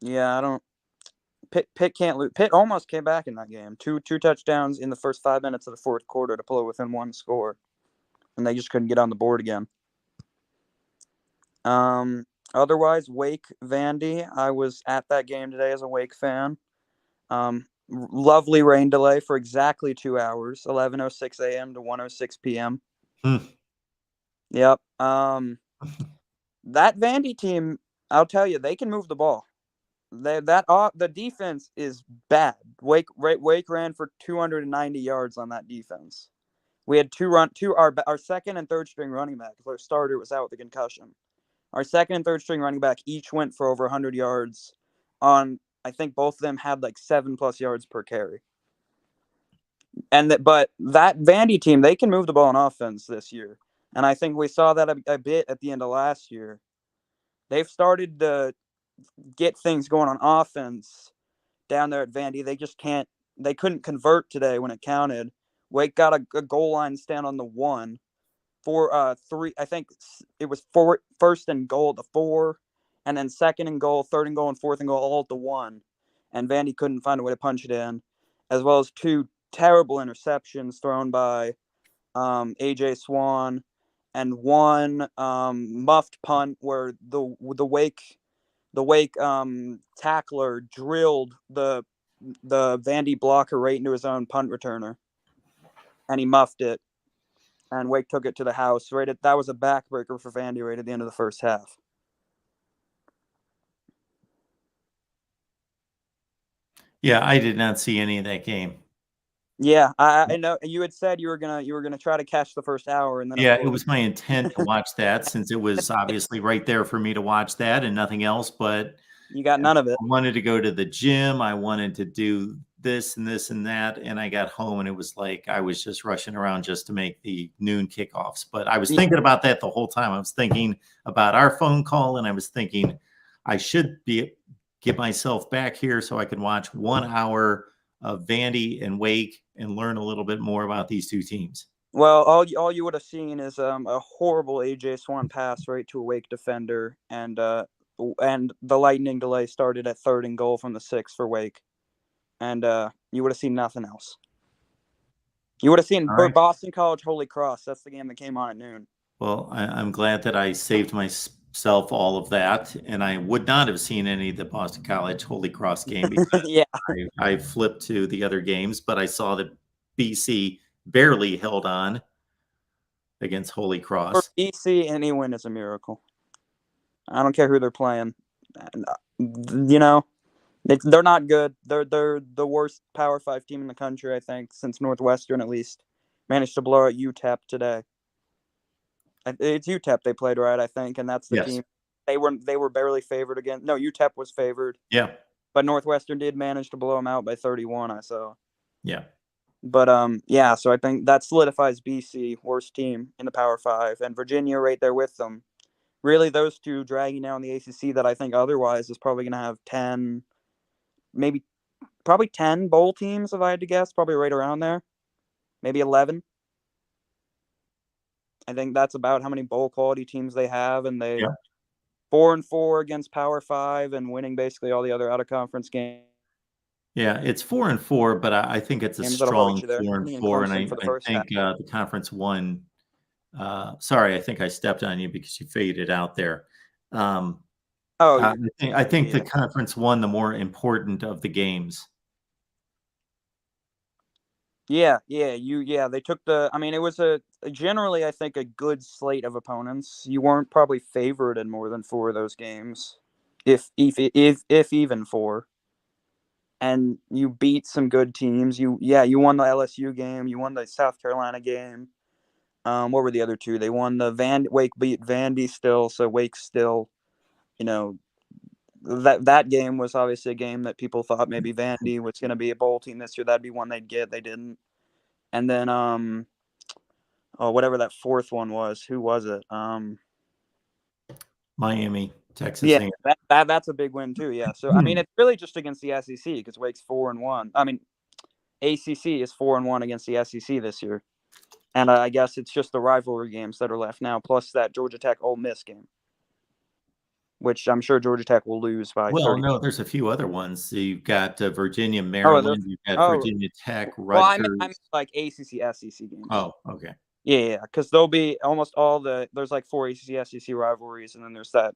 Yeah, I don't. Pitt can't lose. Pitt almost came back in that game. Two touchdowns in the first 5 minutes of the fourth quarter to pull it within one score, and they just couldn't get on the board again. Otherwise, Wake Vandy. I was at that game today as a Wake fan. Lovely rain delay for exactly 2 hours, 11:06 a.m. to 1:06 p.m. Yep. That Vandy team, I'll tell you, they can move the ball. The defense is bad. Wake ran for 290 yards on that defense. We had our second and third string running back. Our starter was out with a concussion. Our second and third string running back each went for over 100 yards. I think both of them had like 7+ yards per carry. But that Vandy team, they can move the ball on offense this year, and I think we saw that a bit at the end of last year. They've started to get things going on offense down there at Vandy. They couldn't convert today when it counted. Wake got a goal line stand on the 1 for 3. I think it was first and goal at the 4, and then second and goal, third and goal, and fourth and goal all at the 1. And Vandy couldn't find a way to punch it in, as well as 2 terrible interceptions thrown by AJ Swan, and 1 muffed punt where the Wake tackler drilled the Vandy blocker right into his own punt returner, and he muffed it, and Wake took it to the house. That was a backbreaker for Vandy right at the end of the first half. Yeah, I did not see any of that game. Yeah, I know you had said you were gonna try to catch the first hour, and then it was my intent to watch that since it was obviously right there for me to watch that and nothing else. But you got none of it. I wanted to go to the gym. I wanted to do this and this and that, and I got home and it was like I was just rushing around just to make the noon kickoffs. But I was thinking about that the whole time. I was thinking about our phone call, and I was thinking I should get myself back here so I can watch 1 hour of Vandy and Wake and learn a little bit more about these two teams. Well, all you would have seen is a horrible AJ Swan pass right to a Wake defender, and the lightning delay started at third and goal from the 6 for Wake, and you would have seen nothing else. You would have seen Boston College Holy Cross. That's the game that came on at noon. Well, I'm glad that I saved myself all of that, and I would not have seen any of the Boston College Holy Cross game because yeah. I flipped to the other games, but I saw that BC barely held on against Holy Cross. For BC, any win is a miracle. I don't care who they're playing. You know, they're not good. They're the worst Power 5 team in the country, I think, since Northwestern at least managed to blow out UTEP today. It's UTEP they played, right? I think, and that's the team. They were barely favored again. No, UTEP was favored. Yeah, but Northwestern did manage to blow them out by 31. I saw. Yeah, but yeah. So I think that solidifies BC worst team in the Power 5, and Virginia right there with them. Really, those two dragging down the ACC. That I think otherwise is probably going to have 10, probably 10 bowl teams if I had to guess. Probably right around there, maybe 11. I think that's about how many bowl quality teams they have, and they 4-4 against Power 5 and winning basically all the other out of conference games. Yeah, it's 4-4, but I think it's a strong 4-4, and I think the conference won. Sorry, I think I stepped on you because you faded out there. I think the conference won the more important of the games. Yeah, they took the. I mean, it was generally, I think, a good slate of opponents. You weren't probably favored in more than 4 of those games, if even 4. And you beat some good teams. You won the LSU game. You won the South Carolina game. What were the other 2? They won the Wake beat Vandy still, so Wake still, that game was obviously a game that people thought maybe Vandy was going to be a bowl team this year. That'd be one they'd get. They didn't. And then whatever that 4th one was, who was it? Miami, Texas. Yeah, that's a big win too. Yeah, so I mean, it's really just against the SEC because Wake's 4-1. I mean, ACC is 4-1 against the SEC this year, and I guess it's just the rivalry games that are left now, plus that Georgia Tech Ole Miss game, which I'm sure Georgia Tech will lose by. Well, 30. no, there's a few other ones. So you've got Virginia, Maryland. You've got Virginia Tech, Rutgers. Well, I mean like ACC, SEC games. Oh, okay. Yeah, because there'll be almost all there's like 4 ACC, SEC rivalries, and then there's that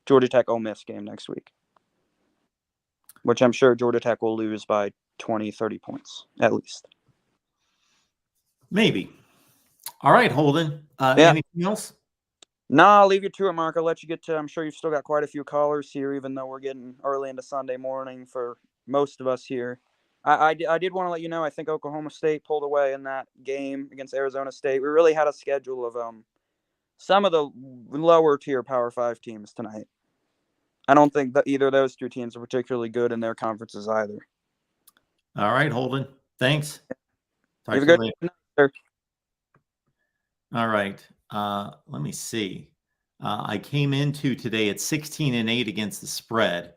Georgia Tech Ole Miss game next week, which I'm sure Georgia Tech will lose by 20, 30 points at least. Maybe. All right, Holden. Anything else? No, I'll leave you to it, Mark. I'll let you get to. I'm sure you've still got quite a few callers here, even though we're getting early into Sunday morning for most of us here. I did want to let you know, I think Oklahoma State pulled away in that game against Arizona State. We really had a schedule of some of the lower tier Power 5 teams tonight. I don't think that either of those 2 teams are particularly good in their conferences either. All right, Holden. Thanks. Talk to you later. Sir. All right. Let me see. I came into today at 16-8 against the spread.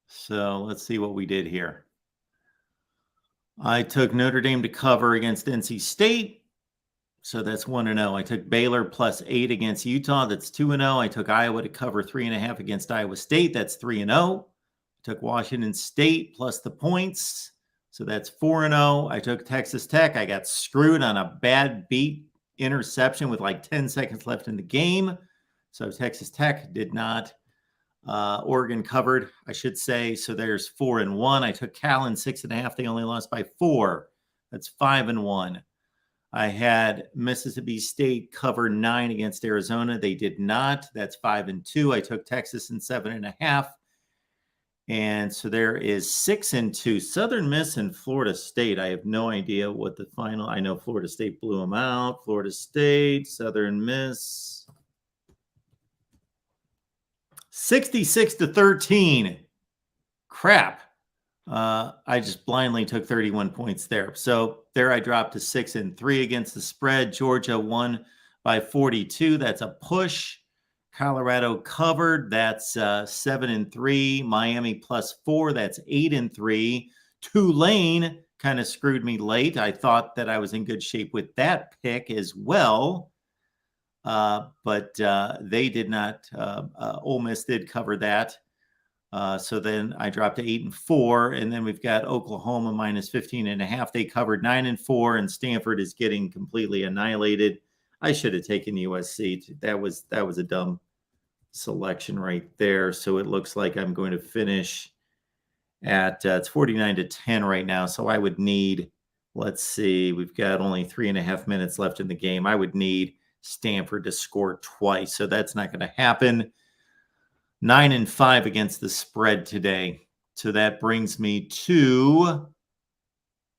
So let's see what we did here. I took Notre Dame to cover against NC State. So that's 1-0. I took Baylor +8 against Utah. That's 2-0. I took Iowa to cover 3.5 against Iowa State. That's 3-0. I took Washington State plus the points. So that's 4-0. I took Texas Tech. I got screwed on a bad beat interception with like 10 seconds left in the game. So Texas Tech did not. Oregon covered, I should say. So there's 4-1. I took Cal in 6.5. They only lost by 4. That's 5-1. I had Mississippi State cover 9 against Arizona. They did not. That's 5-2. I took Texas in 7.5. And so there is 6-2. Southern Miss and Florida State. I have no idea what the final. I know Florida State blew them out. Florida State, Southern Miss. 66-13. Crap. I just blindly took 31 points there. So there I dropped to 6-3 against the spread. Georgia won by 42. That's a push. Colorado covered. That's 7-3. Miami +4. That's 8-3. Tulane kind of screwed me late. I thought that I was in good shape with that pick as well. But they did not. Ole Miss did cover that. So then I dropped to 8-4, and then we've got Oklahoma -15.5. They covered 9-4, and Stanford is getting completely annihilated. I should have taken USC. That was a dumb selection right there. So it looks like I'm going to finish at it's 49-10 right now. So I would need. Let's see. We've got only 3.5 minutes left in the game. I would need Stanford to score twice. So that's not going to happen. 9-5 against the spread today. So that brings me to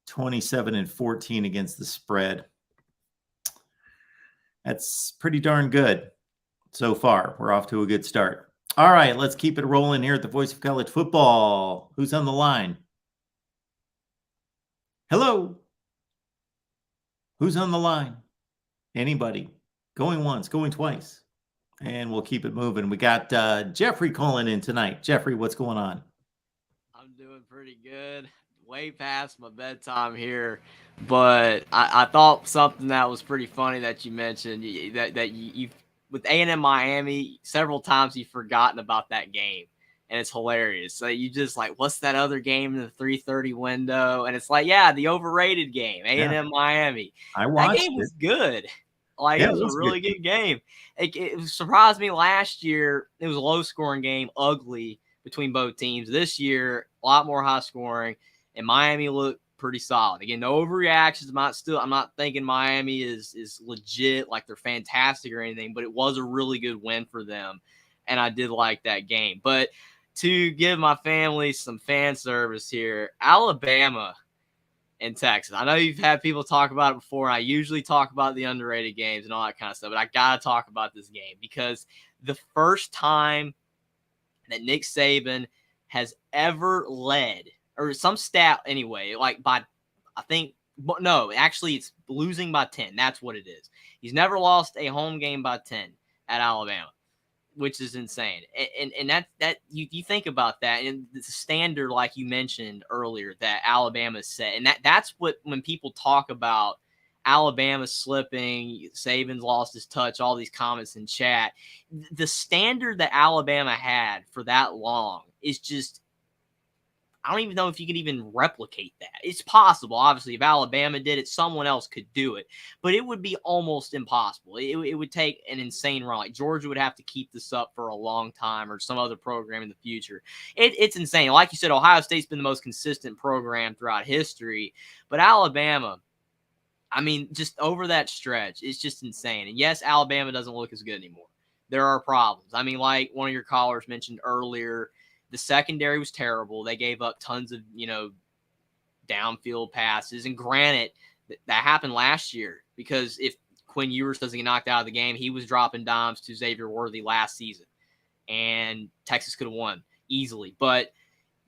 27-14 against the spread. That's pretty darn good so far. We're off to a good start. All right, let's keep it rolling here at the Voice of College Football. Who's on the line? Hello? Who's on the line? Anybody? Going once, going twice. And we'll keep it moving. We got Jeffrey calling in tonight. Jeffrey, what's going on? I'm doing pretty good. Way past my bedtime here. But I thought something that was pretty funny that you mentioned, that you with A&M Miami, several times you've forgotten about that game. And it's hilarious. So you just like, what's that other game in the 3:30 window? And it's like, yeah, the overrated game, A&M Miami. I watched that game was good. Like, yeah, it was a really good game. It surprised me last year. It was a low-scoring game, ugly between both teams. This year, a lot more high-scoring. and Miami looked pretty solid. Again, no overreactions. I'm not thinking Miami is legit, like they're fantastic or anything, but it was a really good win for them, and I did like that game. But to give my family some fan service here, Alabama and Texas. I know you've had people talk about it before, and I usually talk about the underrated games and all that kind of stuff, but I got to talk about this game because the first time that Nick Saban has ever led, or some stat anyway, like by, I think, but no, actually it's losing by 10. That's what it is. He's never lost a home game by 10 at Alabama, which is insane. And that you think about that, and the standard, like you mentioned earlier, that Alabama set, and that's what, when people talk about Alabama slipping, Saban's lost his touch, all these comments in chat, the standard that Alabama had for that long is just, I don't even know if you can even replicate that. It's possible. Obviously, if Alabama did it, someone else could do it. But it would be almost impossible. It would take an insane run. Like Georgia would have to keep this up for a long time, or some other program in the future. It's insane. Like you said, Ohio State's been the most consistent program throughout history. But Alabama, I mean, just over that stretch, it's just insane. And yes, Alabama doesn't look as good anymore. There are problems. I mean, like one of your callers mentioned earlier, the secondary was terrible. They gave up tons of, downfield passes. And granted, that happened last year, because if Quinn Ewers doesn't get knocked out of the game, he was dropping dimes to Xavier Worthy last season, and Texas could have won easily. But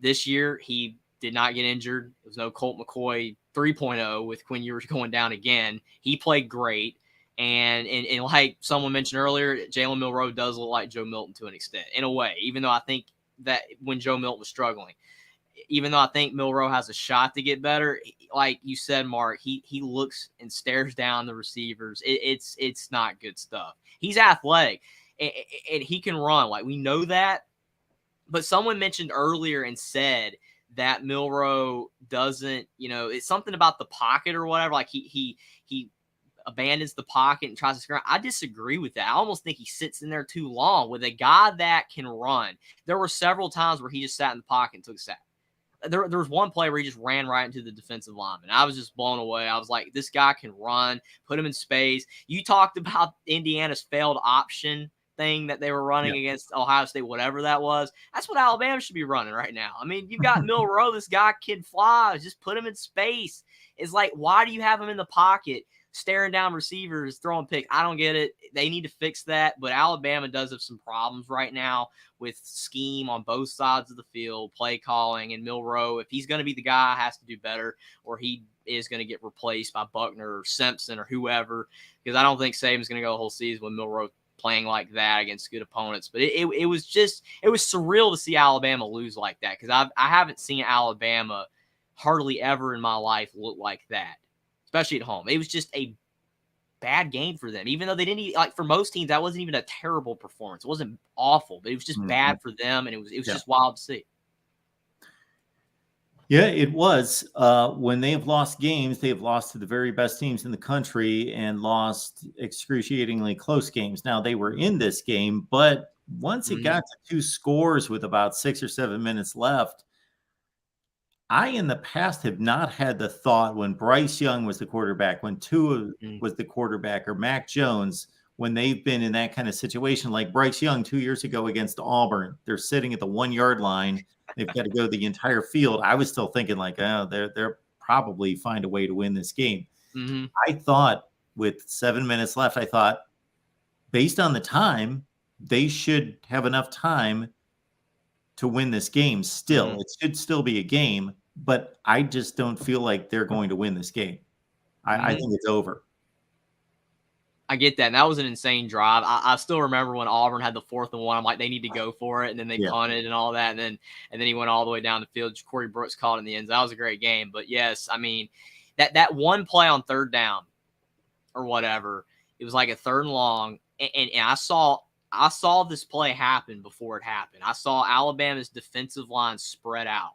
this year, he did not get injured. There was no Colt McCoy 3.0 with Quinn Ewers going down again. He played great. And like someone mentioned earlier, Jalen Milroe does look like Joe Milton to an extent, in a way, even though I think that when Joe Milton was struggling, even though I think Milroe has a shot to get better, like you said, Mark, he looks and stares down the receivers. It's not good stuff. He's athletic and he can run. Like, we know that. But someone mentioned earlier and said that Milroe doesn't, it's something about the pocket or whatever. Like he abandons the pocket and tries to scramble. I disagree with that. I almost think he sits in there too long. With a guy that can run, there were several times where he just sat in the pocket and took a sack. There was one play where he just ran right into the defensive lineman. I was just blown away. I was like, this guy can run, put him in space. You talked about Indiana's failed option thing that they were running against Ohio State, whatever that was. That's what Alabama should be running right now. I mean, you've got Milroe, this guy can fly. Just put him in space. It's like, why do you have him in the pocket staring down receivers, throwing picks? I don't get it. They need to fix that. But Alabama does have some problems right now with scheme on both sides of the field, play calling, and Milroe, if he's going to be the guy, has to do better, or he is going to get replaced by Buckner or Simpson or whoever, because I don't think Saban's going to go the whole season with Milroe playing like that against good opponents. But it was surreal to see Alabama lose like that, because I haven't seen Alabama hardly ever in my life look like that, especially at home. It was just a bad game for them, even though they didn't, like, for most teams, that wasn't even a terrible performance. It wasn't awful, but it was just bad for them, and it was just wild to see. Yeah, it was. When they have lost games, they have lost to the very best teams in the country and lost excruciatingly close games. Now, they were in this game, but once it got to 2 scores with about 6 or 7 minutes left, I, in the past, have not had the thought, when Bryce Young was the quarterback, when Tua was the quarterback, or Mac Jones, when they've been in that kind of situation, like Bryce Young 2 years ago against Auburn, they're sitting at the 1 yard line. They've got to go the entire field. I was still thinking, like, oh, they're probably find a way to win this game. I thought with 7 minutes left, I thought, based on the time, they should have enough time to win this game still. It should still be a game, but I just don't feel like they're going to win this game. I think it's over. I get that. And that was an insane drive. I still remember when Auburn had the 4th and 1. I'm like, they need to go for it. And then they punted and all that. And then he went all the way down the field. Corey Brooks caught it in the end. That was a great game. But yes, I mean, that one play on 3rd down or whatever, it was like a 3rd and long. And I saw this play happen before it happened. I saw Alabama's defensive line spread out.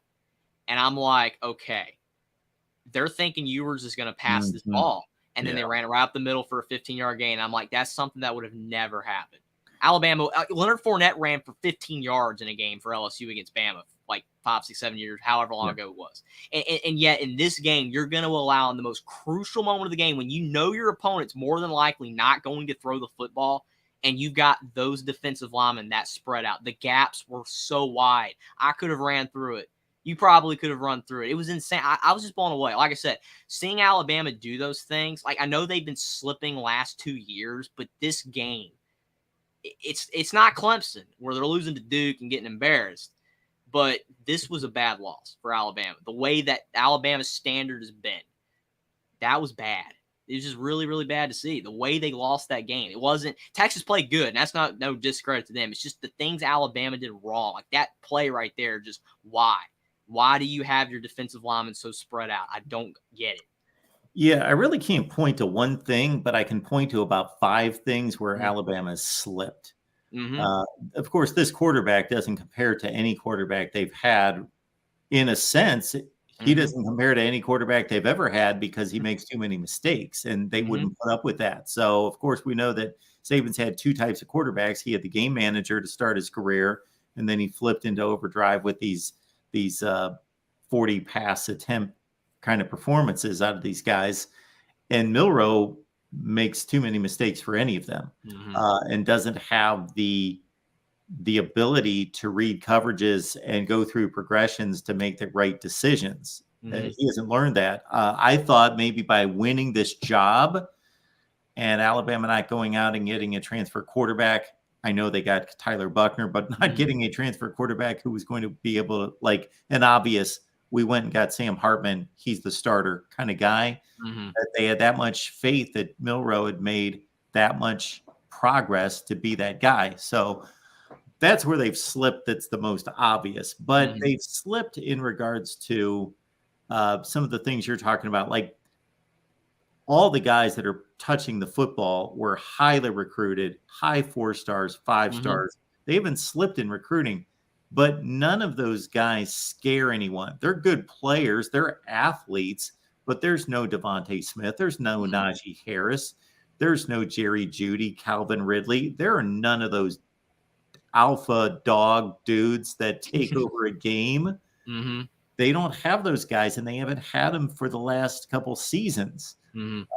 And I'm like, okay, they're thinking Ewers is going to pass this ball. And then they ran it right up the middle for a 15-yard gain. I'm like, that's something that would have never happened. Alabama, Leonard Fournette ran for 15 yards in a game for LSU against Bama like 5, 6, 7 years, however long ago it was. And yet in this game, you're going to allow in the most crucial moment of the game when you know your opponent's more than likely not going to throw the football, and you've got those defensive linemen that spread out. The gaps were so wide. I could have ran through it. You probably could have run through it. It was insane. I was just blown away. Like I said, seeing Alabama do those things, like I know they've been slipping last 2 years, but this game, it's not Clemson where they're losing to Duke and getting embarrassed. But this was a bad loss for Alabama. The way that Alabama's standard has been, that was bad. It was just really, really bad to see the way they lost that game. It wasn't Texas played good, and that's not no discredit to them. It's just the things Alabama did wrong. Like that play right there, just why? Why do you have your defensive linemen so spread out? I don't get it. Yeah, I really can't point to one thing, but I can point to about 5 things where Alabama slipped. Of course, this quarterback doesn't compare to any quarterback they've had. In a sense, he doesn't compare to any quarterback they've ever had because he makes too many mistakes, and they wouldn't put up with that. So, of course, we know that Saban's had 2 types of quarterbacks. He had the game manager to start his career, and then he flipped into overdrive with these 40 pass attempt kind of performances out of these guys. And Milroe makes too many mistakes for any of them, and doesn't have the ability to read coverages and go through progressions to make the right decisions. He hasn't learned that. I thought maybe by winning this job and Alabama not going out and getting a transfer quarterback, I know they got Tyler Buckner, but not getting a transfer quarterback who was going to be able to, like an obvious, we went and got Sam Hartman, he's the starter kind of guy. That they had that much faith that Milroe had made that much progress to be that guy. So that's where they've slipped. That's the most obvious, but they've slipped in regards to some of the things you're talking about. Like all the guys that are touching the football were highly recruited, high 4 stars, 5 stars. They haven't slipped in recruiting, but none of those guys scare anyone. They're good players. They're athletes, but there's no Devontae Smith. There's no Najee Harris. There's no Jerry Jeudy, Calvin Ridley. There are none of those alpha dog dudes that take over a game. They don't have those guys, and they haven't had them for the last couple seasons. And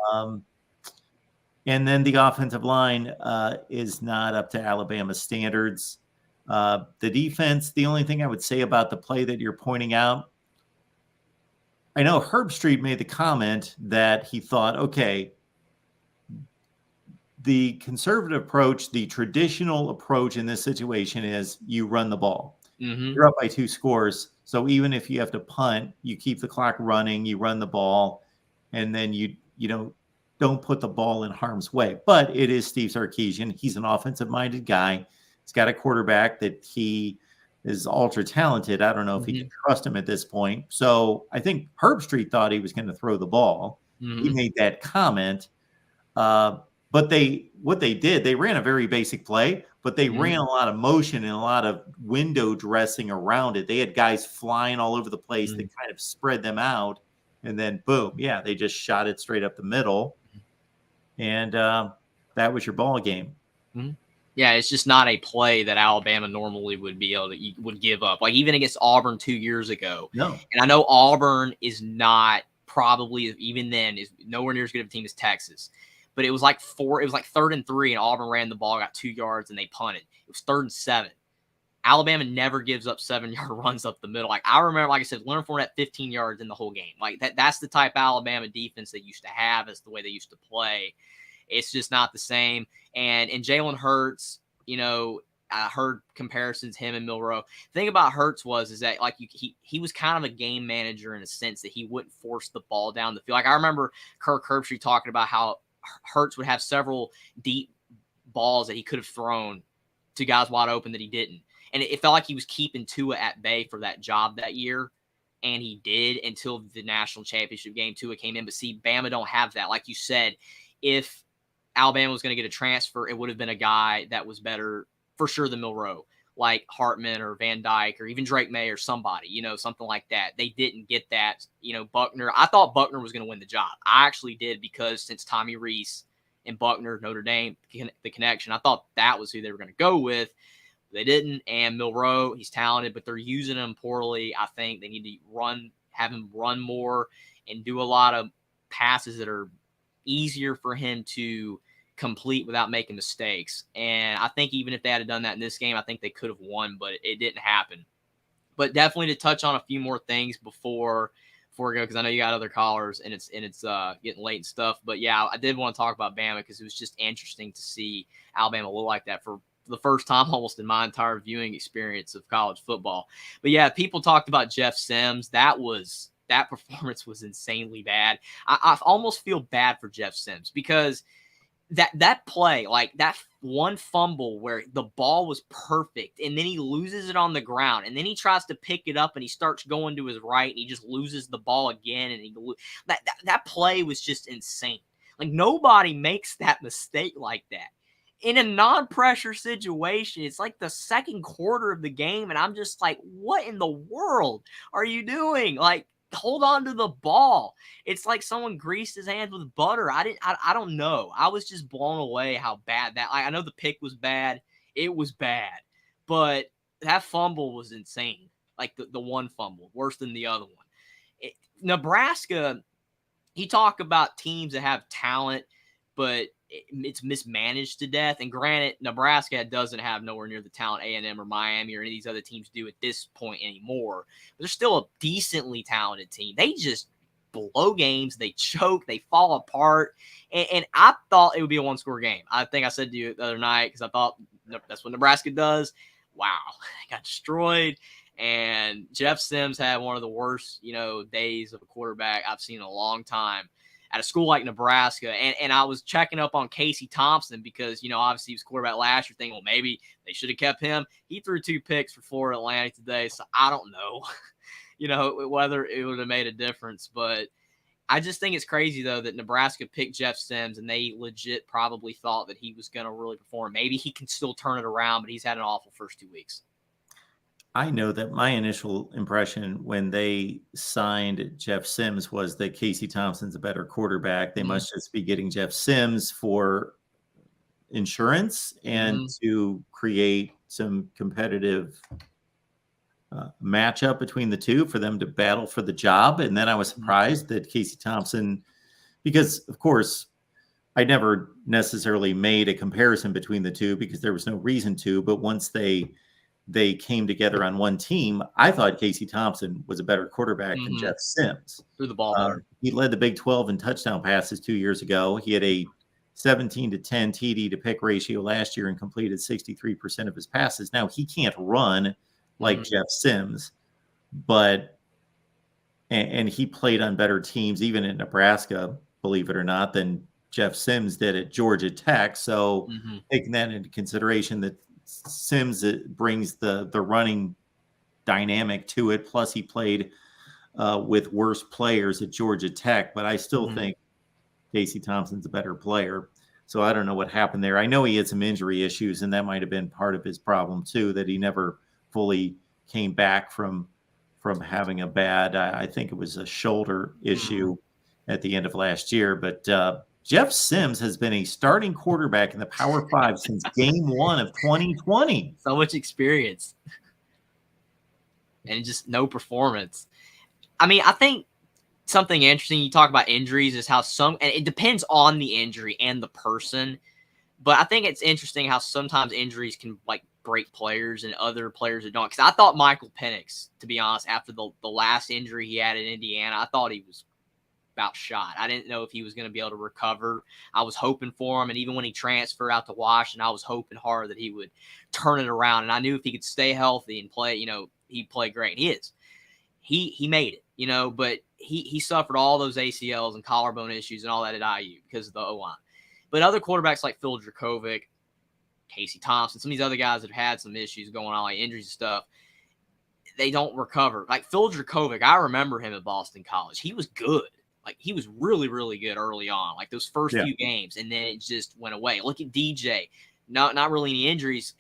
then the offensive line is not up to Alabama standards. The defense, the only thing I would say about the play that you're pointing out, I know Herb Street made the comment that he thought, okay, the conservative approach, the traditional approach in this situation is you run the ball. You're up by 2 scores. So even if you have to punt, you keep the clock running, you run the ball, and then you don't put the ball in harm's way. But it is Steve Sarkisian. He's an offensive-minded guy. He's got a quarterback that he is ultra talented. I don't know if he can trust him at this point. So I think Herb Street thought he was going to throw the ball. He made that comment. But what they did, they ran a very basic play, but they ran a lot of motion and a lot of window dressing around it. They had guys flying all over the place that kind of spread them out. And then boom, they just shot it straight up the middle. And that was your ball game. Yeah, it's just not a play that Alabama normally would be able to would give up. Like even against Auburn 2 years ago. No. And I know Auburn is not probably even then is nowhere near as good of a team as Texas. But it was like 3rd and 3, and Auburn ran the ball, got 2 yards, and they punted. It was 3rd and 7. Alabama never gives up 7-yard runs up the middle. Like I remember, like I said, Leonard Fournette 15 yards in the whole game. Like that's the type of Alabama defense they used to have. It's the way they used to play. It's just not the same. And Jalen Hurts, I heard comparisons him and Milroe. The thing about Hurts is that like he was kind of a game manager in a sense that he wouldn't force the ball down the field. Like I remember Kirk Herbstreit talking about how Hurts would have several deep balls that he could have thrown to guys wide open that he didn't. And it felt like he was keeping Tua at bay for that job that year. And he did until the national championship game. Tua came in. But see, Bama don't have that. Like you said, if Alabama was going to get a transfer, it would have been a guy that was better for sure than Milroe, like Hartman or Van Dyke or even Drake May or somebody, something like that. They didn't get that. Buckner, I thought Buckner was going to win the job. I actually did because since Tommy Rees and Buckner, Notre Dame, the connection, I thought that was who they were going to go with. They didn't. And Milroe, he's talented, but they're using him poorly. I think they need to have him run more and do a lot of passes that are easier for him to complete without making mistakes. And I think even if they had done that in this game, I think they could have won, but it didn't happen. But definitely to touch on a few more things before we go, because I know you got other callers and it's getting late and stuff. But yeah, I did want to talk about Bama because it was just interesting to see Alabama look like that for the first time almost in my entire viewing experience of college football. But yeah, people talked about Jeff Sims. That performance was insanely bad. I almost feel bad for Jeff Sims because that play, like that one fumble where the ball was perfect and then he loses it on the ground and then he tries to pick it up and he starts going to his right and he just loses the ball again and that play was just insane. Like nobody makes that mistake like that. In a non-pressure situation, it's like the second quarter of the game and I'm just like, what in the world are you doing? Like, hold on to the ball. It's like someone greased his hands with butter. I don't know. I was just blown away how bad that. I know the pick was bad. It was bad, but that fumble was insane. Like the one fumble, worse than the other one. Nebraska. You talk about teams that have talent, but it's mismanaged to death. And granted, Nebraska doesn't have nowhere near the talent A&M or Miami or any of these other teams do at this point anymore. But they're still a decently talented team. They just blow games. They choke. They fall apart. And I thought it would be a one-score game. I think I said to you the other night because I thought that's what Nebraska does. Wow. They got destroyed. And Jeff Sims had one of the worst, days of a quarterback I've seen in a long time at a school like Nebraska. And I was checking up on Casey Thompson because, obviously he was quarterback last year, thinking, well, maybe they should have kept him. He threw 2 picks for Florida Atlantic today, so I don't know, whether it would have made a difference. But I just think it's crazy, though, that Nebraska picked Jeff Sims and they legit probably thought that he was going to really perform. Maybe he can still turn it around, but he's had an awful first 2 weeks. I know that my initial impression when they signed Jeff Sims was that Casey Thompson's a better quarterback. They must just be getting Jeff Sims for insurance and to create some competitive matchup between the two for them to battle for the job. And then I was surprised that Casey Thompson, because of course I never necessarily made a comparison between the two because there was no reason to, but once they came together on one team, I thought Casey Thompson was a better quarterback than Jeff Sims. Threw the ball better. He led the Big 12 in touchdown passes 2 years ago. He had a 17-10 TD to pick ratio last year and completed 63% of his passes. Now, he can't run like Jeff Sims, but and he played on better teams, even in Nebraska, believe it or not, than Jeff Sims did at Georgia Tech. So taking that into consideration, that Sims brings the running dynamic to it. Plus, he played with worse players at Georgia Tech, but I still think Casey Thompson's a better player. So I don't know what happened there. I know he had some injury issues, and that might have been part of his problem too, that he never fully came back from having a bad, I think it was a shoulder issue at the end of last year. But Jeff Sims has been a starting quarterback in the Power 5 since game 1 of 2020. So much experience. And just no performance. I mean, I think something interesting, you talk about injuries, is how and it depends on the injury and the person, but I think it's interesting how sometimes injuries can break players and other players that don't. Because I thought Michael Penix, to be honest, after the last injury he had in Indiana, I thought he was about shot. I didn't know if he was going to be able to recover. I was hoping for him, and even when he transferred out to Washington, I was hoping hard that he would turn it around. And I knew if he could stay healthy and play, he'd play great. He is. He made it, but he suffered all those ACLs and collarbone issues and all that at IU because of the O-line. But other quarterbacks like Phil Dracovic, Casey Thompson, some of these other guys that have had some issues going on, like injuries and stuff, they don't recover. Like Phil Dracovic, I remember him at Boston College. He was good. Like, he was really, really good early on, like those first few games, and then it just went away. Look at DJ. Not really any injuries.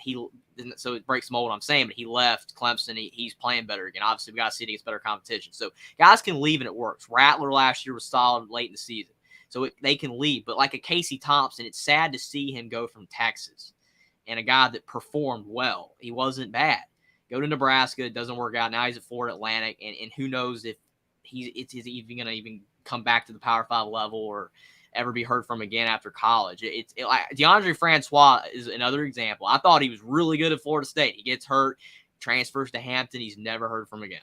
So it breaks mold, I'm saying, but he left Clemson. He's playing better again. Obviously, we got to see it against better competition. So guys can leave, and it works. Rattler last year was solid late in the season. So they can leave. But like a Casey Thompson, it's sad to see him go from Texas. and a guy that performed well. He wasn't bad. Go to Nebraska, it doesn't work out. Now he's at Florida Atlantic, and who knows if it's even going to even come back to the Power 5 level or ever be heard from again after college. Like DeAndre Francois is another example. I thought he was really good at Florida State. He gets hurt, transfers to Hampton. He's never heard from again.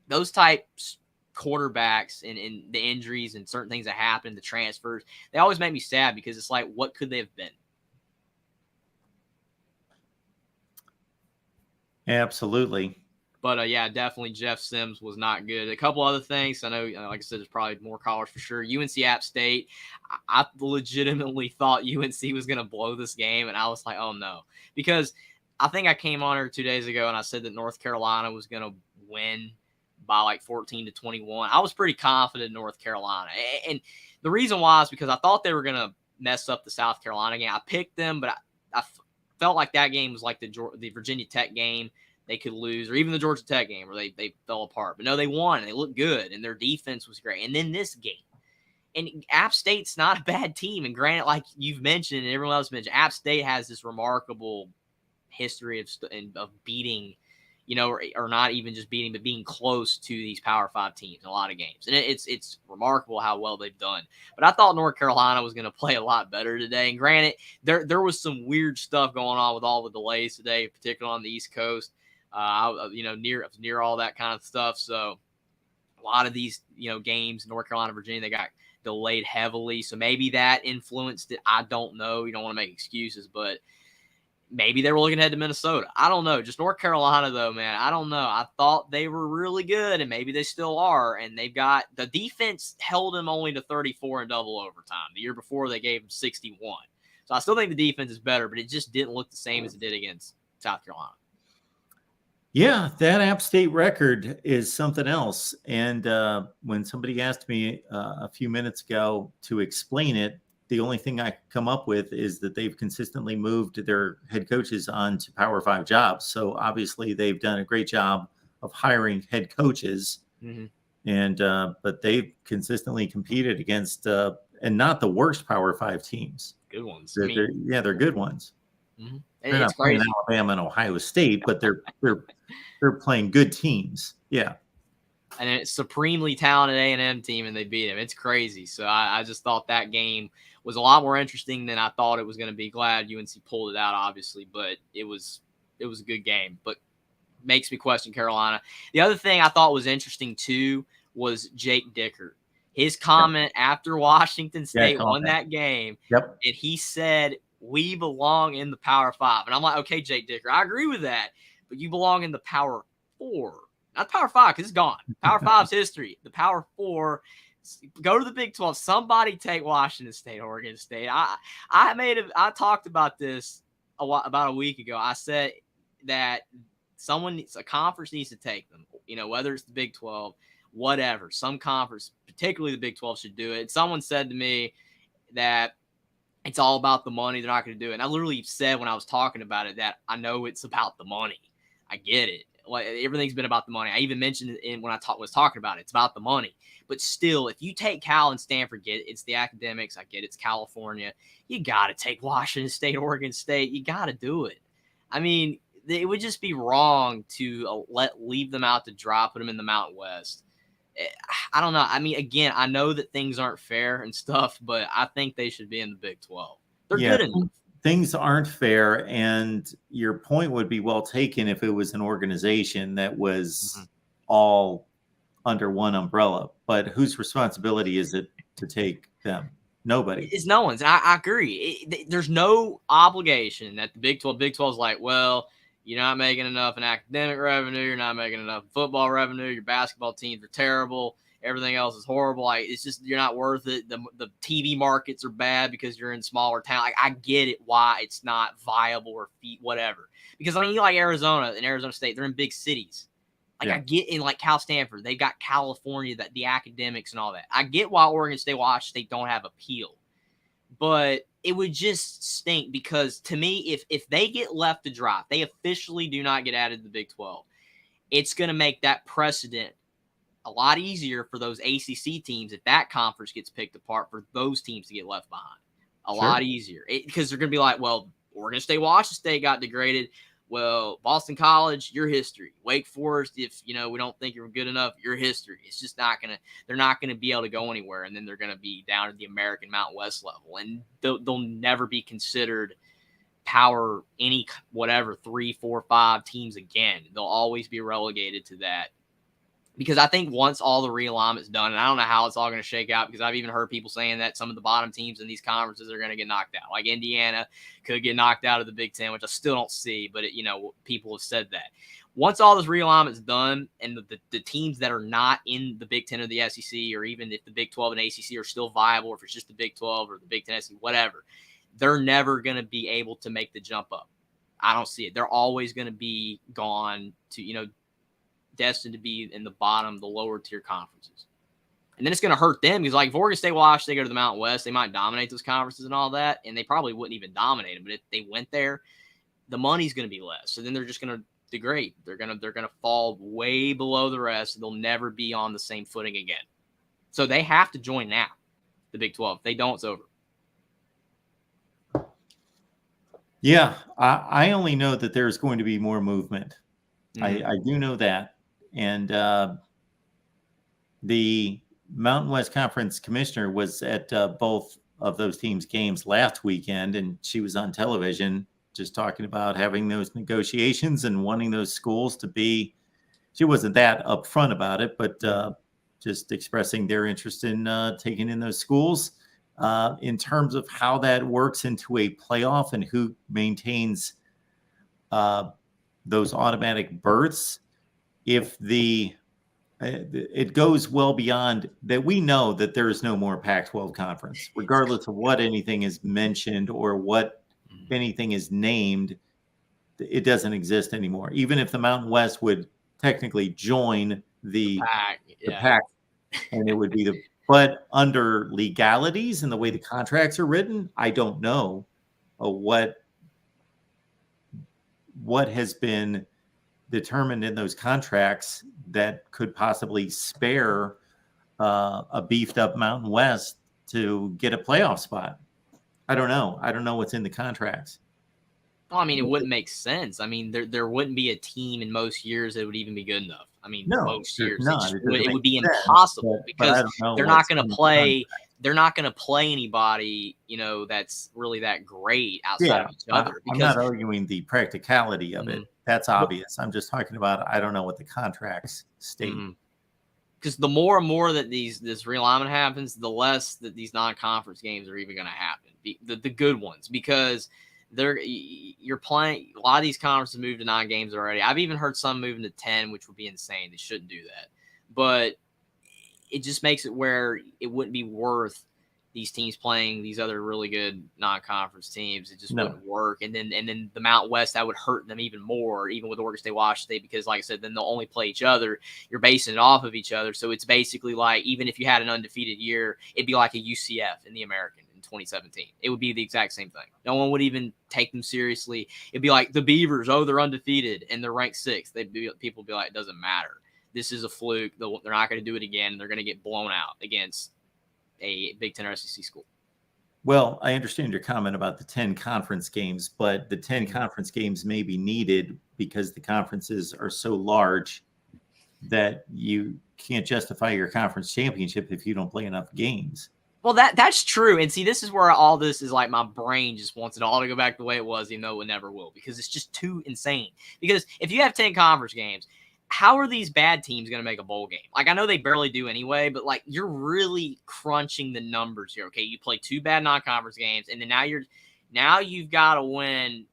Those types quarterbacks and the injuries and certain things that happen, the transfers, they always make me sad because it's like, what could they have been? Absolutely. But yeah, definitely Jeff Sims was not good. A couple other things. I know, like I said, there's probably more callers for sure. UNC App State, I legitimately thought UNC was going to blow this game, and I was like, oh no. Because I think I came on here 2 days ago, and I said that North Carolina was going to win by like 14-21. I was pretty confident in North Carolina. And the reason why is because I thought they were going to mess up the South Carolina game. I picked them, but I felt like that game was like the Virginia Tech game they could lose, or even the Georgia Tech game where they fell apart. But no, they won, and they looked good, and their defense was great. And then this game. And App State's not a bad team. And granted, like you've mentioned and everyone else mentioned, App State has this remarkable history of beating, or not even just beating, but being close to these Power 5 teams in a lot of games. And it's remarkable how well they've done. But I thought North Carolina was going to play a lot better today. And granted, there was some weird stuff going on with all the delays today, particularly on the East Coast. Near all that kind of stuff. So a lot of these, games, North Carolina, Virginia, they got delayed heavily. So maybe that influenced it. I don't know. You don't want to make excuses, but maybe they were looking ahead to Minnesota. I don't know. Just North Carolina, though, man. I don't know. I thought they were really good, and maybe they still are. And they've got the defense held them only to 34 in double overtime. The year before, they gave them 61. So I still think the defense is better, but it just didn't look the same as it did against South Carolina. Yeah, that App State record is something else. And when somebody asked me a few minutes ago to explain it, the only thing I could come up with is that they've consistently moved their head coaches on to Power 5 jobs. So obviously they've done a great job of hiring head coaches. Mm-hmm. And but they've consistently competed against and not the worst Power 5 teams. Good ones. They're good ones. Mm-hmm. They're not playing Alabama and Ohio State, but they're playing good teams. Yeah. And it's supremely talented A&M team, and they beat them. It's crazy. So I just thought that game was a lot more interesting than I thought it was going to be. Glad UNC pulled it out, obviously, but it was a good game. But makes me question Carolina. The other thing I thought was interesting, too, was Jake Dickert. His comment after Washington State won that game, and he said, we belong in the Power 5. And I'm like, okay, Jake Dicker, I agree with that. But you belong in the Power 4. Not the Power 5, because it's gone. Power 5's history. The Power 4, go to the Big 12. Somebody take Washington State, Oregon State. I talked about this about a week ago. I said that a conference needs to take them. Whether it's the Big 12, whatever. Some conference, particularly the Big 12, should do it. Someone said to me that it's all about the money. They're not going to do it. And I literally said when I was talking about it that I know it's about the money. I get it. Like, everything's been about the money. I even mentioned it when I was talking about it. It's about the money. But still, if you take Cal and Stanford, it's the academics. I get it's California. You got to take Washington State, Oregon State. You got to do it. I mean, it would just be wrong to leave them out to dry, put them in the Mountain West. I don't know. I mean, again, I know that things aren't fair and stuff, but I think they should be in the Big 12. They're good enough. Things aren't fair, and your point would be well taken if it was an organization that was all under one umbrella. But whose responsibility is it to take them? Nobody. It's no one's. I agree. There's no obligation that the Big 12 is like, well, you're not making enough in academic revenue. You're not making enough football revenue. Your basketball teams are terrible. Everything else is horrible. Like, it's just, you're not worth it. The TV markets are bad because you're in smaller town. Like, I get it why it's not viable or whatever. Because, I mean, you like Arizona and Arizona State, they're in big cities. Like, I get in like Cal Stanford, they've got California, the academics and all that. I get why Oregon State, Washington State don't have appeal. But it would just stink because, to me, if they get left to dry, they officially do not get added to the Big 12, it's going to make that precedent a lot easier for those ACC teams if that conference gets picked apart, for those teams to get left behind. A lot easier. Because they're going to be like, well, Oregon State, Washington State got degraded. Well, Boston College, your history. Wake Forest, if we don't think you're good enough, your history. It's just they're not gonna be able to go anywhere, and then they're gonna be down at the American Mountain West level, and they'll never be considered power any 3, 4, 5 teams again. They'll always be relegated to that. Because I think once all the realignment's done, and I don't know how it's all going to shake out, because I've even heard people saying that some of the bottom teams in these conferences are going to get knocked out. Like Indiana could get knocked out of the Big Ten, which I still don't see, but people have said that. Once all this realignment's done, and the teams that are not in the Big Ten or the SEC, or even if the Big 12 and ACC are still viable, or if it's just the Big 12 or the Big 10 SEC, whatever, they're never going to be able to make the jump up. I don't see it. They're always going to be gone to, destined to be in the lower tier conferences. And then it's going to hurt them, because like if Oregon State, Washington, they go to the Mountain West, they might dominate those conferences and all that, and they probably wouldn't even dominate them. But if they went there, the money's going to be less. So then they're just going to degrade. They're going to fall way below the rest. And they'll never be on the same footing again. So they have to join now, the Big 12. If they don't, it's over. Yeah, I only know that there's going to be more movement. I do know that. And the Mountain West Conference commissioner was at both of those teams' games last weekend, and she was on television just talking about having those negotiations and wanting those schools to be. She wasn't that upfront about it, but just expressing their interest in taking in those schools. In terms of how that works into a playoff and who maintains those automatic berths, if it goes well beyond that, we know that there is no more Pac-12 conference, regardless of what anything is mentioned or what anything is named. It doesn't exist anymore. Even if the Mountain West would technically join the Pac, and it would be but under legalities and the way the contracts are written, I don't know what has been determined in those contracts that could possibly spare a beefed up Mountain West to get a playoff spot. I don't know. I don't know what's in the contracts. Well, I mean, it wouldn't make sense. I mean, there wouldn't be a team in most years that would even be good enough. I mean, No, most there's years not. it would be sense, impossible, but I because don't know they're not what's going in to the play. contract. They're not going to play anybody, that's really that great outside of each other. I'm not arguing the practicality of it. That's obvious. I'm just talking about, I don't know what the contracts state. Because the more and more that this realignment happens, the less that these non-conference games are even going to happen. The good ones, because you're playing, a lot of these conferences moved to 9 games already. I've even heard some moving to 10, which would be insane. They shouldn't do that. But it just makes it where it wouldn't be worth these teams playing these other really good non-conference teams. It just wouldn't work. And then the Mountain West, that would hurt them even more, even with Oregon State, Washington State, because like I said, then they'll only play each other. You're basing it off of each other. So it's basically like, even if you had an undefeated year, it'd be like a UCF in the American in 2017. It would be the exact same thing. No one would even take them seriously. It'd be like the Beavers, they're undefeated and they're ranked 6th. People would be like, it doesn't matter. This is a fluke. They're not going to do it again. They're going to get blown out against a Big Ten or SEC school. Well, I understand your comment about the 10 conference games, but the 10 conference games may be needed because the conferences are so large that you can't justify your conference championship if you don't play enough games. Well, that's true. And see, this is where all this is like, my brain just wants it all to go back the way it was, even though it never will, because it's just too insane. Because if you have 10 conference games, how are these bad teams going to make a bowl game? Like, I know they barely do anyway, but like, you're really crunching the numbers here. Okay, you play 2 bad non-conference games, and then now you've got to win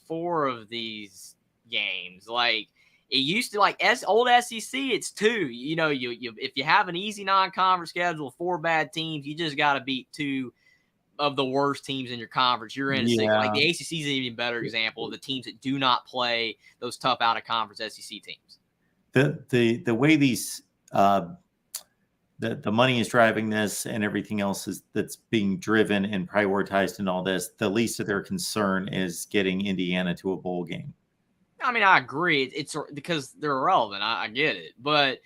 4 of these games. Like, it used to, like old SEC, it's 2. You if you have an easy non-conference schedule, 4 bad teams, you just got to beat 2 of the worst teams in your conference. You're in 6. Like, the ACC is an even better example of the teams that do not play those tough out of conference SEC teams. The way these the money is driving this and everything else that's being driven and prioritized in all this, the least of their concern is getting Indiana to a bowl game. I mean, I agree. It's because they're irrelevant. I get it. But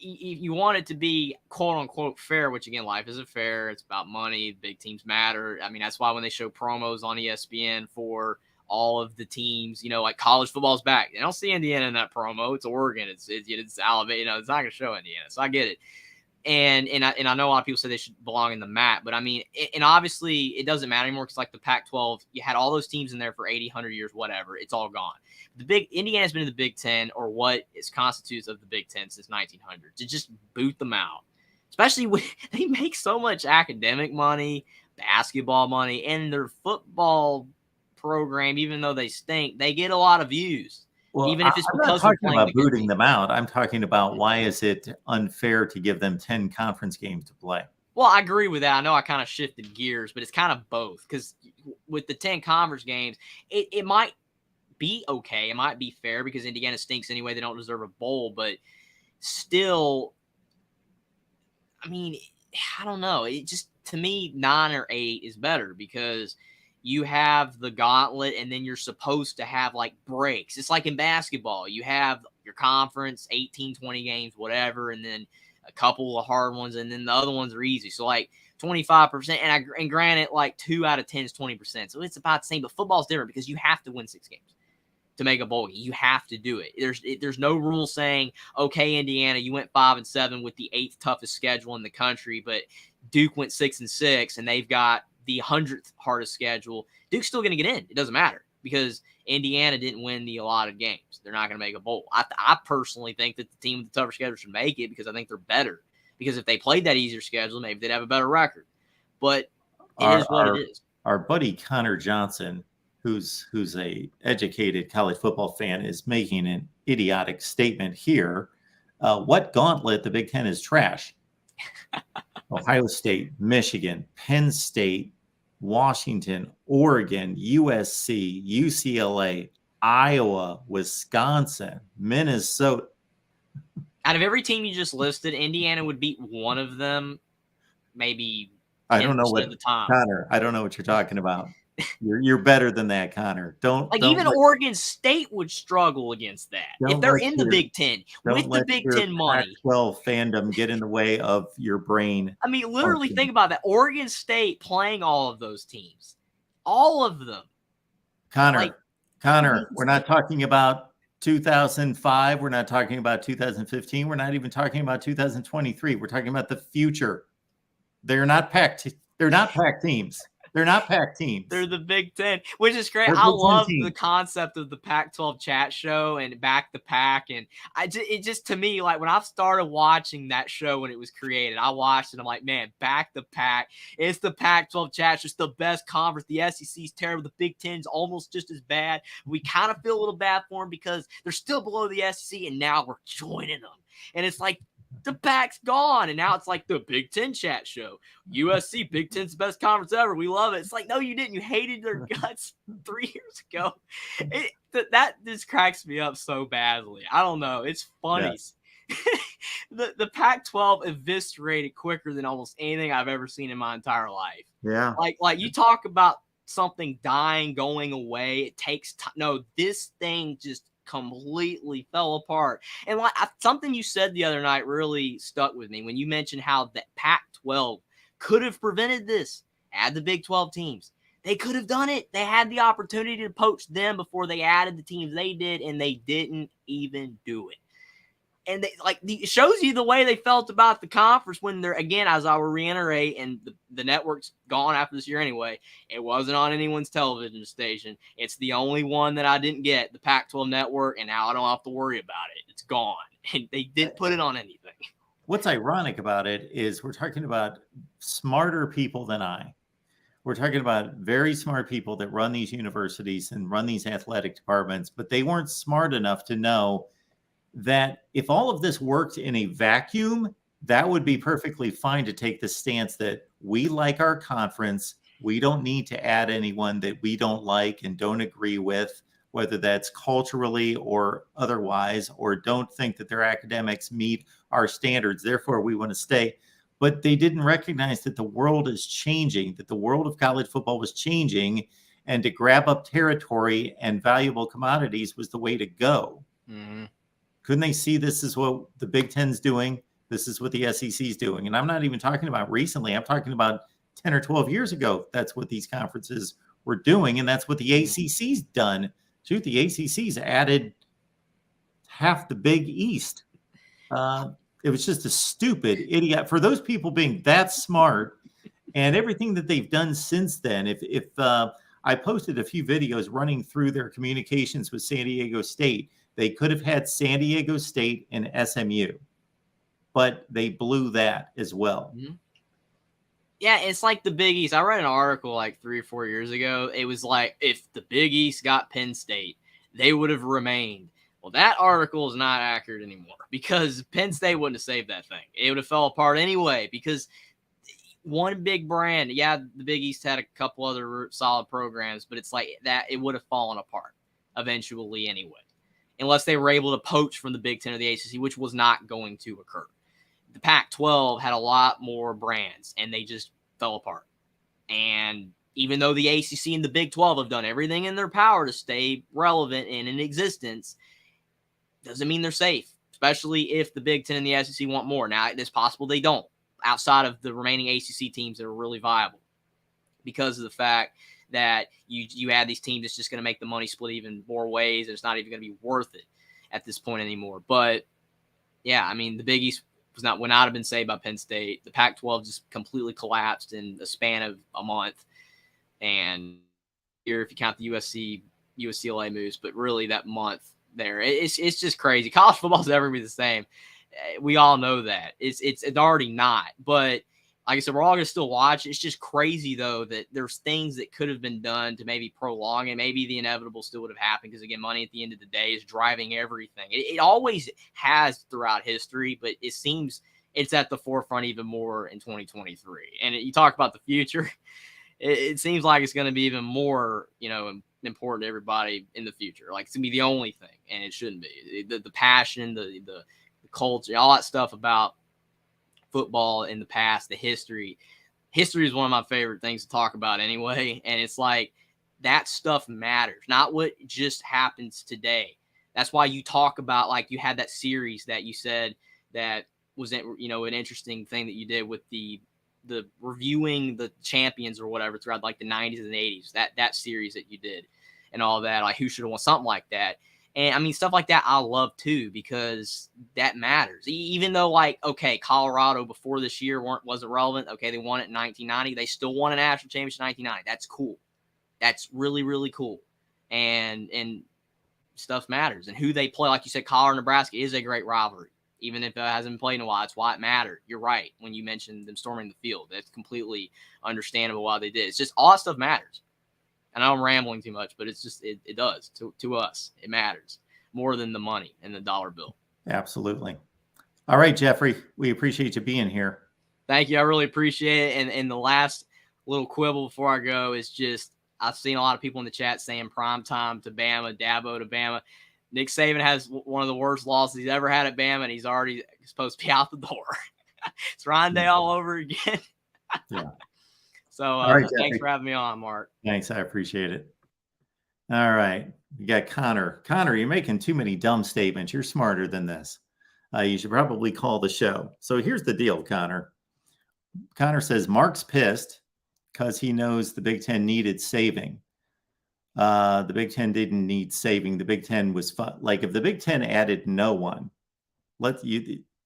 if you want it to be quote unquote fair, which again, life isn't fair. It's about money. Big teams matter. I mean, that's why when they show promos on ESPN for all of the teams, like college football's back, they don't see Indiana in that promo. It's Oregon. It's Alabama. It's not going to show Indiana. So I get it. And I know a lot of people say they should belong in the MAC, but I mean, and obviously it doesn't matter anymore because like the Pac-12, you had all those teams in there for 80, 100 years, whatever. It's all gone. Indiana's been in the Big Ten, or what is constitutes of the Big Ten since 1900. To just boot them out, especially when they make so much academic money, basketball money, and their football program, even though they stink, they get a lot of views. Well, even if it's I'm because not of talking about booting them out. I'm talking about why is it unfair to give them 10 conference games to play? Well, I agree with that. I know I kind of shifted gears, but it's kind of both because with the 10 conference games, it might be okay. It might be fair because Indiana stinks anyway. They don't deserve a bowl, but still, I mean, I don't know. It just, to me, 9 or 8 is better because you have the gauntlet and then you're supposed to have like breaks. It's like in basketball. You have your conference, 18, 20 games, whatever, and then a couple of hard ones, and then the other ones are easy. So like 25%, and granted, like 2 out of 10 is 20%. So it's about the same, but football's different because you have to win 6 games to make a bowl game. You have to do it. There's no rule saying, okay, Indiana, you went 5-7 with the 8th toughest schedule in the country, but Duke went 6-6 and they've got the 100th hardest schedule. Duke's still going to get in. It doesn't matter because Indiana didn't win the allotted games. They're not going to make a bowl. I personally think that the team with the tougher schedule should make it because I think they're better. Because if they played that easier schedule, maybe they'd have a better record. But it is what it is. Our buddy Connor Johnson, who's a educated college football fan, is making an idiotic statement here. What gauntlet? The Big Ten is trash. Ohio State, Michigan, Penn State, Washington, Oregon, USC, UCLA, Iowa, Wisconsin, Minnesota. Out of every team you just listed, Indiana would beat one of them, maybe 10% I don't know what of the time. Connor. I don't know what you're talking about. You're better than that, Connor. Don't even Oregon State would struggle against that if they're in the Big Ten with the Big Ten money. Pac-12 fandom get in the way of your brain. I mean, literally think about that. Oregon State playing all of those teams, all of them. Connor, we're not talking about 2005. We're not talking about 2015. We're not even talking about 2023. We're talking about the future. They're not packed. They're not packed teams. They're not Pac teams. They're the Big Ten, which is great. I love the concept of the Pac-12 chat show and Back the Pack. And it just, to me, like when I started watching that show when it was created, I watched it. I'm like, man, Back the Pack. It's the Pac-12 chat show. It's the best conference. The SEC's terrible. The Big Ten's almost just as bad. We kind of feel a little bad for them because they're still below the SEC, and now we're joining them. And it's like, the Pac's gone, and now it's like the Big Ten chat show. USC, Big Ten's the best conference ever. We love it. It's like, no, you didn't. You hated their guts 3 years ago. That just cracks me up so badly. I don't know. It's funny. Yeah. the Pac-12 eviscerated quicker than almost anything I've ever seen in my entire life. Yeah. Like you talk about something dying, going away. It takes time. No, this thing just completely fell apart. And like something you said the other night really stuck with me when you mentioned how that Pac-12 could have prevented this. Add the Big 12 teams. They could have done it. They had the opportunity to poach them before they added the teams they did, and they didn't even do it. And it shows you the way they felt about the conference when they're, again, as I will reiterate, and the network's gone after this year anyway, it wasn't on anyone's television station. It's the only one that I didn't get, the Pac-12 network, and now I don't have to worry about it. It's gone. And they didn't put it on anything. What's ironic about it is we're talking about smarter people than I. We're talking about very smart people that run these universities and run these athletic departments, but they weren't smart enough to know that if all of this worked in a vacuum, that would be perfectly fine to take the stance that we like our conference. We don't need to add anyone that we don't like and don't agree with, whether that's culturally or otherwise, or don't think that their academics meet our standards. Therefore, we want to stay. But they didn't recognize that the world is changing, that the world of college football was changing, and to grab up territory and valuable commodities was the way to go. Mm-hmm. Couldn't they see this is what the Big Ten's doing? This is what the SEC is doing. And I'm not even talking about recently. I'm talking about 10 or 12 years ago. That's what these conferences were doing. And that's what the ACC's done. Shoot, the ACC's added half the Big East. It was just a stupid idiot. For those people being that smart and everything that they've done since then, if I posted a few videos running through their communications with San Diego State, they could have had San Diego State and SMU, but they blew that as well. Mm-hmm. Yeah, it's like the Big East. I read an article like 3 or 4 years ago. It was like, if the Big East got Penn State, they would have remained. Well, that article is not accurate anymore because Penn State wouldn't have saved that thing. It would have fell apart anyway because one big brand. Yeah, the Big East had a couple other solid programs, but it's like that it would have fallen apart eventually anyway, unless they were able to poach from the Big Ten or the ACC, which was not going to occur. The Pac-12 had a lot more brands, and they just fell apart. And even though the ACC and the Big 12 have done everything in their power to stay relevant and in existence, doesn't mean they're safe, especially if the Big Ten and the SEC want more. Now, it's possible they don't, outside of the remaining ACC teams that are really viable, because of the fact that you add these teams, it's just going to make the money split even more ways, and it's not even going to be worth it at this point anymore. But, yeah, I mean, the Big East would not have been saved by Penn State. The Pac-12 just completely collapsed in a span of a month. And here, if you count the UCLA moves, but really that month there, it's just crazy. College football's never be the same. We all know that. It's already not. But like I said, we're all going to still watch. It's just crazy, though, that there's things that could have been done to maybe prolong it. Maybe the inevitable still would have happened because, again, money at the end of the day is driving everything. It always has throughout history, but it seems it's at the forefront even more in 2023. And you talk about the future, it seems like it's going to be even more, important to everybody in the future. Like, it's going to be the only thing, and it shouldn't be. The passion, the culture, all that stuff about football in the past, the history is one of my favorite things to talk about anyway. And it's like that stuff matters, not what just happens today. That's why you talk about, like, you had that series that you said that was, an interesting thing that you did with the reviewing the champions or whatever throughout like the 90s and 80s, that series that you did and all that, like who should have won, something like that. And I mean, stuff like that I love too, because that matters. Even though, like, okay, Colorado before this year wasn't relevant. Okay, they won it in 1990. They still won a national championship in 1990. That's cool. That's really, really cool. And stuff matters. And who they play, like you said, Colorado, Nebraska is a great rivalry. Even if it hasn't been played in a while, that's why it mattered. You're right when you mentioned them storming the field. That's completely understandable why they did. It's just all that stuff matters. And I'm rambling too much, but it's just it does to us. It matters more than the money and the dollar bill. Absolutely. All right, Jeffrey, we appreciate you being here. Thank you. I really appreciate it. And the last little quibble before I go is just, I've seen a lot of people in the chat saying prime time to Bama, Dabo to Bama. Nick Saban has one of the worst losses he's ever had at Bama, and he's already supposed to be out the door. It's Ryan Day all over again. Yeah. So right, thanks for having me on, Mark. Thanks. I appreciate it. All right. We got Connor. Connor, you're making too many dumb statements. You're smarter than this. You should probably call the show. So here's the deal, Connor. Connor says Mark's pissed because he knows the Big Ten needed saving. The Big Ten didn't need saving. The Big Ten was fun. Like, if the Big Ten added no one,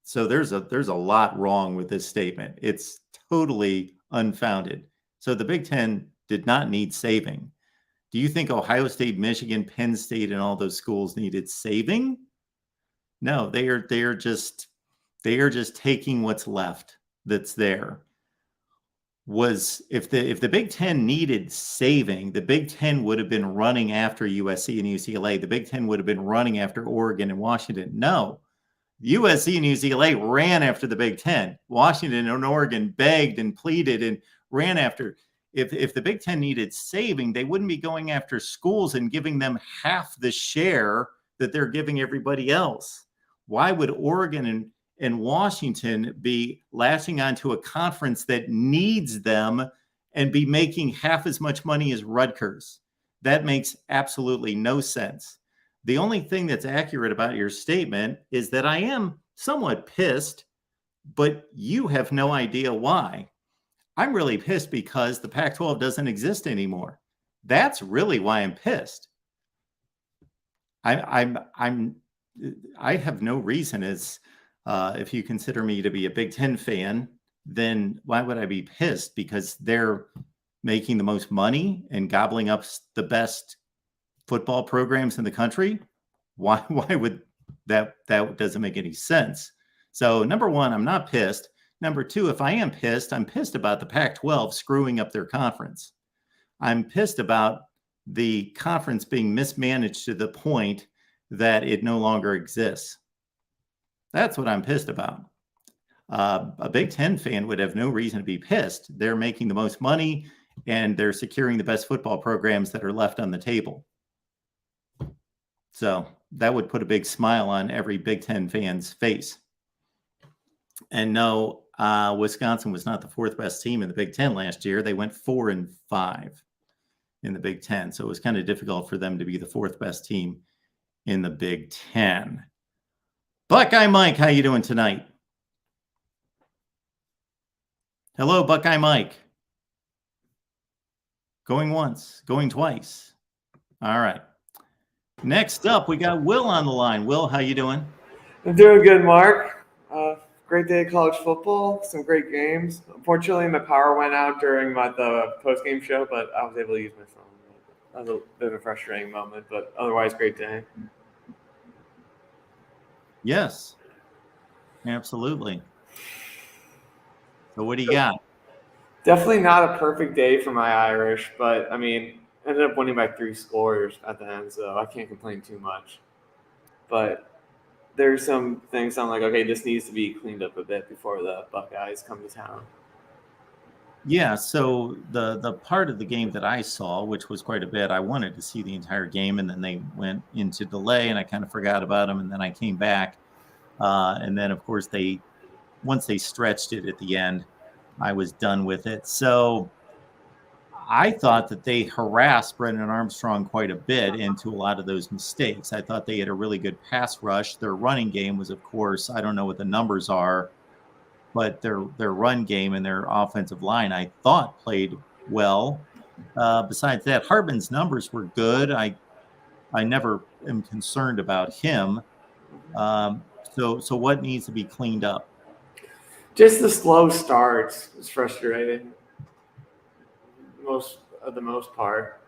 so there's a lot wrong with this statement. It's totally unfounded. So the Big Ten did not need saving. Do you think Ohio State, Michigan, Penn State, and all those schools needed saving? No, they are just taking what's left that's there. If the Big Ten needed saving, the Big Ten would have been running after USC and UCLA. The Big Ten would have been running after Oregon and Washington. No, USC and UCLA ran after the Big Ten. Washington and Oregon begged and pleaded and ran after. If the Big Ten needed saving, they wouldn't be going after schools and giving them half the share that they're giving everybody else. Why would Oregon and Washington be latching onto a conference that needs them and be making half as much money as Rutgers? That makes absolutely no sense. The only thing that's accurate about your statement is that I am somewhat pissed but you have no idea why. I'm really pissed because the Pac-12 doesn't exist anymore. That's really why I'm pissed. I have no reason as if you consider me to be a Big Ten fan, then why would I be pissed? Because they're making the most money and gobbling up the best football programs in the country. Why would that doesn't make any sense? So number one, I'm not pissed. Number two, if I am pissed, I'm pissed about the Pac-12 screwing up their conference. I'm pissed about the conference being mismanaged to the point that it no longer exists. That's what I'm pissed about. A Big Ten fan would have no reason to be pissed. They're making the most money and they're securing the best football programs that are left on the table. So that would put a big smile on every Big Ten fan's face. And no, Wisconsin was not the fourth best team in the Big Ten last year. They went 4-5 in the Big Ten. So it was kind of difficult for them to be the fourth best team in the Big Ten. Buckeye Mike, how you doing tonight? Hello, Buckeye Mike. Going once, going twice. All right. Next up, we got Will on the line. Will, how you doing? I'm doing good, Mark. Great day of college football, some great games. Unfortunately, my power went out during the post-game show, but I was able to use my phone. That was a bit of a frustrating moment, but otherwise, great day. Yes, absolutely. So what do you got? Definitely not a perfect day for my Irish, but, I mean, ended up winning by 3 scores at the end, so I can't complain too much. But there's some things I'm like, okay, this needs to be cleaned up a bit before the Buckeyes come to town. Yeah, so the part of the game that I saw, which was quite a bit, I wanted to see the entire game, and then they went into delay, and I kind of forgot about them, and then I came back. And then, of course, once they stretched it at the end, I was done with it. So I thought that they harassed Brennan Armstrong quite a bit into a lot of those mistakes. I thought they had a really good pass rush. Their running game was, of course, I don't know what the numbers are, but their run game and their offensive line, I thought, played well. Besides that, Hartman's numbers were good. I never am concerned about him. So what needs to be cleaned up? Just the slow starts is frustrating. The most part.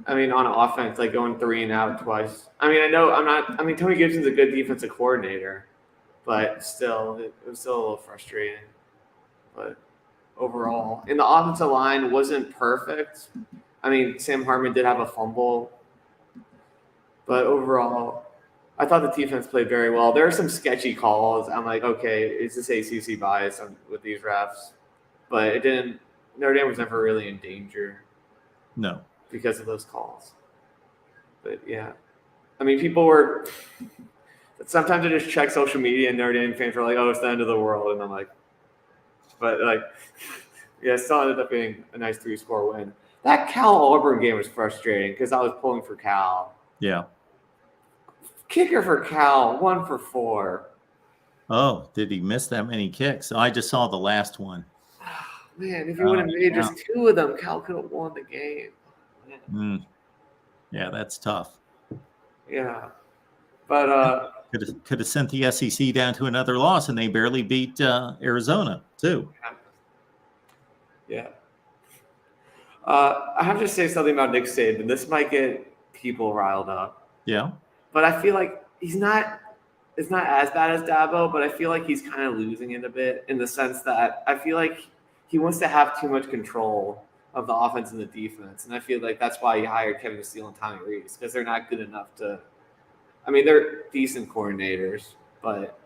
I mean, on offense, like going 3 and out twice. I mean, Tony Gibson's a good defensive coordinator, but still, it was still a little frustrating. But overall, and the offensive line wasn't perfect. I mean, Sam Hartman did have a fumble, but overall, I thought the defense played very well. There are some sketchy calls. I'm like, okay, is this ACC bias with these refs? But it didn't. Notre Dame was never really in danger. No. Because of those calls. But, yeah. I mean, people were – sometimes I just check social media and Notre Dame fans were like, oh, it's the end of the world. And I'm like – but, like, yeah, it still ended up being a nice 3-score win. That Cal-Auburn game was frustrating because I was pulling for Cal. Yeah. Kicker for Cal, 1 for 4. Oh, did he miss that many kicks? I just saw the last one. Man, if you would have made just 2 of them, Cal could have won the game. Yeah, that's tough. Yeah. But could have sent the SEC down to another loss, and they barely beat Arizona, too. Yeah. I have to say something about Nick Saban. This might get people riled up. Yeah. But I feel like it's not as bad as Dabo, but I feel like he's kind of losing it a bit in the sense that I feel like he wants to have too much control of the offense and the defense. And I feel like that's why he hired Kevin Steele and Tommy Rees, because they're not good enough to – I mean, they're decent coordinators, but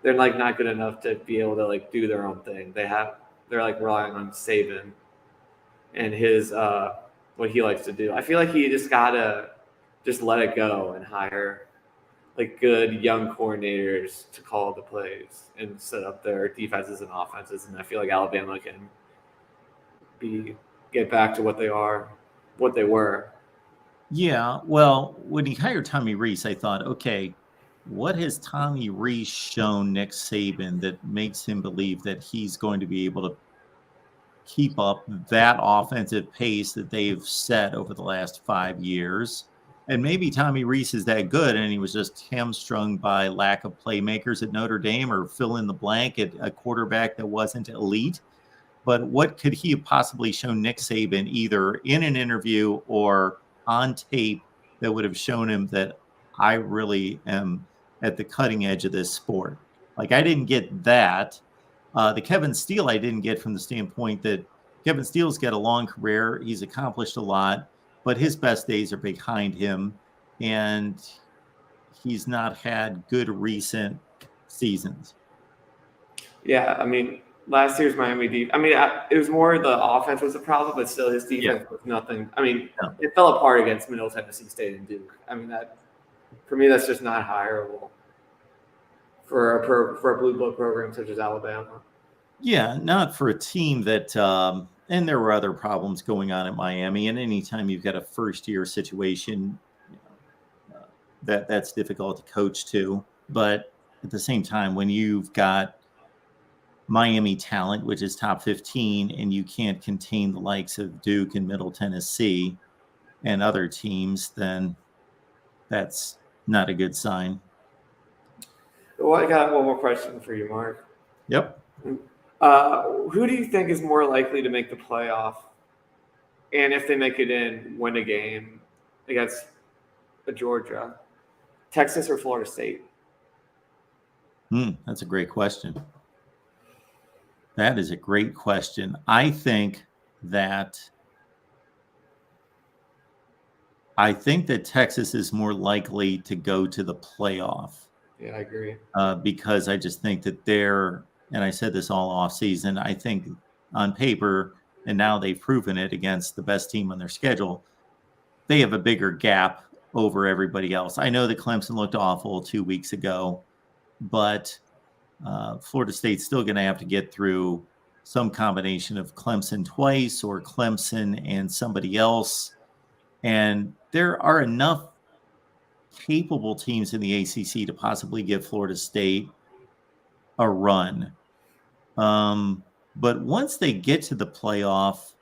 they're, like, not good enough to be able to, like, do their own thing. They're, like, relying on Saban and his what he likes to do. I feel like he just got to just let it go and hire – like good young coordinators to call the plays and set up their defenses and offenses. And I feel like Alabama can get back to what they were. Yeah. Well, when he hired Tommy Rees, I thought, okay, what has Tommy Rees shown Nick Saban that makes him believe that he's going to be able to keep up that offensive pace that they've set over the last 5 years? And maybe Tommy Rees is that good and he was just hamstrung by lack of playmakers at Notre Dame, or fill in the blank at a quarterback that wasn't elite. But what could he have possibly shown Nick Saban, either in an interview or on tape, that would have shown him that I really am at the cutting edge of this sport? Like, I didn't get that. The Kevin Steele I didn't get, from the standpoint that Kevin Steele's got a long career. He's accomplished a lot, but his best days are behind him, and he's not had good recent seasons. Yeah, I mean, last year's Miami it was more the offense was the problem, but still his defense was nothing. I mean, it fell apart against Middle Tennessee State and Duke. I mean, that for me, that's just not hireable for a blue blood program such as Alabama. Yeah, not for a team that and there were other problems going on at Miami. And anytime you've got a first-year situation, that's difficult to coach to. But at the same time, when you've got Miami talent, which is top 15, and you can't contain the likes of Duke and Middle Tennessee and other teams, then that's not a good sign. Well, I got one more question for you, Mark. Yep. Who do you think is more likely to make the playoff? And if they make it in, win a game against Georgia, Texas or Florida State? That's a great question. That is a great question. I think that Texas is more likely to go to the playoff. Yeah, I agree. Because I just think that and I said this all off season, I think on paper, and now they've proven it against the best team on their schedule, they have a bigger gap over everybody else. I know that Clemson looked awful 2 weeks ago, but Florida State's still going to have to get through some combination of Clemson twice or Clemson and somebody else. And there are enough capable teams in the ACC to possibly give Florida State a run. But once they get to the playoff,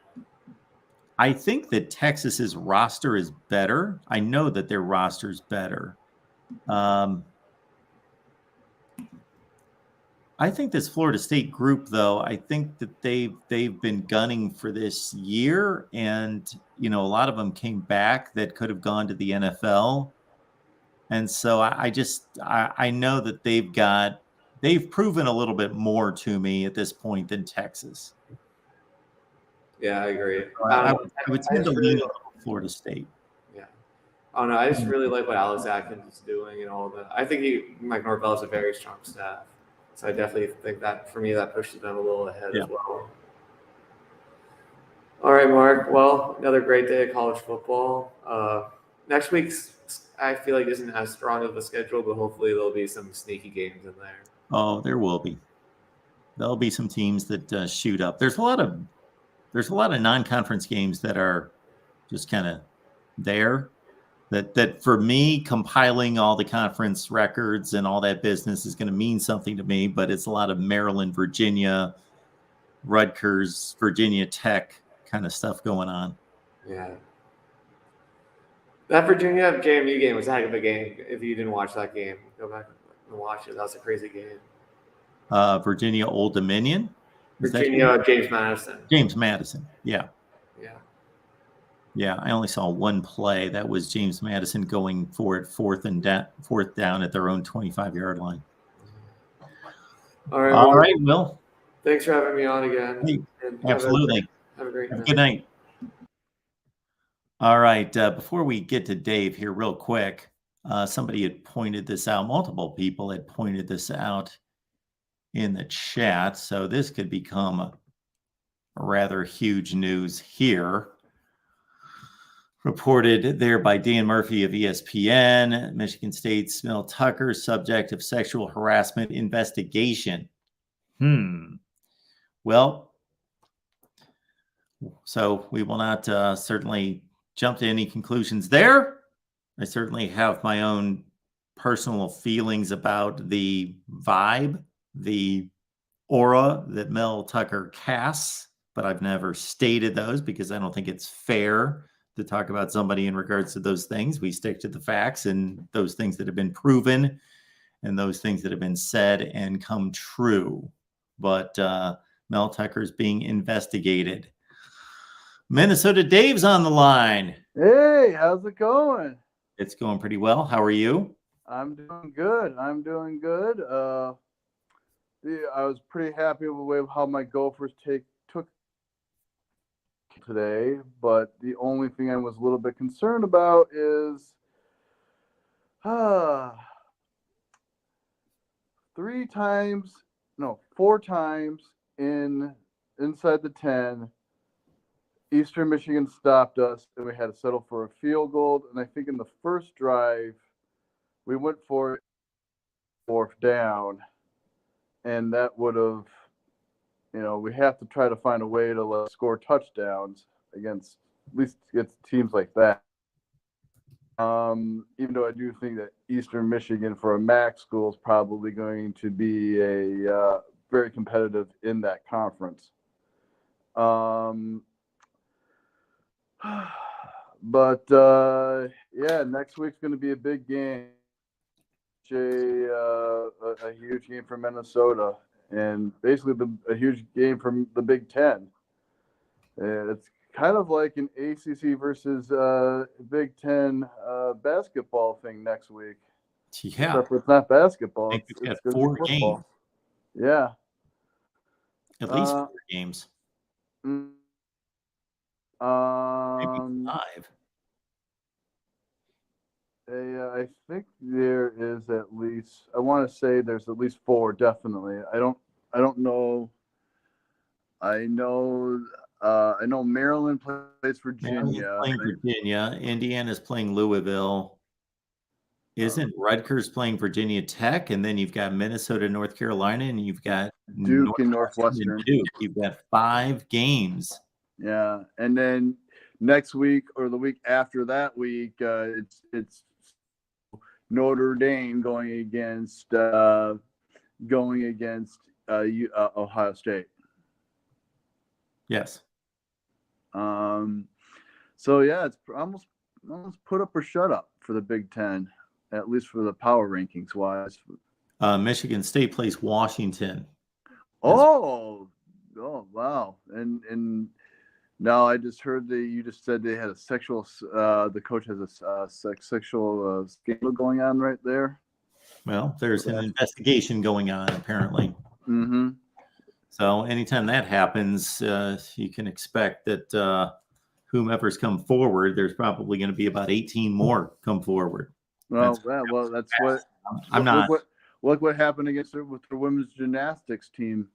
I think that Texas's roster is better. I know that their roster is better. I think this Florida State group, though, I think that they've been gunning for this year, and a lot of them came back that could have gone to the NFL, and so I know that they've proven a little bit more to me at this point than Texas. Yeah, I agree. I would tend to lean on Florida State. Yeah. Oh no, I just really like what Alex Atkins is doing and all of that. I think Mike Norvell is a very strong staff. So I definitely think that, for me, that pushes them a little ahead as well. All right, Mark. Well, another great day of college football. Next week's, I feel like, isn't as strong of a schedule, but hopefully there'll be some sneaky games in there. Oh, there will be. There'll be some teams that shoot up. There's a lot of non-conference games that are just kind of there. That for me, compiling all the conference records and all that business is going to mean something to me, but it's a lot of Maryland, Virginia, Rutgers, Virginia Tech kind of stuff going on. Yeah. That Virginia JMU game was a heck of a game. If you didn't watch that game, go back and watch it. That was a crazy game. Virginia Old Dominion? Virginia James Madison. James Madison, yeah. Yeah. Yeah, I only saw one play. That was James Madison going for it fourth down at their own 25-yard line. All right. All right, Will. Thanks for having me on again. Hey, absolutely. Have a great night. Good night. All right. Before we get to Dave here real quick, somebody had pointed this out. Multiple people had pointed this out in the chat. So this could become a rather huge news here. Reported there by Dan Murphy of ESPN. Michigan State's Mel Tucker, subject of sexual harassment investigation. Well, so we will not certainly jump to any conclusions there. I certainly have my own personal feelings about the vibe, the aura that Mel Tucker casts, but I've never stated those because I don't think it's fair to talk about somebody in regards to those things. We stick to the facts and those things that have been proven and those things that have been said and come true. But Mel Tucker's being investigated. Minnesota Dave's on the line. Hey, how's it going? It's going pretty well. How are you? I'm doing good. I was pretty happy with the way how my Gophers took today, but the only thing I was a little bit concerned about is 4 times inside the 10, Eastern Michigan stopped us, and we had to settle for a field goal. And I think in the first drive, we went for it, 4th down, and that would have, we have to try to find a way to score touchdowns against teams like that. Even though I do think that Eastern Michigan for a MAC school is probably going to be a very competitive in that conference. But next week's going to be a big game, a huge game for Minnesota, and basically a huge game from the Big Ten. It's kind of like an ACC versus Big Ten basketball thing next week. Yeah, except it's not basketball. I think we've It's got gonna be 4 football. games, Yeah. at least 4 games, maybe 5. I think there is at least. I want to say there's at least 4. Definitely. I don't know. I know Maryland plays Virginia. Maryland's playing Virginia. Indiana's playing Louisville. Isn't Rutgers playing Virginia Tech? And then you've got Minnesota, North Carolina, and you've got Duke and Northwestern. and Duke. You've got 5 games. Yeah, and then next week or the week after that week, it's Notre Dame going against Ohio State. Yes. So yeah, it's almost put up or shut up for the Big Ten, at least for the power rankings wise. Michigan State plays Washington. Oh wow! And now I just heard you just said they had a sexual. The coach has a sexual scandal going on right there. Well, there's an investigation going on apparently. Mm-hmm. So anytime that happens, you can expect that whomever's come forward, there's probably going to be about 18 more come forward. Well, that's what I'm not. Look what happened with the women's gymnastics team.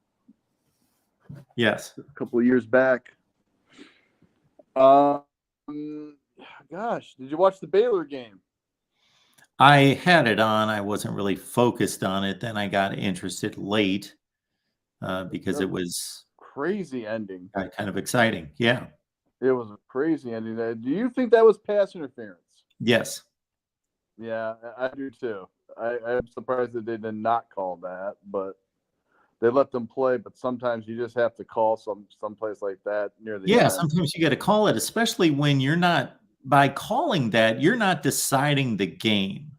Yes. A couple of years back. Gosh, did you watch the Baylor game? I had it on. I wasn't really focused on it. Then I got interested late because it was crazy ending. Kind of exciting. Yeah. It was a crazy ending. Do you think that was pass interference? Yes. Yeah, I do too. I'm surprised that they did not call that, but they let them play. But sometimes you just have to call someplace like that near the end. Sometimes you got to call it, especially when you're not. By calling that, you're not deciding the game.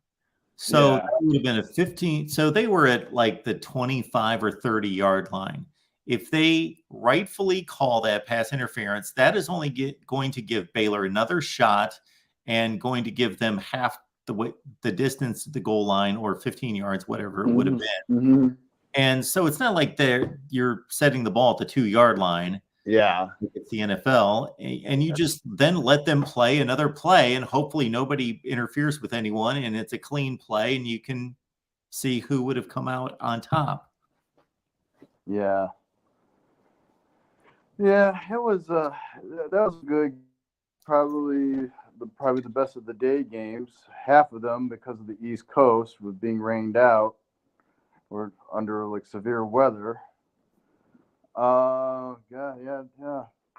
So that would have been a 15. So they were at like the 25 or 30 yard line. If they rightfully call that pass interference, that is only going to give Baylor another shot and going to give them half the distance to the goal line, or 15 yards, whatever it would have been. Mm-hmm. And so it's not like you're setting the ball at the 2 yard line. Yeah. It's the NFL, and you just then let them play another play, and hopefully nobody interferes with anyone, and it's a clean play, and you can see who would have come out on top. Yeah. Yeah, it was that was good. Probably the best of the day games. Half of them, because of the East Coast, was being rained out or under like severe weather. Yeah.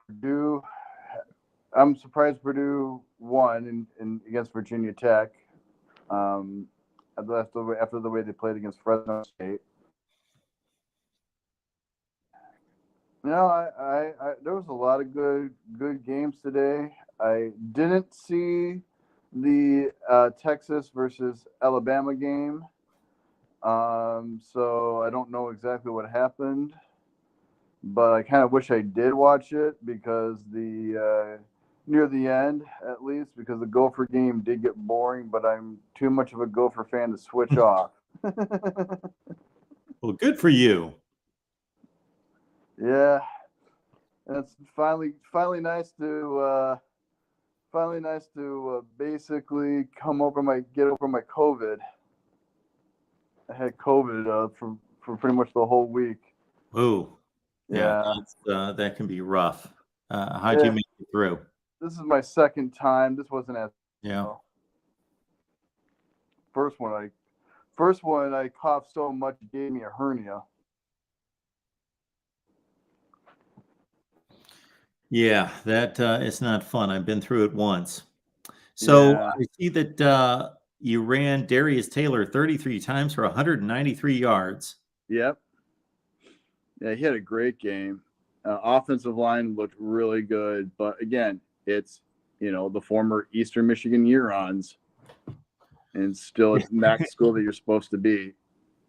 Purdue. I'm surprised Purdue won in against Virginia Tech. I after the way they played against Fresno State. I there was a lot of good games today. I didn't see the Texas versus Alabama game, so I don't know exactly what happened. But I kind of wish I did watch it because near the end, at least, because the Gopher game did get boring. But I'm too much of a Gopher fan to switch off. Well, good for you. Yeah, and it's finally nice to basically get over my COVID. I had COVID for pretty much the whole week. Oh, yeah, that can be rough. How'd you make it through? This is my second time. This wasn't as first one I coughed so much it gave me a hernia. Yeah, that it's not fun. I've been through it once. So Yeah. I see that you ran Darius Taylor 33 times for 193 yards. Yep. Yeah, he had a great game. Offensive line looked really good, but again, it's the former Eastern Michigan Urons, and still it's MAC school that you're supposed to be.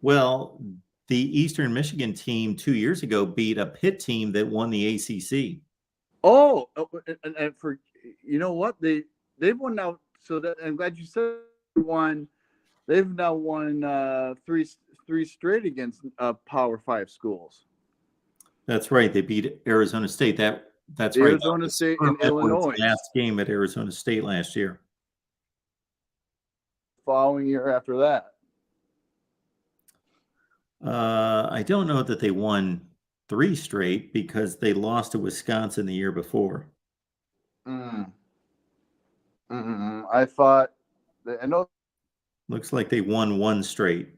Well, the Eastern Michigan team 2 years ago beat a Pitt team that won the ACC. Oh, and for what they've won now. So that I'm glad you said one. They've now won three straight against Power 5 schools. That's right. They beat Arizona State. That's right. Arizona State and Illinois. Last game at Arizona State last year. Following year after that. I don't know that they won 3 straight because they lost to Wisconsin the year before. I thought I know. Looks like they won 1 straight.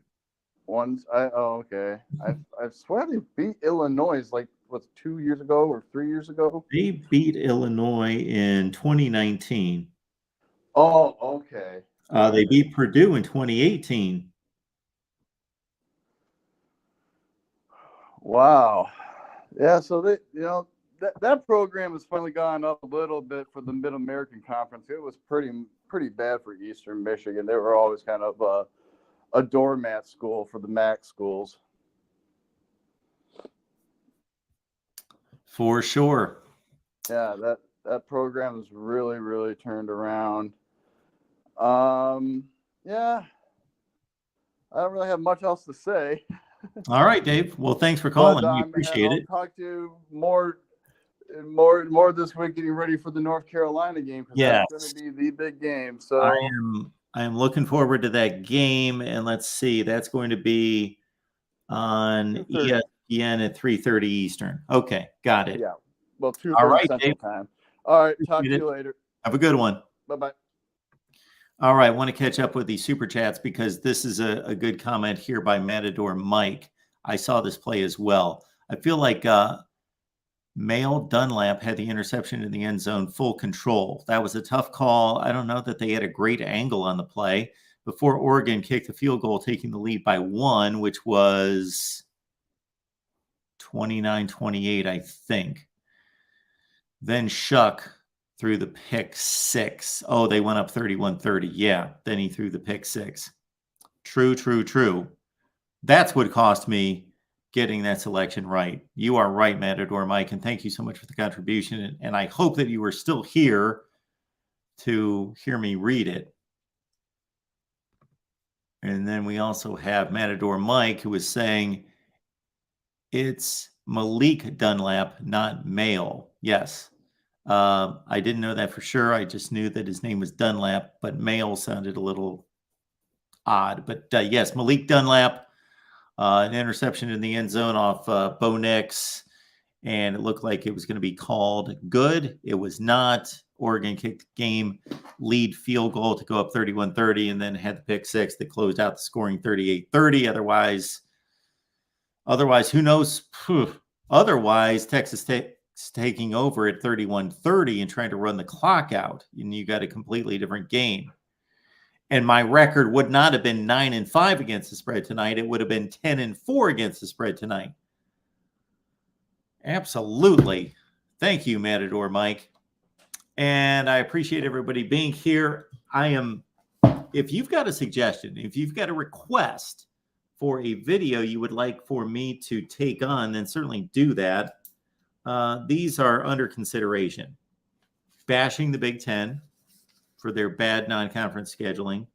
Okay. I swear they beat Illinois 2 years ago or 3 years ago. They beat Illinois in 2019. Oh, okay. They beat Purdue in 2018. Wow. Yeah, so they that program has finally gone up a little bit for the Mid-American Conference. It was pretty bad for Eastern Michigan. They were always kind of a doormat school for the MAC schools. For sure. Yeah, that program has really, really turned around. Yeah, I don't really have much else to say. All right, Dave. Well, thanks for calling. We appreciate it. I'll talk to you more this week, getting ready for the North Carolina game. Yes. That's going to be the big game. So I am looking forward to that game, and let's see, that's going to be on ESPN at 3:30 Eastern. Okay, got it. Yeah, well, 2:30 All right, Central Dave. Time. All right, talk to Appreciate you it. later. Have a good one. Bye-bye. All right, I want to catch up with these super chats because this is a good comment here by Matador Mike. I saw this play as well. I feel like Male Dunlap had the interception in the end zone, full control. That was a tough call. I don't know that they had a great angle on the play before Oregon kicked the field goal, taking the lead by 1, which was 29-28, I think. Then Shuck threw the pick 6. Oh, they went up 31-30. Yeah, then he threw the pick 6. True. That's what cost me getting that selection right. You are right, Matador Mike, and thank you so much for the contribution. And I hope that you are still here to hear me read it. And then we also have Matador Mike, who is saying it's Malik Dunlap, not Male. Yes. I didn't know that for sure. I just knew that his name was Dunlap, but Male sounded a little odd. But yes, Malik Dunlap, an interception in the end zone off Bo Nix, and it looked like it was going to be called good. It was not. Oregon kicked the game lead field goal to go up 31-30 and then had the pick 6 that closed out the scoring 38-30. Otherwise, who knows? Otherwise, Texas taking over at 31-30 and trying to run the clock out, and you got a completely different game. And my record would not have been 9-5 against the spread tonight. It would have been 10-4 against the spread tonight. Absolutely. Thank you, Matador Mike. And I appreciate everybody being here. If you've got a suggestion, if you've got a request for a video you would like for me to take on, then certainly do that. These are under consideration. Bashing the Big Ten for their bad non-conference scheduling.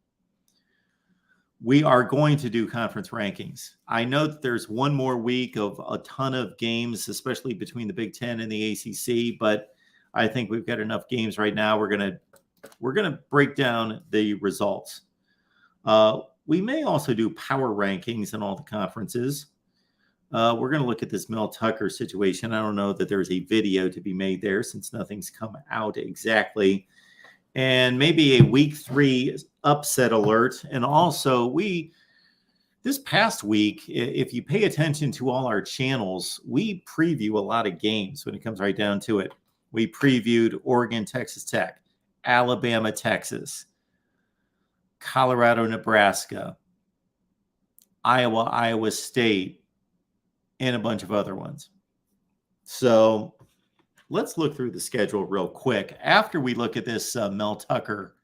We are going to do conference rankings. I know that there's one more week of a ton of games, especially between the Big Ten and the ACC, but I think we've got enough games right now. We're gonna break down the results. We may also do power rankings in all the conferences. We're going to look at this Mel Tucker situation. I don't know that there's a video to be made there since nothing's come out exactly. And maybe a week 3 upset alert. And also this past week, if you pay attention to all our channels, we preview a lot of games when it comes right down to it. We previewed Oregon, Texas Tech, Alabama, Texas, Colorado, Nebraska, Iowa, Iowa State, and a bunch of other ones. So let's look through the schedule real quick after we look at this Mel Tucker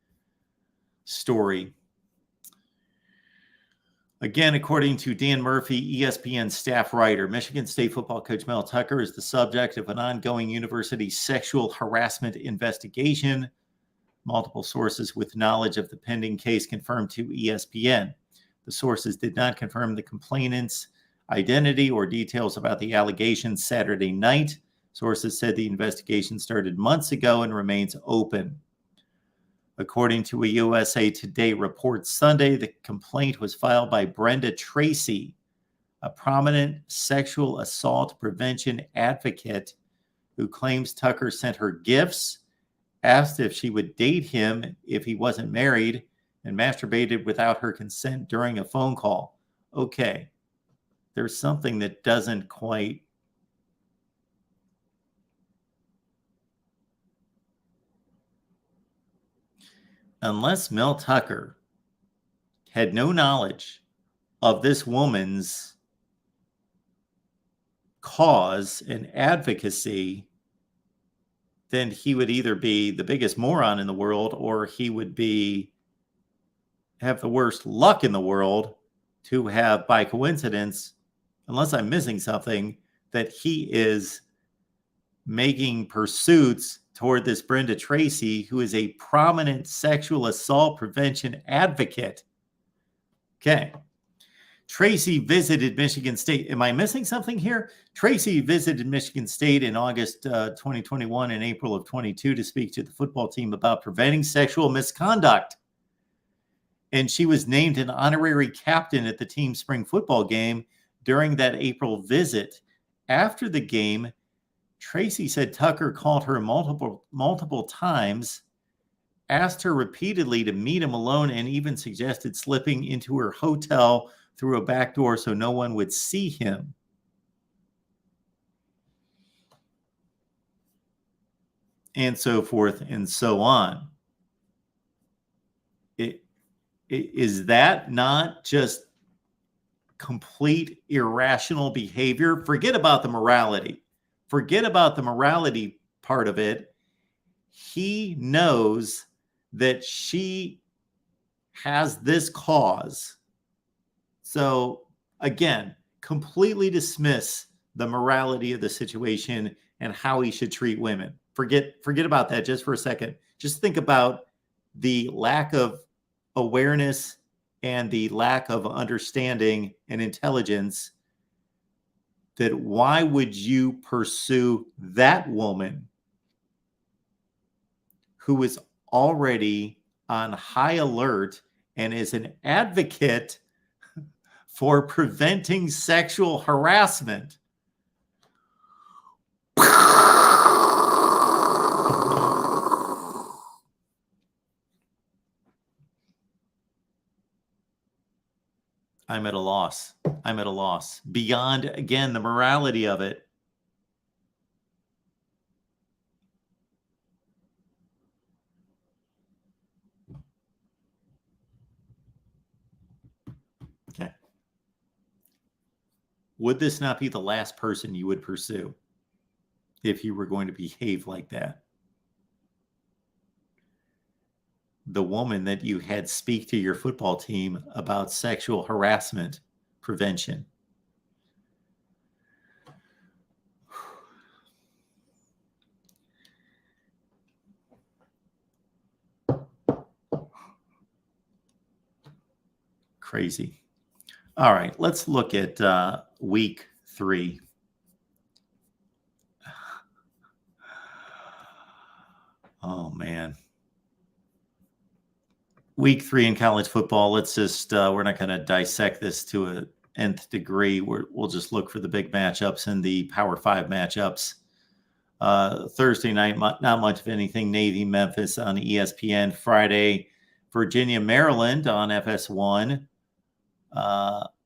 story. Again, according to Dan Murphy, ESPN staff writer, Michigan State football coach Mel Tucker is the subject of an ongoing university sexual harassment investigation. Multiple sources with knowledge of the pending case confirmed to ESPN. The sources did not confirm the complainant's identity or details about the allegations Saturday night. Sources said the investigation started months ago and remains open. According to a USA Today report Sunday, the complaint was filed by Brenda Tracy, a prominent sexual assault prevention advocate who claims Tucker sent her gifts, asked if she would date him if he wasn't married, and masturbated without her consent during a phone call. Okay, there's something that doesn't quite... Unless Mel Tucker had no knowledge of this woman's cause and advocacy, then he would either be the biggest moron in the world or he would have the worst luck in the world to have, by coincidence, unless I'm missing something, that he is making pursuits toward this Brenda Tracy, who is a prominent sexual assault prevention advocate. Okay. Tracy visited Michigan State. Am I missing something here? Tracy visited Michigan State in August 2021 and April of 22 to speak to the football team about preventing sexual misconduct. And she was named an honorary captain at the team's spring football game during that April visit. After the game, Tracy said Tucker called her multiple times, asked her repeatedly to meet him alone, and even suggested slipping into her hotel through a back door so no one would see him. And so forth and so on. Is that not just complete irrational behavior? Forget about the morality. Forget about the morality part of it. He knows that she has this cause. So again, completely dismiss the morality of the situation and how he should treat women. Forget about that just for a second. Just think about the lack of awareness and the lack of understanding and intelligence. That why would you pursue that woman who is already on high alert and is an advocate for preventing sexual harassment? I'm at a loss. I'm at a loss. Beyond, again, the morality of it. would this not be the last person you would pursue if you were going to behave like that? The woman that you had speak to your football team about sexual harassment prevention. Crazy. All right, let's look at week 3. Oh, man. Week 3 in college football. Let's just, we're not going to dissect this to an nth degree. We'll just look for the big matchups and the Power 5 matchups. Thursday night, not much of anything. Navy, Memphis on ESPN. Friday, Virginia, Maryland on FS1.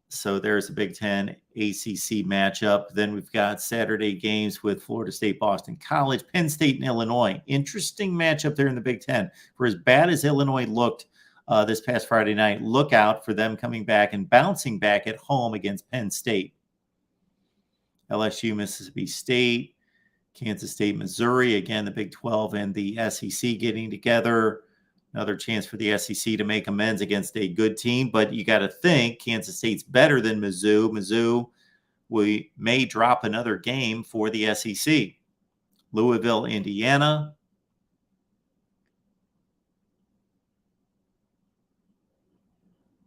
So there's a Big Ten ACC matchup. Then we've got Saturday games with Florida State, Boston College, Penn State, and Illinois. Interesting matchup there in the Big Ten. For as bad as Illinois looked this past Friday night, look out for them coming back and bouncing back at home against Penn State. LSU, Mississippi State, Kansas State, Missouri. Again, the Big 12 and the SEC getting together. Another chance for the SEC to make amends against a good team, but you got to think Kansas State's better than Mizzou. Mizzou, we may drop another game for the SEC. Louisville, Indiana.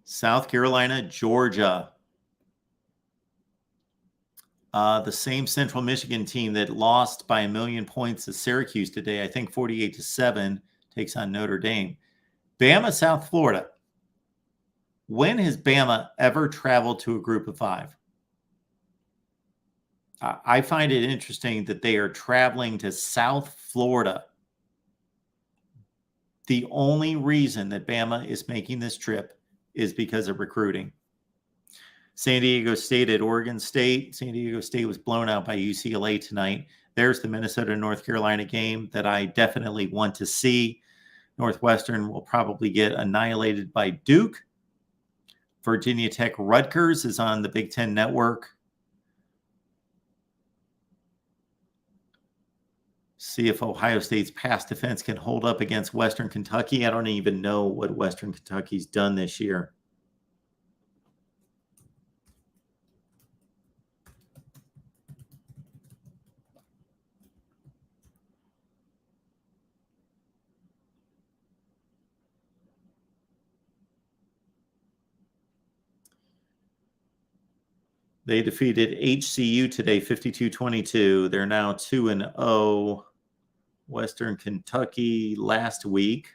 South Carolina, Georgia. The same Central Michigan team that lost by 1 million points to Syracuse today, I think 48-7. Takes on Notre Dame. Bama, South Florida. When has Bama ever traveled to a group of 5? I find it interesting that they are traveling to South Florida. The only reason that Bama is making this trip is because of recruiting. San Diego State at Oregon State. San Diego State was blown out by UCLA tonight. There's the Minnesota-North Carolina game that I definitely want to see. Northwestern will probably get annihilated by Duke. Virginia Tech Rutgers is on the Big Ten Network. See if Ohio State's pass defense can hold up against Western Kentucky. I don't even know what Western Kentucky's done this year. They defeated HCU today, 52-22. They're now 2-0. Western Kentucky last week.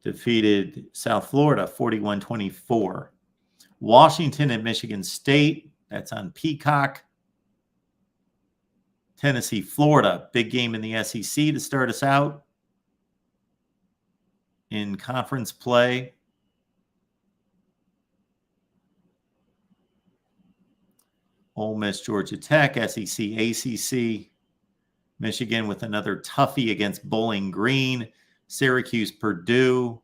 Defeated South Florida, 41-24. Washington at Michigan State. That's on Peacock. Tennessee, Florida. Big game in the SEC to start us out. In conference play. Ole Miss, Georgia Tech, SEC, ACC. Michigan with another toughie against Bowling Green. Syracuse, Purdue.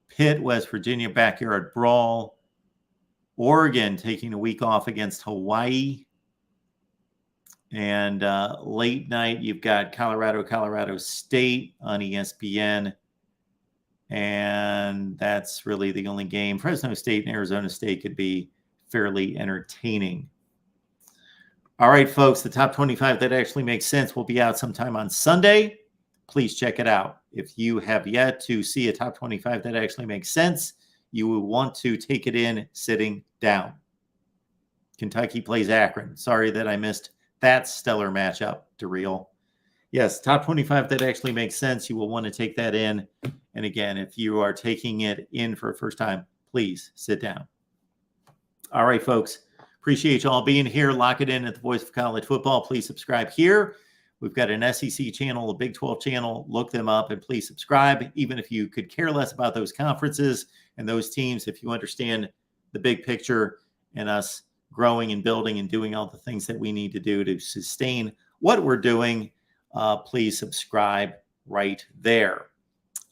Pitt, West Virginia, backyard brawl. Oregon taking a week off against Hawaii. And late night, you've got Colorado State on ESPN. And that's really the only game. Fresno State and Arizona State could be fairly entertaining. All right, folks, the top 25 that actually makes sense will be out sometime on Sunday. Please check it out. If you have yet to see a top 25 that actually makes sense, you will want to take it in sitting down. Kentucky plays Akron. Sorry that I missed that stellar matchup, Darrell. Yes, top 25 that actually makes sense. You will want to take that in. And again, if you are taking it in for a first time, please sit down. All right, folks. Appreciate you all being here. Lock it in at the Voice of College Football. Please subscribe here. We've got an SEC channel, a Big 12 channel. Look them up and please subscribe. Even if you could care less about those conferences and those teams, if you understand the big picture and us growing and building and doing all the things that we need to do to sustain what we're doing, please subscribe right there.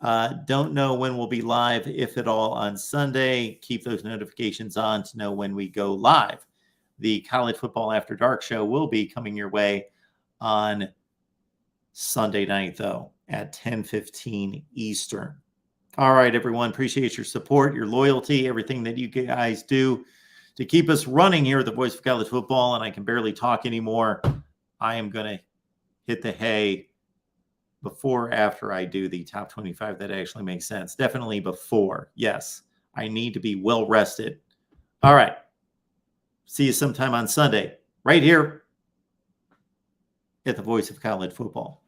Don't know when we'll be live, if at all, on Sunday. Keep those notifications on to know when we go live. The College Football After Dark show will be coming your way on Sunday night, though, at 10:15 Eastern. All right, everyone. Appreciate your support, your loyalty, everything that you guys do to keep us running here at the Voice of College Football. And I can barely talk anymore. I am going to hit the hay before or after I do the top 25. That actually makes sense. Definitely before. Yes, I need to be well rested. All right. See you sometime on Sunday right here at the Voice of College Football.